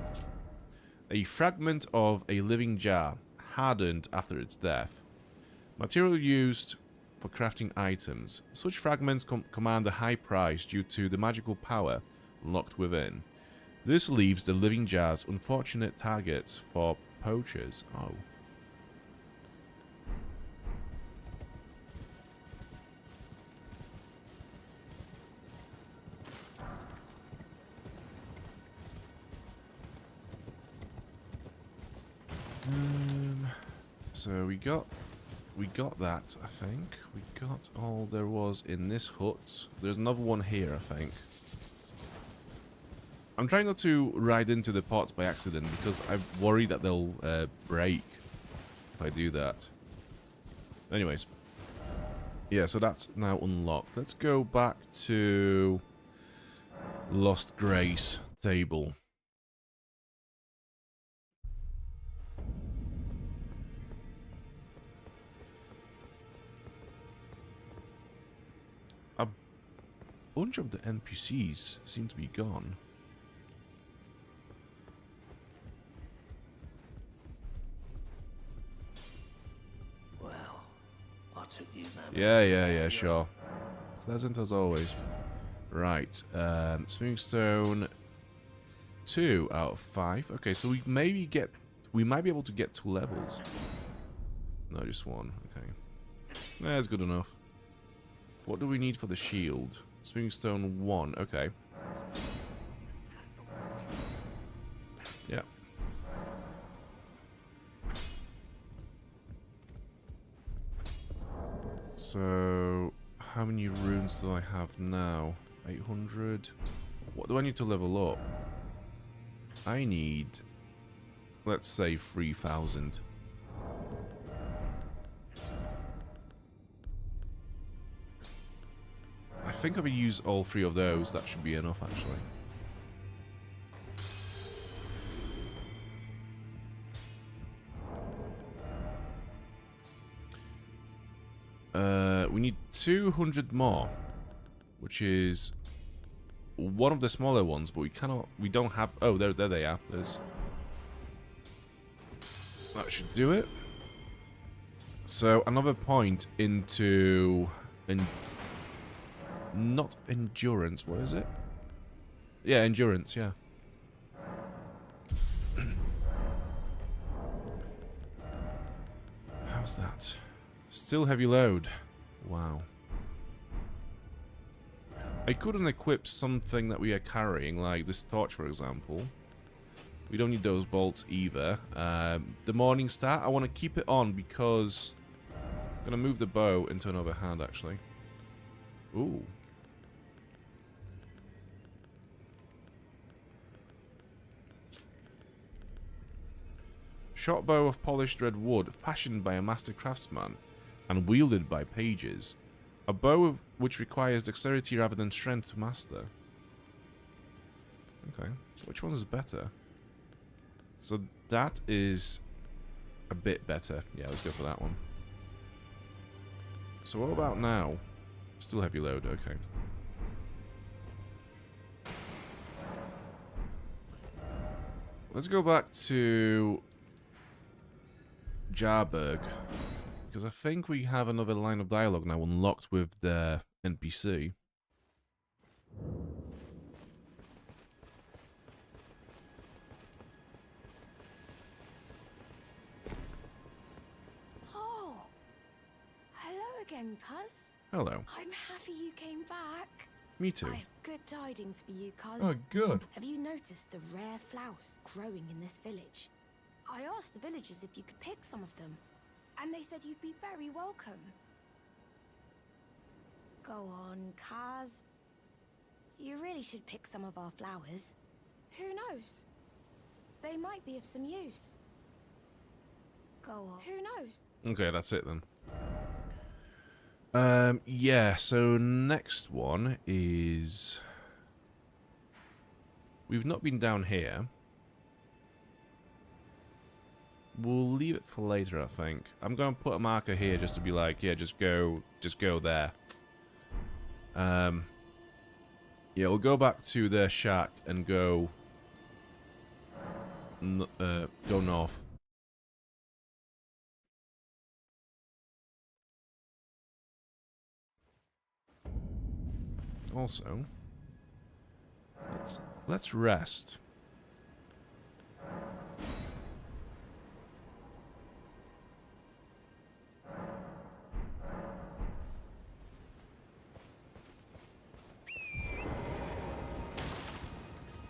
Speaker 1: A fragment of a living jar, hardened after its death. Material used for crafting items. Such fragments command a high price due to the magical power locked within. This leaves the living jars unfortunate targets for poachers. Oh. So we got that, I think. We got all there was in this hut. There's another one here, I think. I'm trying not to ride into the pots by accident because I'm worried that they'll break if I do that. Anyways. Yeah, so that's now unlocked. Let's go back to Lost Grace table. A bunch of the NPCs seem to be gone.
Speaker 2: Well, I took you
Speaker 1: Yeah, sure. Pleasant as always. Right, Smooth Stone 2 out of 5. Okay, so we might be able to get 2 levels. No, just 1. Okay. That's good enough. What do we need for the shield? Smooth Stone 1. Okay. Yeah. So, how many runes do I have now? 800. What do I need to level up? I need, let's say, 3,000. I think if I use all 3 of those, that should be enough, actually. We need 200 more, which is one of the smaller ones, but we don't have, oh, there they are. That should do it. So, another point into, not endurance, what is it? Yeah, endurance, yeah. How's that? Still heavy load. Wow. I couldn't equip something that we are carrying, like this torch, for example. We don't need those bolts either. The Morning Star, I want to keep it on because I'm going to move the bow into another hand, actually. Ooh. Short bow of polished red wood, fashioned by a master craftsman and wielded by pages. A bow which requires dexterity rather than strength to master. Okay, which one is better? So that is a bit better. Yeah, let's go for that one. So what about now? Still heavy load, okay. Let's go back to Jarberg, because I think we have another line of dialogue now unlocked with the NPC.
Speaker 14: Oh, hello again, cuz.
Speaker 1: Hello.
Speaker 14: I'm happy you came back.
Speaker 1: Me too.
Speaker 14: I have good tidings for you, cuz.
Speaker 1: Oh, good.
Speaker 14: Have you noticed the rare flowers growing in this village? I asked the villagers if you could pick some of them, and they said you'd be very welcome. Go on, cuz. You really should pick some of our flowers. Who knows? They might be of some use. Go on. Who knows?
Speaker 1: Okay, that's it then. Yeah, so next one is... We've not been down here. We'll leave it for later, I think. I'm going to put a marker here just to be like, yeah, just go there. Yeah, we'll go back to their shack and go north. Also, let's rest.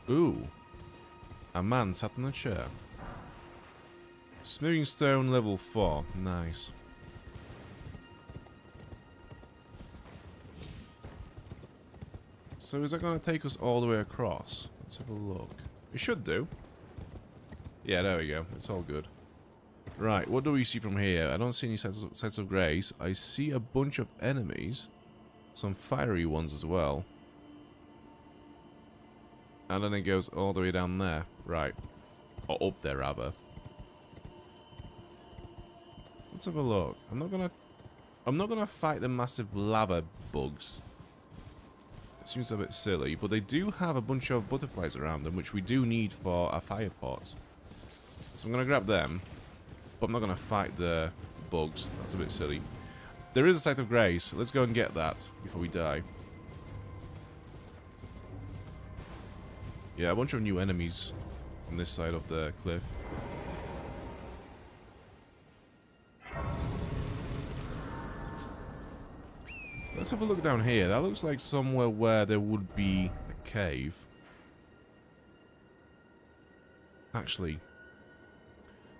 Speaker 1: Ooh. A man sat in a chair. Smoothing stone level 4. Nice. So is that going to take us all the way across? Let's have a look. It should do. Yeah, there we go. It's all good. Right, what do we see from here? I don't see any sets of greys. I see a bunch of enemies. Some fiery ones as well. And then it goes all the way down there. Right. Or up there, rather. Let's have a look. I'm not gonna fight the massive lava bugs. It seems a bit silly, but they do have a bunch of butterflies around them, which we do need for our fire pot. So I'm gonna grab them, but I'm not gonna fight the bugs. That's a bit silly. There is a site of greys, so let's go and get that before we die. Yeah, a bunch of new enemies on this side of the cliff. Let's have a look down here. That looks like somewhere where there would be a cave. Actually,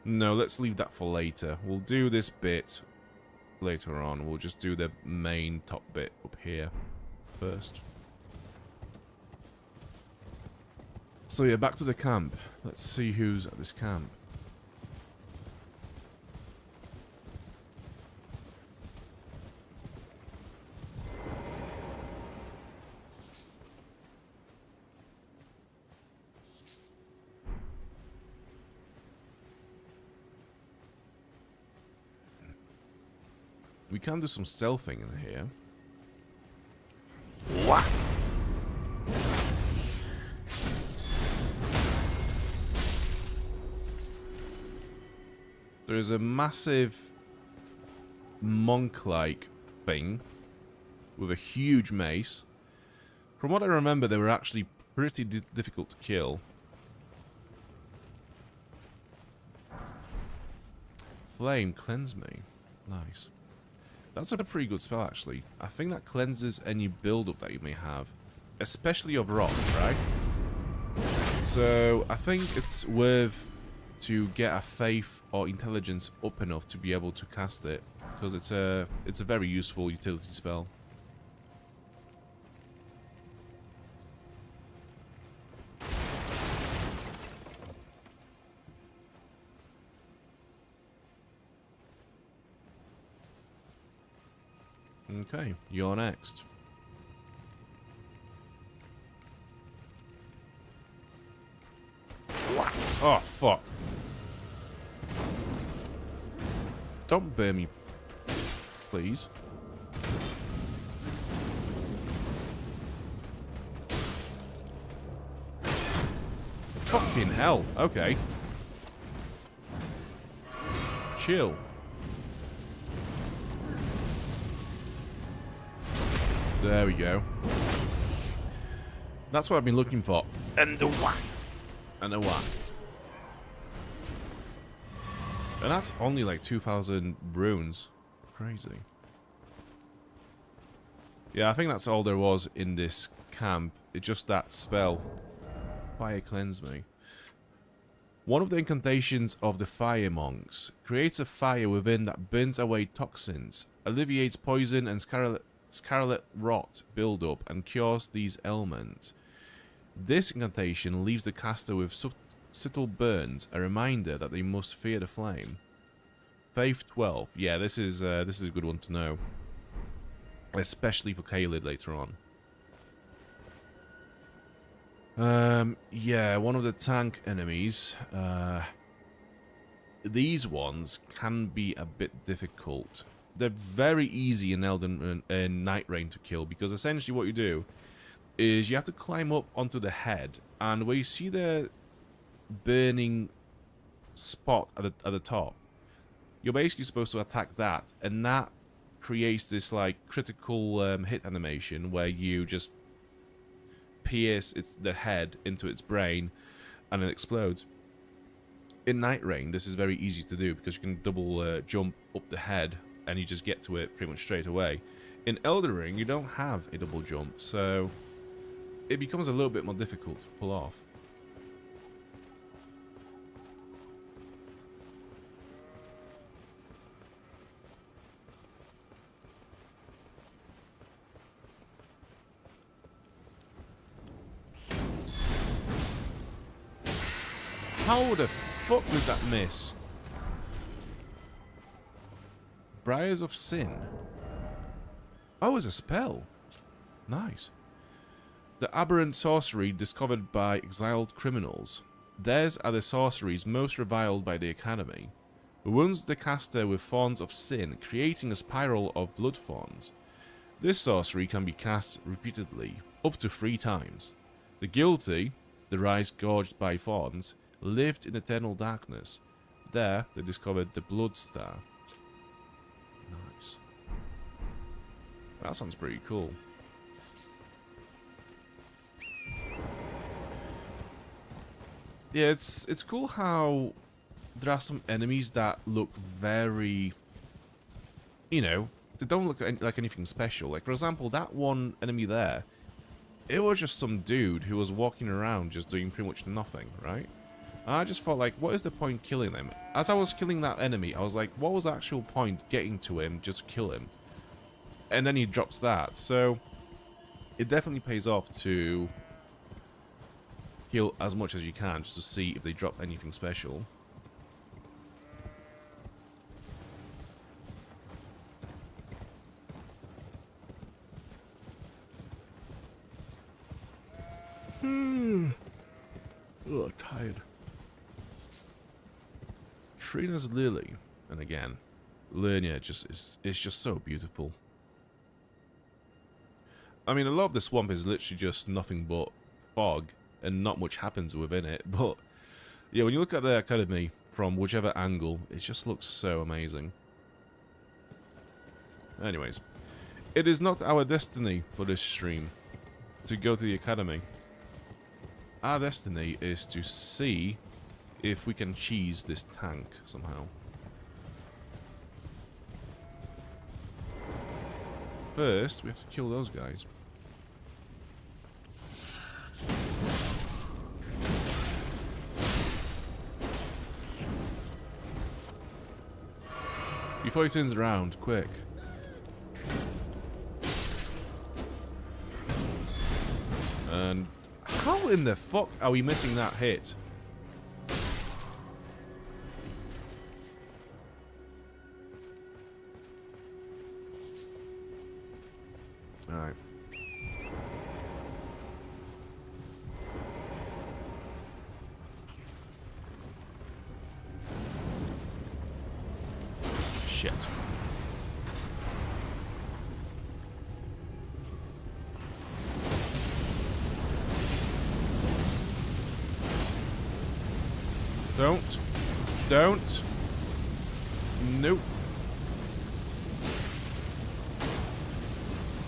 Speaker 1: no, let's leave that for later. We'll do this bit later on. We'll just do the main top bit up here first. So yeah, back to the camp. Let's see who's at this camp. We can do some stealthing in here. Wah! There is a massive monk-like thing with a huge mace. From what I remember, they were actually pretty difficult to kill. Flame, cleanse me. Nice. That's a pretty good spell, actually. I think that cleanses any build-up that you may have. Especially of rock, right? So I think it's worth to get a faith or intelligence up enough to be able to cast it, because it's a very useful utility spell. Okay, you're next. Oh, fuck. Don't burn me, please. Fucking hell. Okay. Chill. There we go. That's what I've been looking for. And a whack. And a whack. And that's only like 2,000 runes. Crazy. Yeah, I think that's all there was in this camp. It's just that spell. Fire Cleanse Me. One of the incantations of the Fire Monks creates a fire within that burns away toxins, alleviates poison and scarlet rot buildup, and cures these ailments. This incantation leaves the caster with subtle burns, a reminder that they must fear the flame. Faith 12. Yeah, this is a good one to know, especially for Caelid later on. Yeah, one of the tank enemies. These ones can be a bit difficult. They're very easy in Night Rain to kill, because essentially what you do is you have to climb up onto the head, and where you see the burning spot at the top, you're basically supposed to attack that, and that creates this like critical hit animation where you just pierce the head into its brain and it explodes. In Night Rain, this is very easy to do because you can double jump up the head and you just get to it pretty much straight away. In Elden Ring, you don't have a double jump, so it becomes a little bit more difficult to pull off. How the fuck did that miss? Briars of Sin. Oh, it's a spell. Nice. The aberrant sorcery discovered by exiled criminals. Theirs are the sorceries most reviled by the Academy. Wounds the caster with thorns of sin, creating a spiral of blood thorns. This sorcery can be cast repeatedly, up to 3 times. The guilty, their eyes gorged by thorns, lived in eternal darkness. There, they discovered the Blood Star. Nice. That sounds pretty cool. Yeah, it's cool how there are some enemies that look very, you know, they don't look like anything special. Like, for example, that one enemy there, it was just some dude who was walking around just doing pretty much nothing, right? And I just thought, like, what is the point killing him? As I was killing that enemy, I was like, what was the actual point getting to him just to kill him? And then he drops that. So, it definitely pays off to kill as much as you can just to see if they drop anything special. Oh, tired. Trina's Lily, and again, Liurnia is just so beautiful. I mean, a lot of the swamp is literally just nothing but fog, and not much happens within it. But yeah, when you look at the Academy from whichever angle, it just looks so amazing. Anyways, it is not our destiny for this stream to go to the Academy. Our destiny is to see if we can cheese this tank somehow. First, we have to kill those guys. Before he turns around, quick. And how in the fuck are we missing that hit? Alright. Shit. Don't. Nope.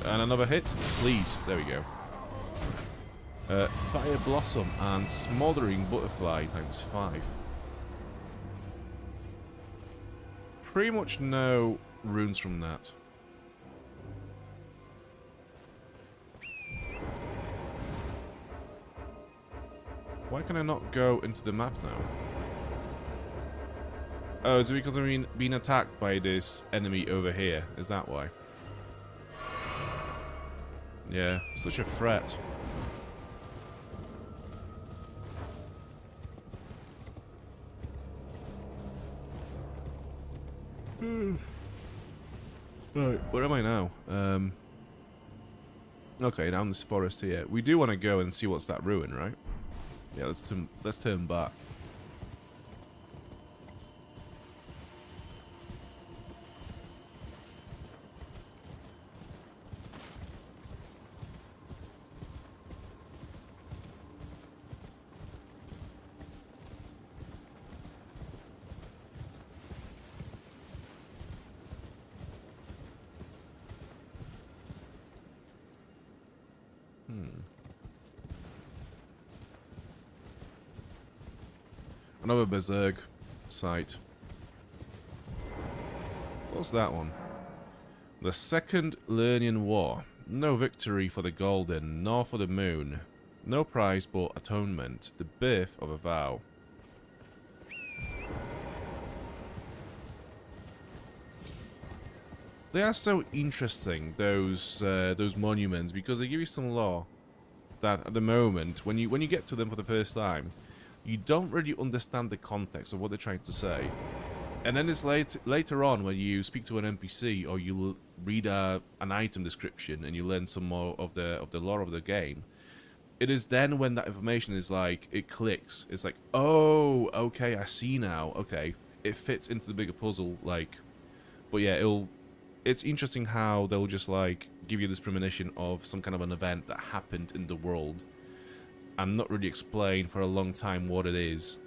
Speaker 1: And another hit, please. There we go. Fire Blossom and Smothering Butterfly times 5. Pretty much no runes from that. Why can I not go into the map now? Oh, is it because I'm being attacked by this enemy over here? Is that why? Yeah, such a threat. Right, where am I now? Okay, down this forest here. We do want to go and see what's that ruin, right? Yeah, let's turn back. Another Berserk site. What's that one? The Second Liurnian War. No victory for the Golden, nor for the Moon. No prize but atonement. The birth of a vow. They are so interesting, those monuments, because they give you some lore that at the moment, when you get to them for the first time, you don't really understand the context of what they're trying to say. And then it's later on when you speak to an NPC or you read an item description and you learn some more of the lore of the game. It is then when that information is like, it clicks. It's like, oh, okay, I see now. Okay, it fits into the bigger puzzle. Like, but yeah, it's interesting how they'll just like give you this premonition of some kind of an event that happened in the world and not really explain for a long time what it is.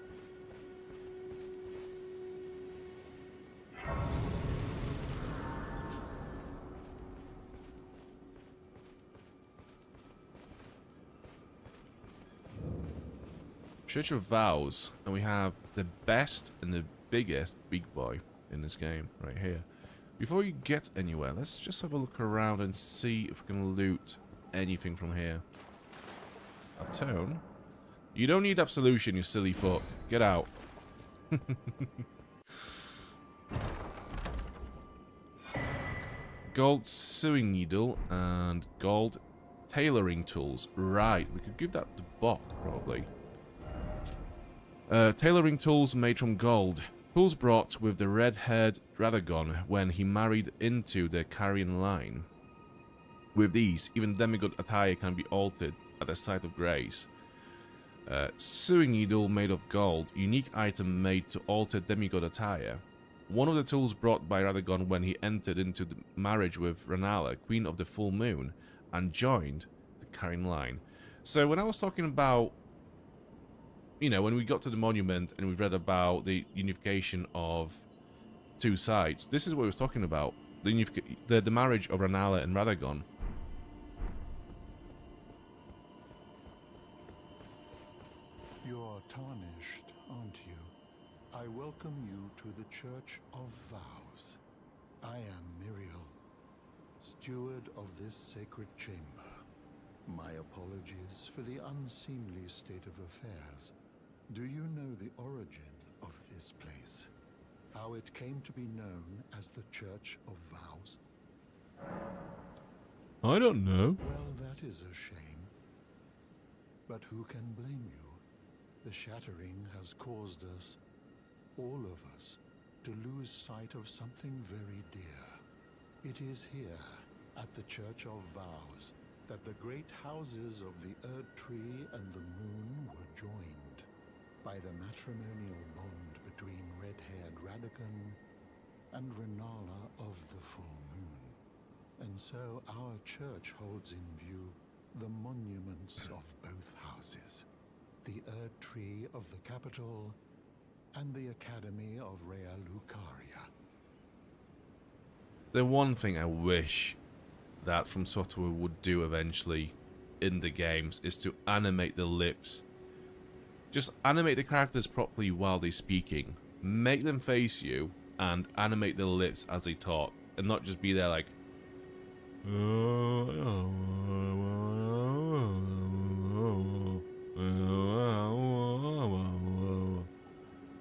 Speaker 1: Church of Vows, and we have the best and the biggest big boy in this game right here. Before we get anywhere, let's just have a look around and see if we can loot anything from here. A tone? You don't need absolution, you silly fuck. Get out. Gold sewing needle and gold tailoring tools. Right, we could give that to Bok, probably. Tailoring tools made from gold. Tools brought with the red-haired Radagon when he married into the Carrion line. With these, even demigod attire can be altered at the sight of grace. Sewing needle made of gold, unique item made to alter demigod attire. One of the tools brought by Radagon when he entered into the marriage with Ranala, Queen of the Full Moon, and joined the Carrion line. So when I was talking about, you know, when we got to the monument and we read about the unification of two sides, this is what we was talking about. The marriage of Ranala and Radagon.
Speaker 15: You're tarnished, aren't you? I welcome you to the Church of Vows. I am Miriel, steward of this sacred chamber. My apologies for the unseemly state of affairs. Do you know the origin of this place? how it came to be known as the Church of Vows?
Speaker 1: I don't know.
Speaker 15: Well, that is a shame. But who can blame you? The shattering has caused us, all of us, to lose sight of something very dear. It is here, at the Church of Vows, that the great houses of the Erd Tree and the Moon were joined by the matrimonial bond between red-haired Radagon and Renala of the Full Moon. And so our church holds in view the monuments of both houses, the Erd Tree of the capital and the Academy of Rea Lucaria.
Speaker 1: The one thing I wish that From Software would do eventually in the games is to animate the lips. Just animate the characters properly while they're speaking. Make them face you and animate the lips as they talk, and not just be there like,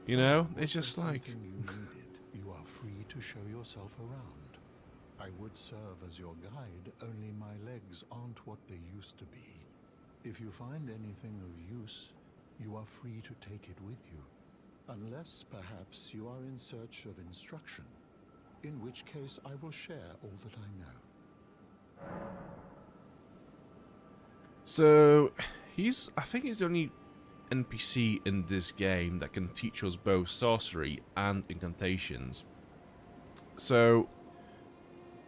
Speaker 1: you know, it's just like
Speaker 15: You are free to show yourself around. I would serve as your guide, only my legs aren't what they used to be. If you find anything of use, you are free to take it with you. Unless, perhaps, you are in search of instruction, in which case I will share all that I know.
Speaker 1: So, I think he's the only NPC in this game that can teach us both sorcery and incantations. So,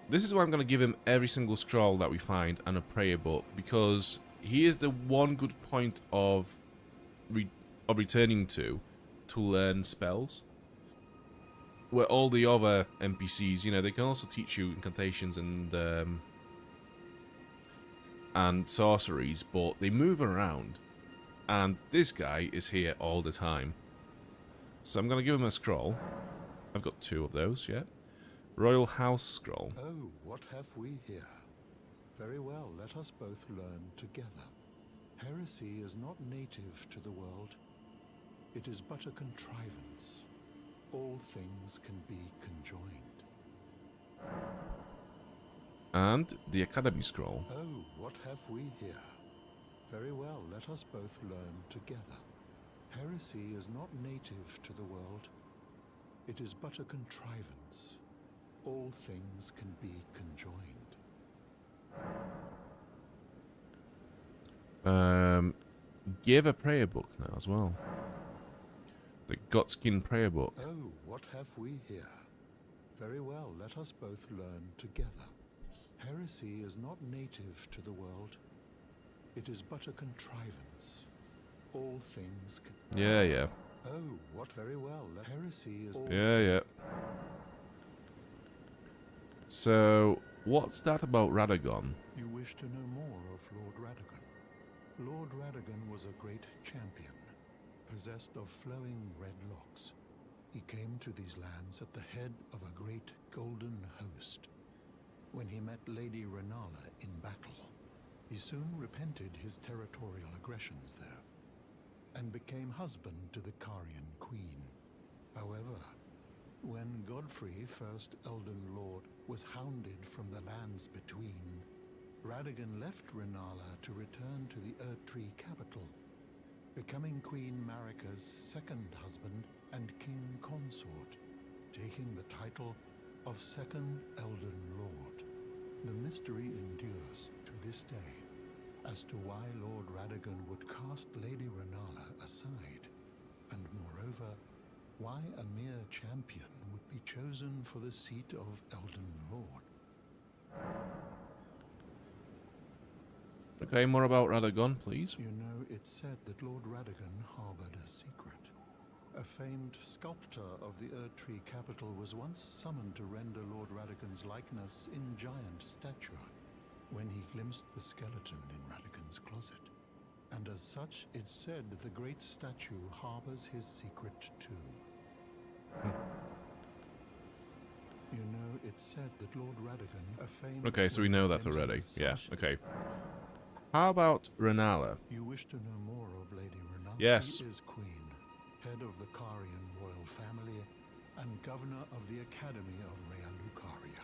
Speaker 1: this is why I'm going to give him every single scroll that we find and a prayer book, because he is the one good point of returning to learn spells. Where all the other NPCs, you know, they can also teach you incantations and sorceries, but they move around. And this guy is here all the time. So I'm going to give him a scroll. I've got 2 of those, yeah. Royal House Scroll.
Speaker 15: Oh, what have we here? Very well, let us both learn together. Heresy is not native to the world. It is but a contrivance. All things can be conjoined.
Speaker 1: And the Academy Scroll.
Speaker 15: Oh, what have we here? Very well, let us both learn together. Heresy is not native to the world. It is but a contrivance. All things can be conjoined.
Speaker 1: Give a prayer book now as well. The Godskin prayer book.
Speaker 15: Oh, what have we here? Very well, let us both learn together. Heresy is not native to the world. It is but a contrivance. All things can...
Speaker 1: Yeah.
Speaker 15: Oh, what very well. Heresy is...
Speaker 1: Yeah. So, what's that about Radagon?
Speaker 15: You wish to know more of Lord Radagon. Lord Radagon was a great champion, possessed of flowing red locks. He came to these lands at the head of a great golden host. When he met Lady Renala in battle, he soon repented his territorial aggressions there, and became husband to the Carian queen. However, when Godfrey, first Elden Lord, was hounded from the lands between, Radagon left Renala to return to the Erdtree capital, becoming Queen Marika's second husband and king consort, taking the title of Second Elden Lord. The mystery endures to this day as to why Lord Radagon would cast Lady Renala aside, and moreover, why a mere champion would be chosen for the seat of Elden Lord.
Speaker 1: Okay, more about Radagon, please.
Speaker 15: You know, it's said that Lord Radagon harbored a secret. A famed sculptor of the Erdtree capital was once summoned to render Lord Radagon's likeness in giant stature, when he glimpsed the skeleton in Radagon's closet. And as such, it's said the great statue harbors his secret too. You know, it's said that Lord Radagon, a famed...
Speaker 1: Okay, so we know that already. Yeah, okay. How about Renala?
Speaker 15: You wish to know more of Lady Renala?
Speaker 1: Yes.
Speaker 15: She is queen, head of the Carian royal family, and governor of the Academy of Rea Lucaria,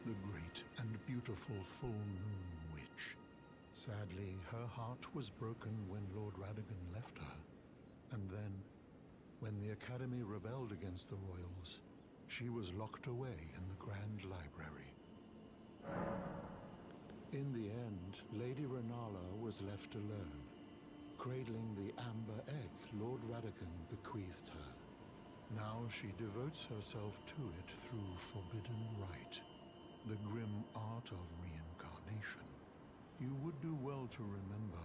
Speaker 15: the great and beautiful full moon witch. Sadly, her heart was broken when Lord Radagon left her, and then, when the Academy rebelled against the royals, she was locked away in the Grand Library. In the end, Lady Renala was left alone, cradling the amber egg Lord Radagon bequeathed her. Now she devotes herself to it through forbidden rite, the grim art of reincarnation. You would do well to remember,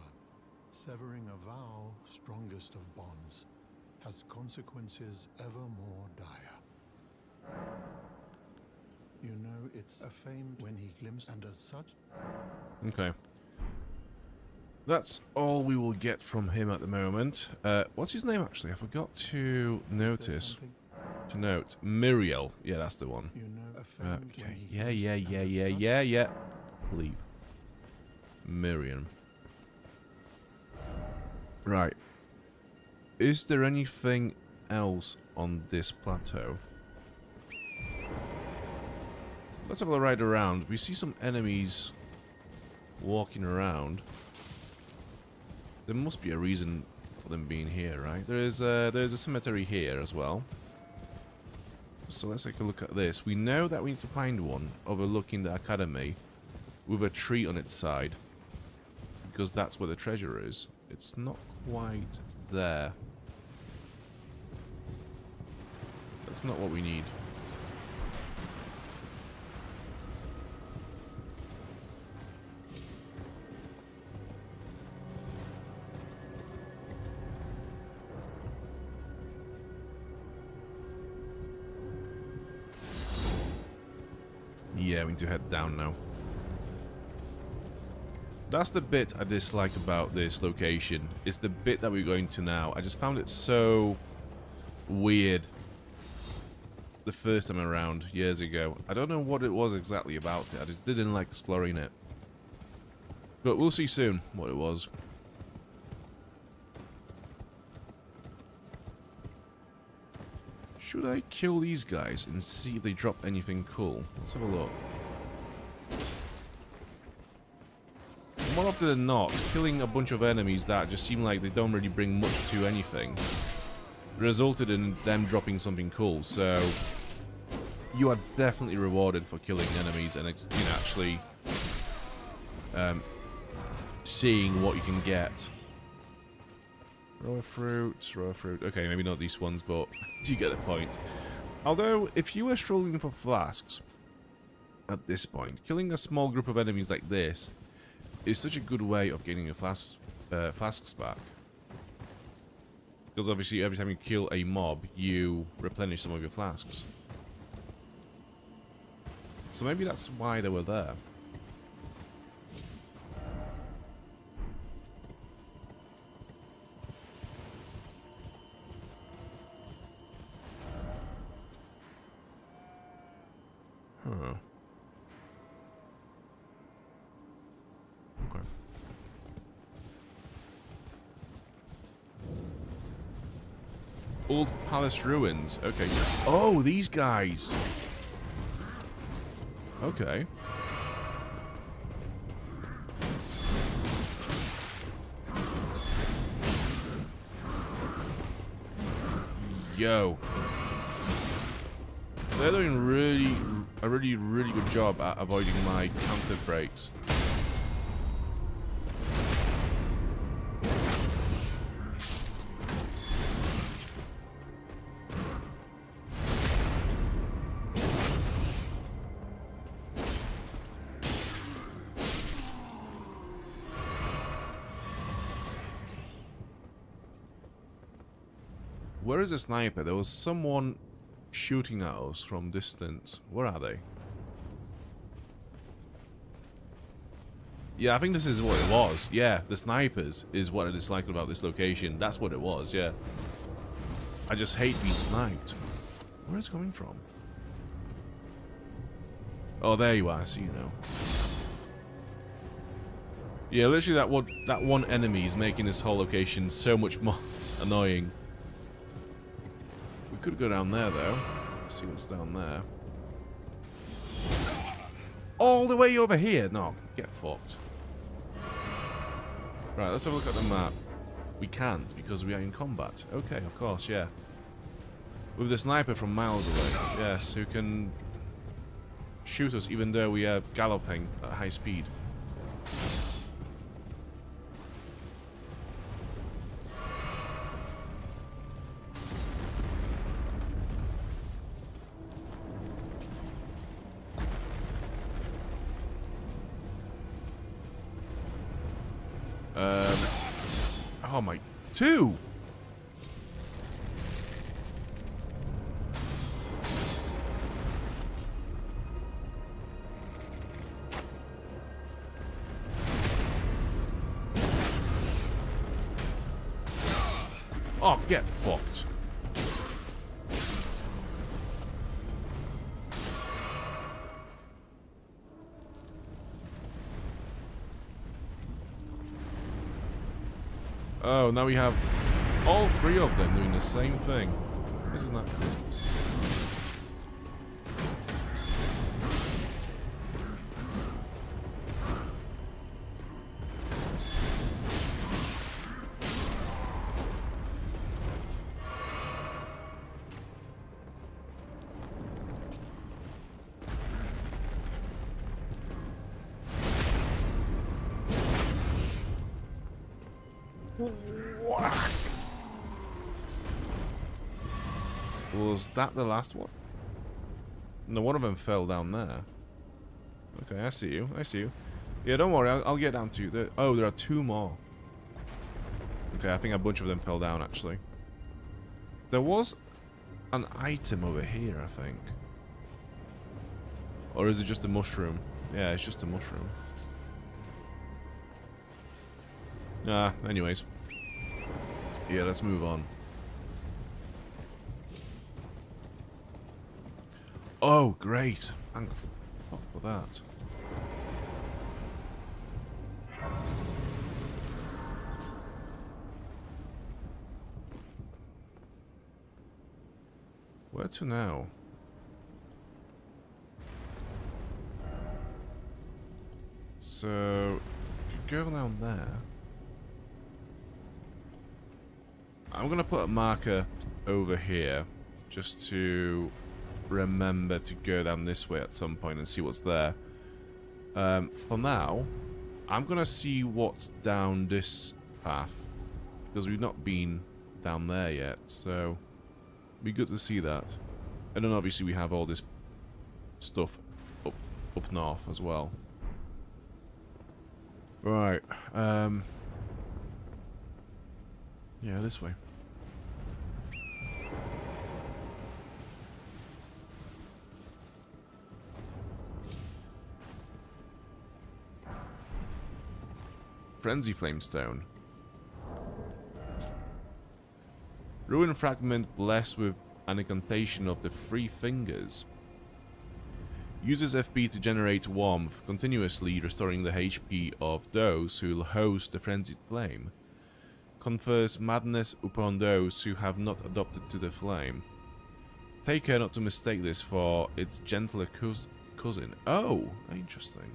Speaker 15: severing a vow, strongest of bonds, has consequences ever more dire. You know, it's a fame when he glimpses, and as such...
Speaker 1: Okay. That's all we will get from him at the moment. What's his name, actually? I forgot to notice. To note. Miriel. Yeah, that's the one.
Speaker 15: You know, a fame
Speaker 1: Okay.
Speaker 15: when he
Speaker 1: Yeah. Leave. Miriam. Right. Is there anything else on this plateau? Let's have a ride around. We see some enemies walking around. There must be a reason for them being here, right? There's a cemetery here as well. So let's take a look at this. We know that we need to find one overlooking the academy with a tree on its side, because that's where the treasure is. It's not quite there. That's not what we need. Yeah, we need to head down now. That's the bit I dislike about this location. It's the bit that we're going to now. I just found it so weird the first time around, years ago. I don't know what it was exactly about it. I just didn't like exploring it. But we'll see soon what it was. Should I kill these guys and see if they drop anything cool? Let's have a look. More often than not, killing a bunch of enemies that just seem like they don't really bring much to anything resulted in them dropping something cool. So you are definitely rewarded for killing enemies and actually seeing what you can get. Raw fruit. Okay, maybe not these ones, but you get the point. Although, if you were strolling for flasks at this point, killing a small group of enemies like this is such a good way of getting your flasks back. Because obviously, every time you kill a mob, you replenish some of your flasks. So maybe that's why they were there. Huh. Okay. Old Palace Ruins. Okay. Oh, these guys. Okay. Yo. They're doing a really good job at avoiding my counter breaks. Where is the sniper? There was someone shooting at us from distance. Where are they? Yeah, I think this is what it was. Yeah, the snipers is what I dislike about this location. That's what it was, yeah. I just hate being sniped. Where is it coming from? Oh, there you are. I see you now. Yeah, literally that one enemy is making this whole location so much more annoying. We could go down there, though. see what's down there. All the way over here? No, get fucked. Right, let's have a look at the map. We can't because we are in combat. Okay, of course, yeah. With the sniper from miles away. Yes, who can shoot us even though we are galloping at high speed. Oh my... 2! Oh, get fucked. Oh, now we have all 3 of them doing the same thing. Isn't that cool? Was that the last one? No, one of them fell down there. Okay, I see you. I see you. Yeah, don't worry. I'll get down to you. Oh, there are 2 more. Okay, I think a bunch of them fell down, actually. There was an item over here, I think. Or is it just a mushroom? Yeah, it's just a mushroom. Anyways. Yeah, let's move on. Oh, great. Thank fuck for that. Where to now? So, go down there. I'm gonna put a marker over here just to remember to go down this way at some point and see what's there. For now, I'm gonna see what's down this path because we've not been down there yet, so it'd be good to see that. And then obviously we have all this stuff up north as well. Right. Yeah, this way. Frenzy Flamestone. Ruin Fragment blessed with an incantation of the 3 fingers. Uses FP to generate warmth, continuously restoring the HP of those who host the Frenzied Flame. Confers madness upon those who have not adopted to the flame. Take care not to mistake this for its gentler cousin. Oh, interesting.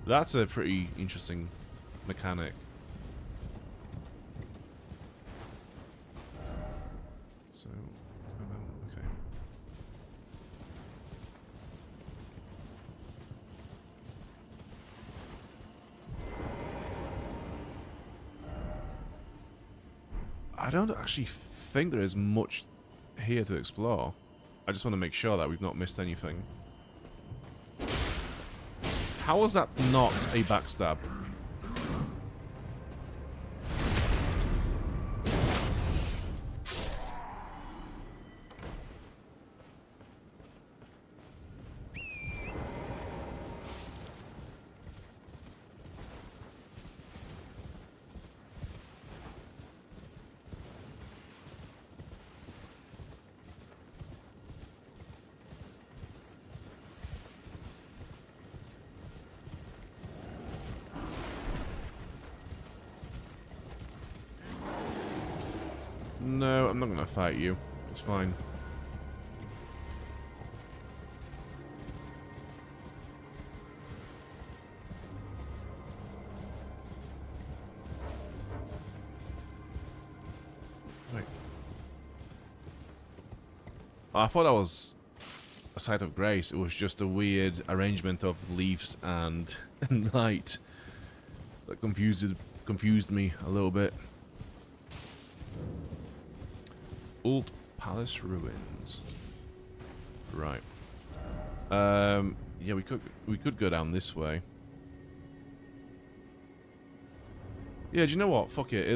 Speaker 1: That's a pretty interesting mechanic. So, okay. I don't actually think there is much here to explore. I just want to make sure that we've not missed anything. How was that not a backstab? No, I'm not gonna fight you. It's fine. I thought that was a site of grace. It was just a weird arrangement of leaves and, and light that confused me a little bit. Old Palace Ruins. Right. Yeah, we could go down this way. Yeah, do you know what? Fuck it.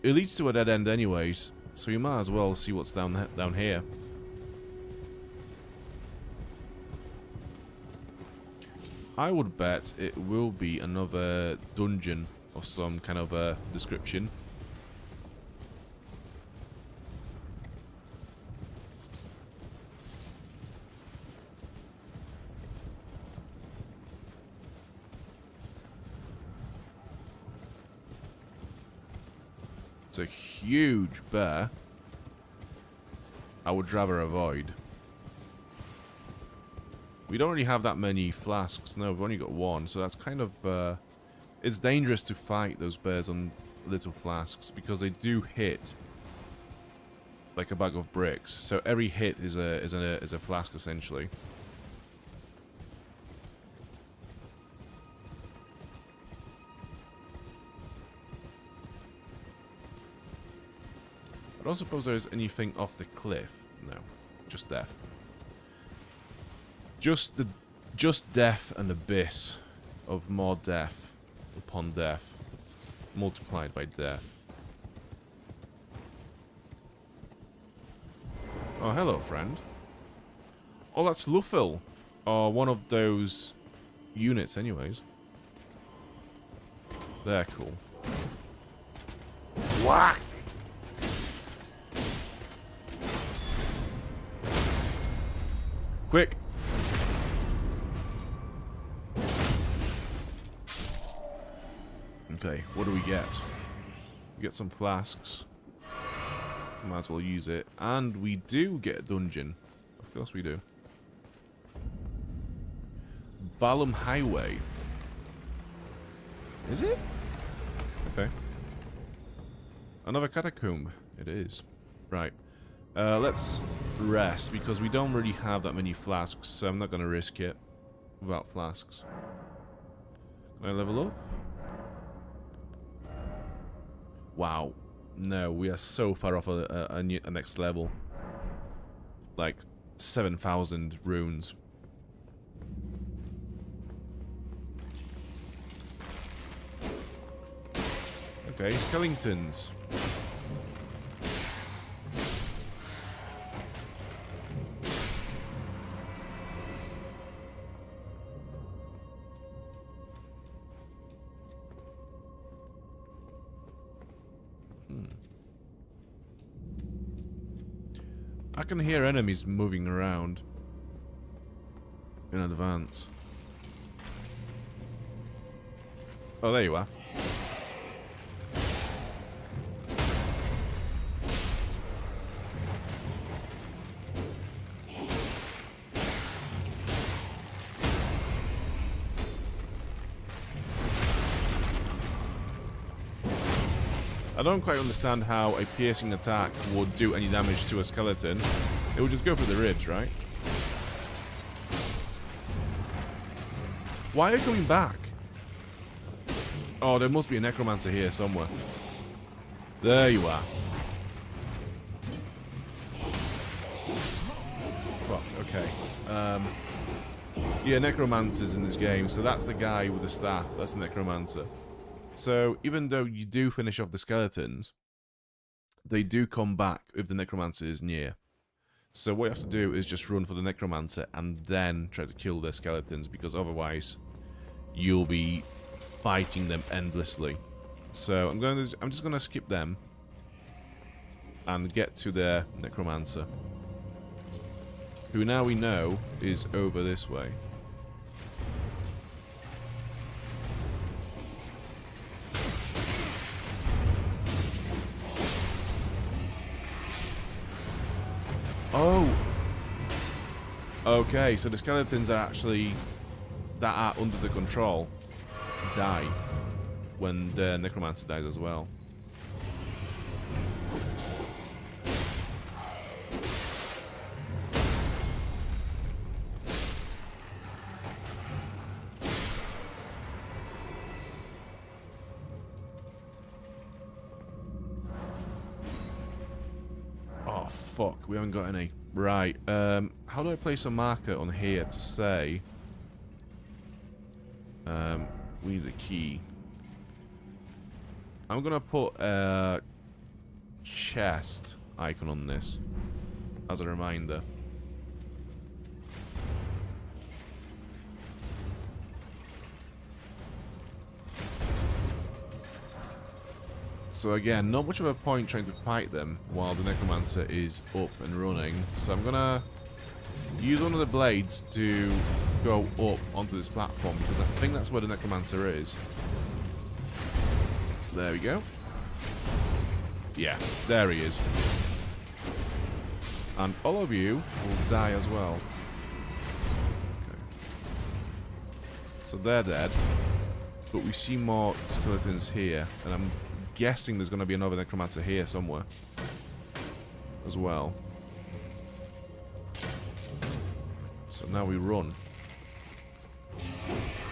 Speaker 1: It leads to a dead end anyways, so you might as well see what's down here. I would bet it will be another dungeon of some kind of a description. It's a huge bear. I would rather avoid. We don't really have that many flasks. No, we've only got one, so that's kind of... it's dangerous to fight those bears on little flasks, because they do hit like a bag of bricks. So every hit is a flask, essentially. I don't suppose there's anything off the cliff. No, just death. Just death and abyss of more death upon death, multiplied by death. Oh, hello, friend. Oh, that's Luffil, or one of those units, anyways. They're cool. Whack! Quick! Okay, what do we get? We get some flasks. Might as well use it. And we do get a dungeon. Of course we do. Balam Highway. Is it? Okay. Another catacomb. It is. Right. Let's rest, because we don't really have that many flasks, so I'm not going to risk it without flasks. Can I level up? Wow. No, we are so far off a next level. Like, 7,000 runes. Okay, skeletons. I can hear enemies moving around in advance. Oh, there you are. I don't quite understand how a piercing attack would do any damage to a skeleton. It would just go for the ribs, right? Why are you coming back? Oh, there must be a necromancer here somewhere. There you are. Fuck, okay. Yeah, necromancers in this game. So that's the guy with the staff. That's the necromancer. So, even though you do finish off the skeletons, they do come back if the necromancer is near. So what you have to do is just run for the necromancer and then try to kill their skeletons, because otherwise you'll be fighting them endlessly. So I'm just gonna skip them and get to their necromancer, who now we know is over this way. Oh! Okay, so the skeletons are actually... that are under the control die when the necromancer dies as well. fuck, we haven't got any. Right, how do I place a marker on here to say... we need a key. I'm gonna put a chest icon on this as a reminder. So again, not much of a point trying to fight them while the Necromancer is up and running. So I'm gonna use one of the blades to go up onto this platform because I think that's where the Necromancer is. There we go. Yeah, there he is. And all of you will die as well. Okay. So they're dead. But we see more skeletons here. And I'm guessing there's going to be another Necromancer here somewhere. As well. So now we run.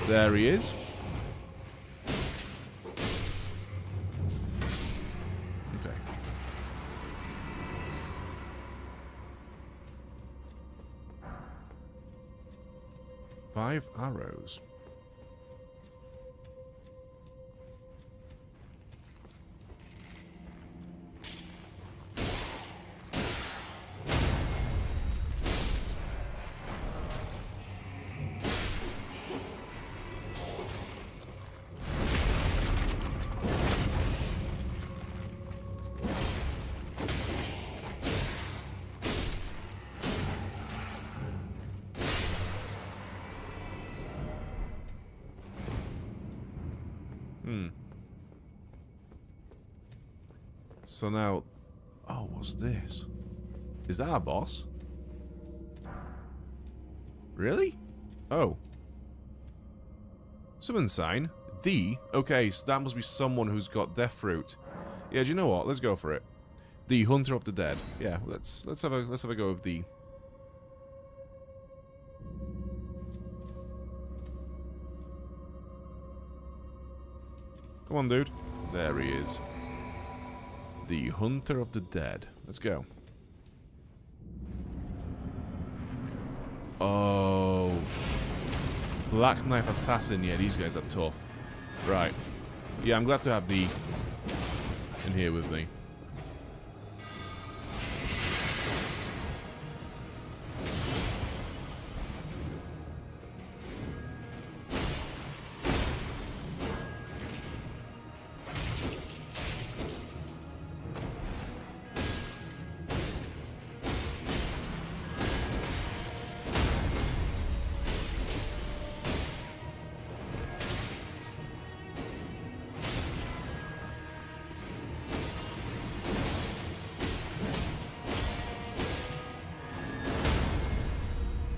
Speaker 1: There he is. Okay. 5 arrows. So now... Oh, what's this? Is that our boss? Really? Oh. Summon sign. D? Okay, so that must be someone who's got death fruit. Yeah, do you know what? Let's go for it. The Hunter of the Dead. Yeah, let's have a go of the... Come on, dude. There he is. The Hunter of the Dead. Let's go. Oh. Black Knife Assassin. Yeah, these guys are tough. Right. Yeah, I'm glad to have the in here with me.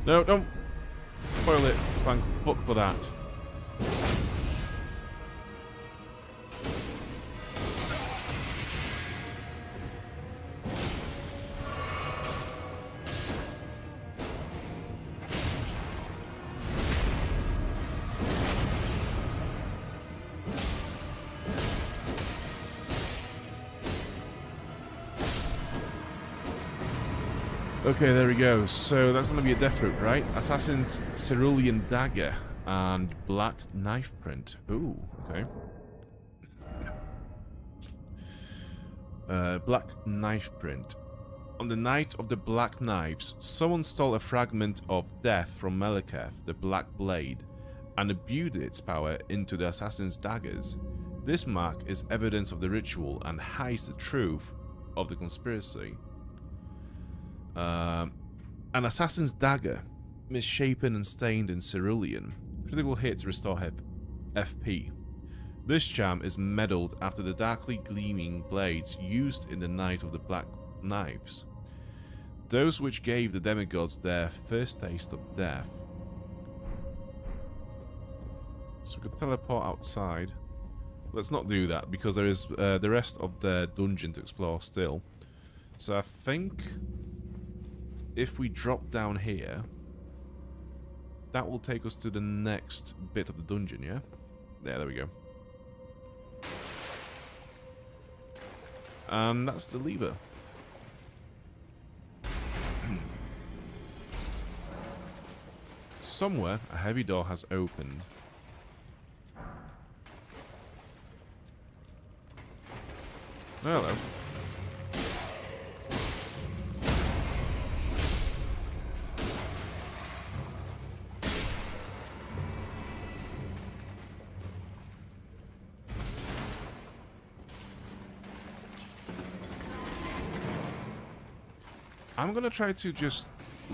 Speaker 1: No, don't spoil it. Thank fuck for that. Okay, there we go. So that's going to be a death fruit, right? Assassin's Cerulean Dagger and Black Knife Print. Ooh, okay. Black Knife Print. On the night of the Black Knives, someone stole a fragment of death from Meliketh, the Black Blade, and imbued its power into the assassin's daggers. This mark is evidence of the ritual and hides the truth of the conspiracy. An assassin's dagger, misshapen and stained in cerulean. Critical hits restore FP. This charm is medalled after the darkly gleaming blades used in the Night of the Black Knives. Those which gave the demigods their first taste of death. So we could teleport outside. Let's not do that because there is the rest of the dungeon to explore still. So I think... if we drop down here, that will take us to the next bit of the dungeon, yeah? Yeah, there we go. And that's the lever. somewhere, a heavy door has opened. Hello. I'm gonna try to just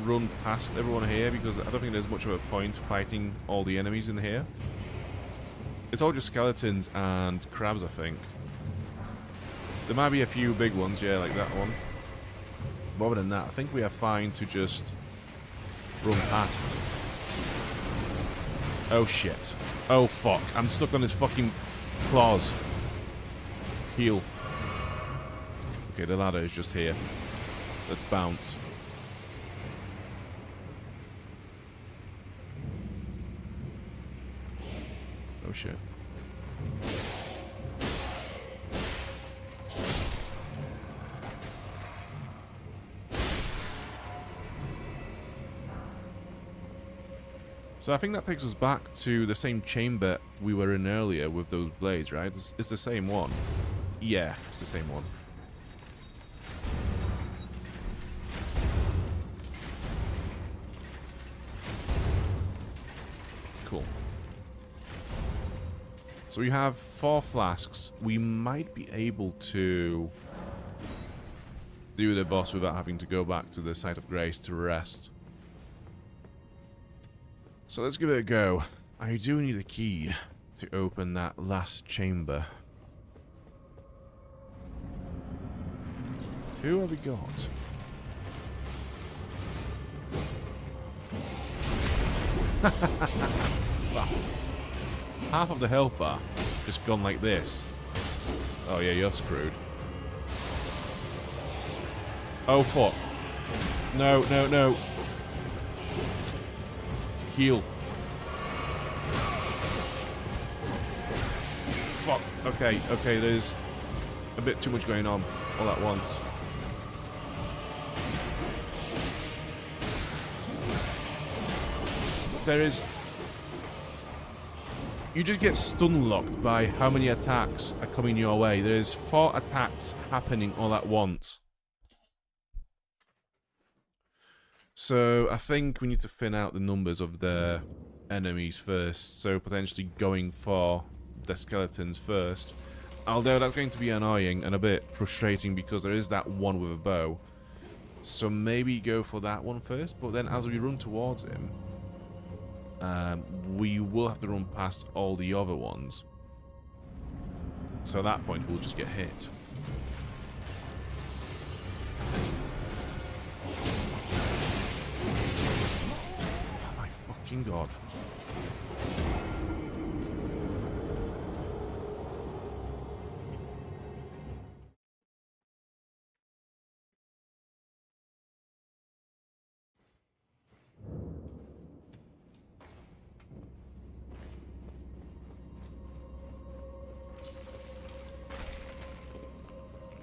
Speaker 1: run past everyone here because I don't think there's much of a point fighting all the enemies in here. It's all just skeletons and crabs, I think. There might be a few big ones, yeah, like that one. But other than that, I think we are fine to just run past. Oh shit. Oh fuck. I'm stuck on his fucking claws. Heal. Okay, the ladder is just here. Let's bounce. Oh shit. So I think that takes us back to the same chamber we were in earlier with those blades, right? It's the same one. Yeah, it's the same one. Cool. So we have 4 flasks. We might be able to do the boss without having to go back to the site of grace to rest. So let's give it a go. I do need a key to open that last chamber. Who have we got? Wow. Half of the health bar just gone like this. Oh yeah, you're screwed. Oh fuck. No, no, no. Heal. Fuck. Okay, okay, there's a bit too much going on all at once. There is... You just get stun locked by how many attacks are coming your way. There is 4 attacks happening all at once. So I think we need to thin out the numbers of the enemies first. So potentially going for the skeletons first. Although that's going to be annoying and a bit frustrating because there is that one with a bow. So maybe go for that one first. But then as we run towards him, we will have to run past all the other ones. So at that point we'll just get hit. Fucking God.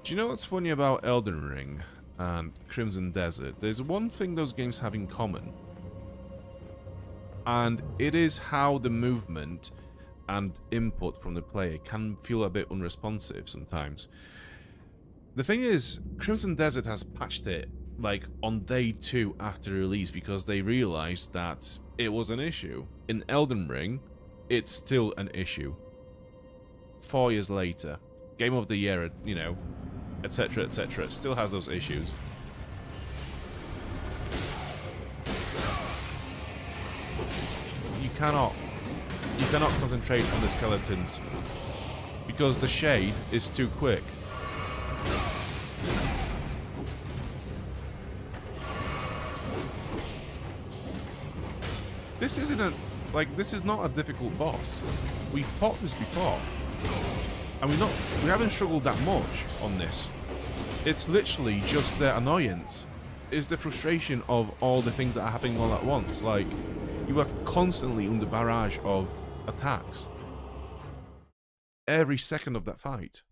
Speaker 1: Do you know what's funny about Elden Ring and Crimson Desert? There's one thing those games have in common. And it is how the movement and input from the player can feel a bit unresponsive sometimes. The thing is, Crimson Desert has patched it like on day 2 after release because they realized that it was an issue. In Elden Ring, it's still an issue. 4 years later, Game of the Year, you know, etc, etc, still has those issues. You cannot concentrate on the skeletons because the shade is too quick. This isn't a this is not a difficult boss. We fought this before, and we haven't struggled that much on this. It's literally just the annoyance, is the frustration of all the things that are happening all at once. Like, you are constantly under barrage of attacks. Every second of that fight.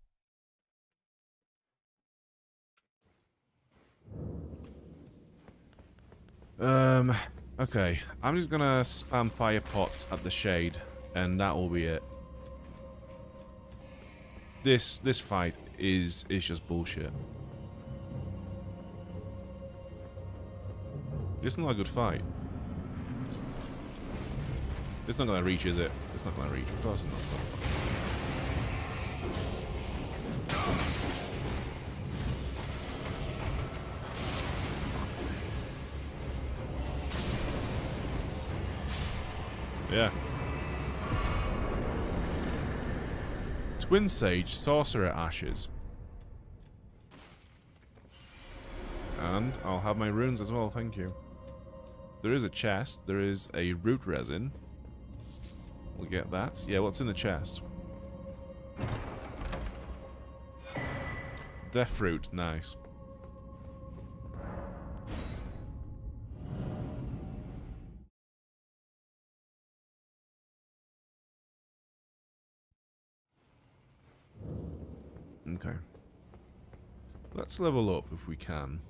Speaker 1: Okay, I'm just gonna spam fire pots at the shade, and that will be it. This fight is just bullshit. It's not a good fight. It's not gonna reach, is it? It's not gonna reach. Of course it's not. Yeah. Twin Sage, Sorcerer Ashes. And I'll have my runes as well, thank you. There is a chest. There is a root resin. We'll get that. Yeah, what's in the chest? Death fruit, nice. Okay. Let's level up if we can.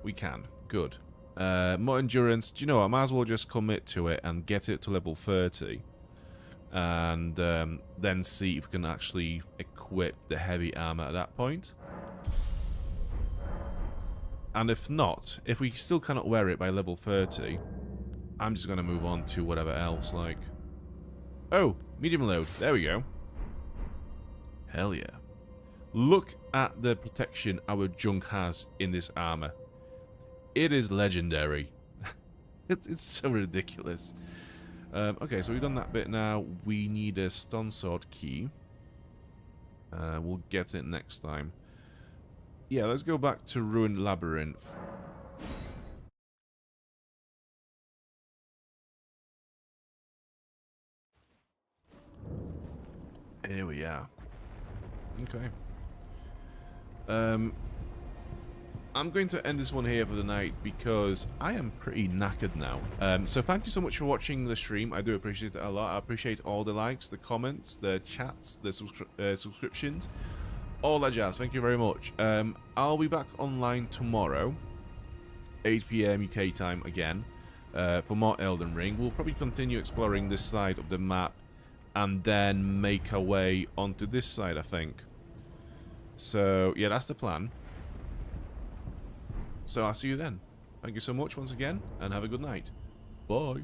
Speaker 1: We can. Good. More endurance. Do you know what? I might as well just commit to it and get it to level 30. And then see if we can actually equip the heavy armor at that point. And if not, if we still cannot wear it by level 30, I'm just going to move on to whatever else, like... Oh, medium load. There we go. Hell yeah. Look at the protection our junk has in this armor. It is legendary. It's so ridiculous. Okay, so we've done that bit now. We need a stone sword key. We'll get it next time. Yeah, let's go back to Ruined Labyrinth. Here we are. Okay. I'm going to end this one here for the night because I am pretty knackered now. So thank you so much for watching the stream. I do appreciate it a lot. I appreciate all the likes, the comments, the chats, the subscriptions, all that jazz. Thank you very much. I'll be back online tomorrow, 8 PM UK time again, for more Elden Ring. We'll probably continue exploring this side of the map and then make our way onto this side, I think. So, yeah, that's the plan. So I'll see you then. Thank you so much once again, and have a good night. Bye.